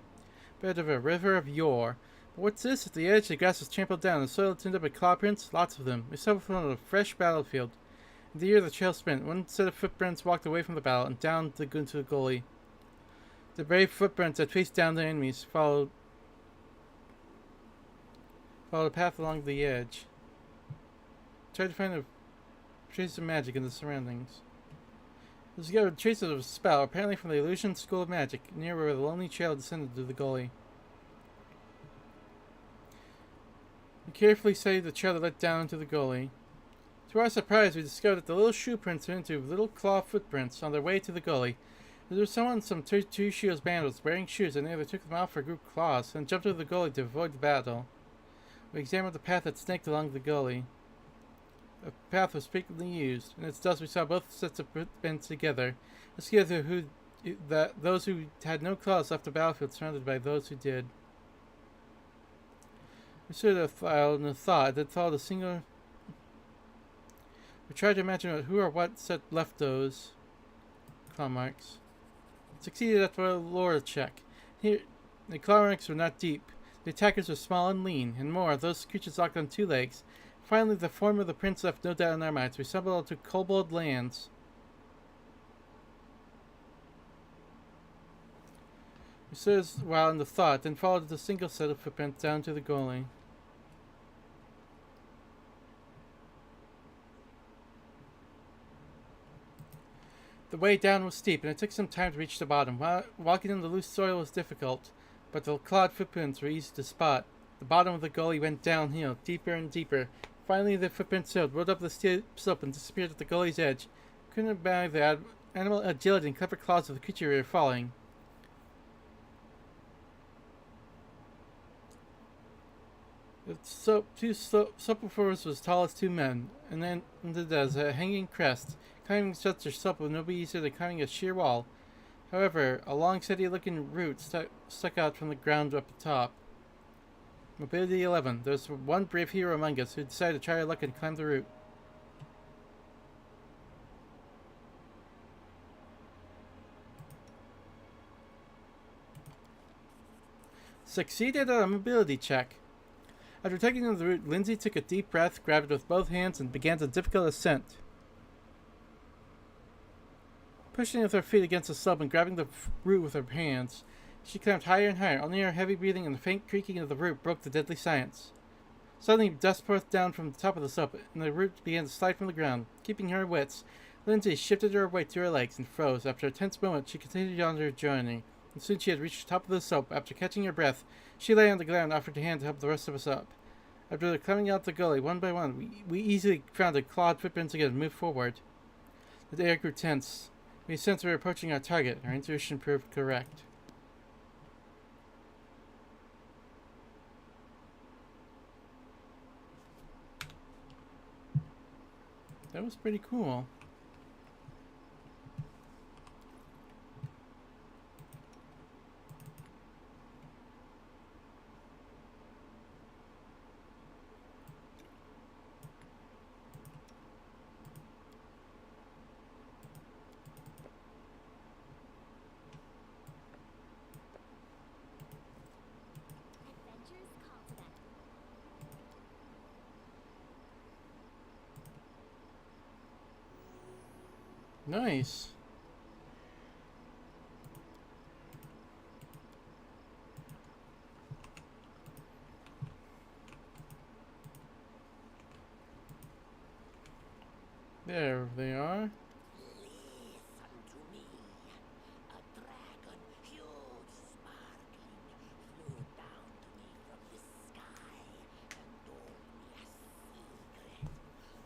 of a river of yore. But what's this? At the edge, the grass was trampled down, the soil turned up with claw prints, lots of them. We stumbled on a fresh battlefield. In the year the trail spent, one set of footprints walked away from the battle and down into the gully. The brave footprints that faced down the enemies followed a path along the edge. Tried to find a trace of magic in the surroundings. We discovered traces of a spell, apparently from the Illusion School of Magic, near where the lonely trail descended to the gully. We carefully studied the trail that led down into the gully. To our surprise, we discovered that the little shoe prints turned into little claw footprints on their way to the gully. There was someone in some Tartusio's bandits wearing shoes, and they either took them off for group claws and jumped into the gully to avoid the battle. We examined the path that snaked along the gully. The path was frequently used. In its dust, we saw both sets of footprints together. Those who had no claws left the battlefield, surrounded by those who did. We stood a while in a thought, then followed a single. We tried to imagine who or what set left those claw marks. Succeeded after a lore check. Here, the claw marks were not deep. The attackers were small and lean, and more, those creatures walked on 2 legs. Finally, the form of the prince left no doubt in our minds. We stumbled onto kobold lands. We stood a while in the thought, then followed the single set of footprints down to the gully. The way down was steep, and it took some time to reach the bottom. Walking on the loose soil was difficult, but the clawed footprints were easy to spot. The bottom of the gully went downhill, deeper and deeper. Finally, the footprints sailed, rolled up the steep slope, and disappeared at the gully's edge. Couldn't have been the animal agility and clever claws of the creature we were following. The slope before us was as tall as 2 men, and then ended as a hanging crest. Climbing such a slope would no be easier than climbing a sheer wall. However, a long, steady-looking route stuck out from the ground up the top. Mobility 11. There's one brave hero among us who decided to try our luck and climb the route. Succeeded at a mobility check. After taking on the route, Lindsay took a deep breath, grabbed it with both hands, and began the difficult ascent. Pushing with her feet against the slope and grabbing the root with her hands, she climbed higher and higher. Only her heavy breathing and the faint creaking of the root broke the deadly silence. Suddenly, dust poured down from the top of the slope, and the root began to slide from the ground. Keeping her wits, Lindsay shifted her weight to her legs and froze. After a tense moment, she continued on her journey, and soon she had reached the top of the slope. After catching her breath, she lay on the ground and offered a hand to help the rest of us up. After climbing out the gully, one by one, we easily found the clawed footprints again and moved forward. The air grew tense. We sensed we were approaching our target. Our intuition proved correct. That was pretty cool. Adventures call to them. Nice. There they are. Listen to me. A dragon, huge, sparkling, flew down to me from the sky and told me a secret.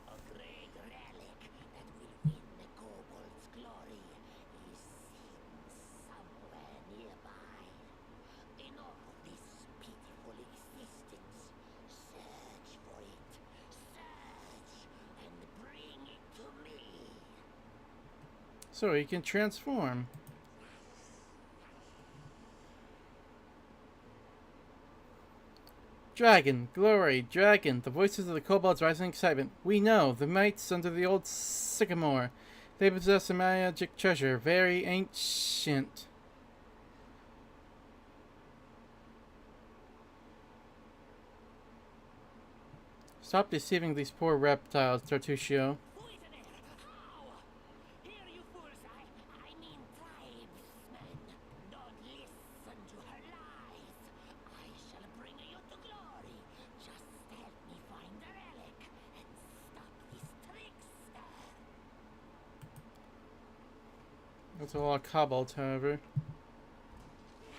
A great relic that will win the kobold's glory is hidden somewhere nearby. Enough of this pitiful existence. Search for it. Search and bring it to me. So he can transform. Dragon, glory, dragon, the voices of the kobolds rising in excitement. We know, the mites under the old sycamore. They possess a magic treasure, very ancient. Stop deceiving these poor reptiles, Tartusio. Wait there! How? Here, you fools! I mean tribesmen. Don't listen to her lies. I shall bring you to glory. Just help me find the relic and stop this trickster. That's a lot of kobolds, however. Any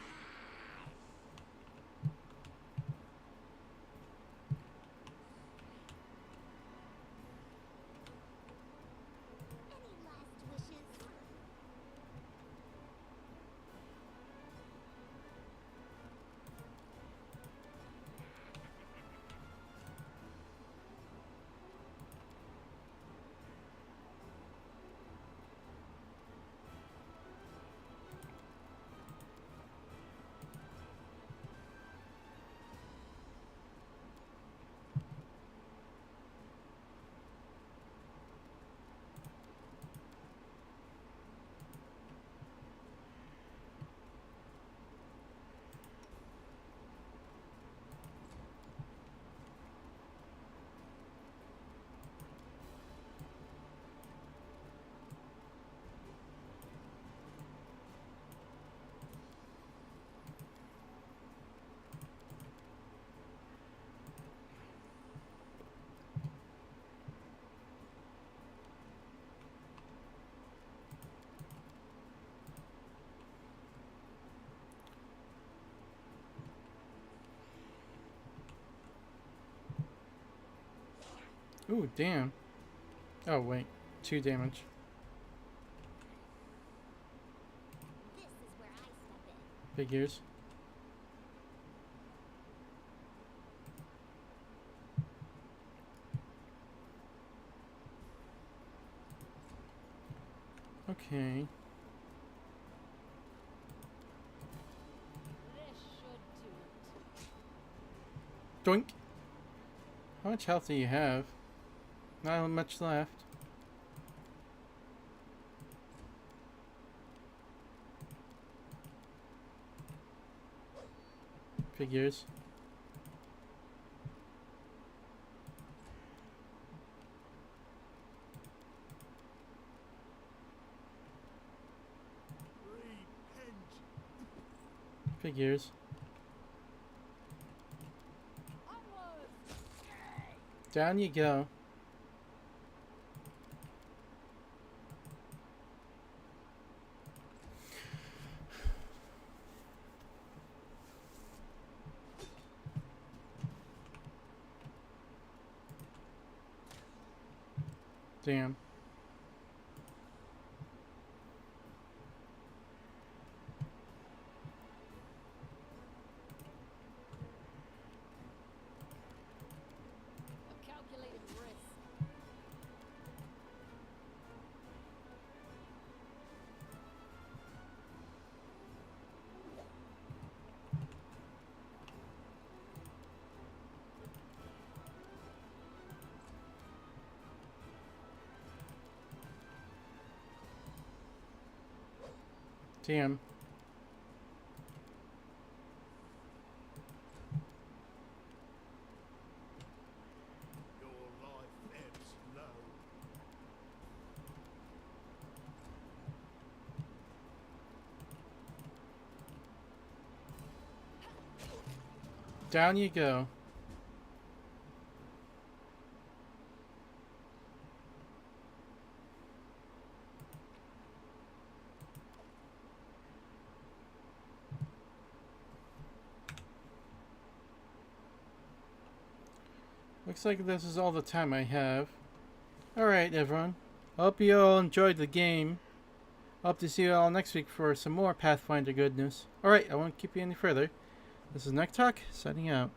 last wishes? Ooh, damn. Oh, wait. 2 damage. This is where I step in. Figures. Okay. This should do it. Doink. How much health do you have? Not much left. Figures. Figures. Onward! Down you go. Damn. A calculated risk. Damn. Your life ebbs low. Down you go. Looks like this is all the time I have. Alright, everyone. Hope you all enjoyed the game. Hope to see you all next week for some more Pathfinder goodness. Alright, I won't keep you any further. This is Neck Talk, signing out.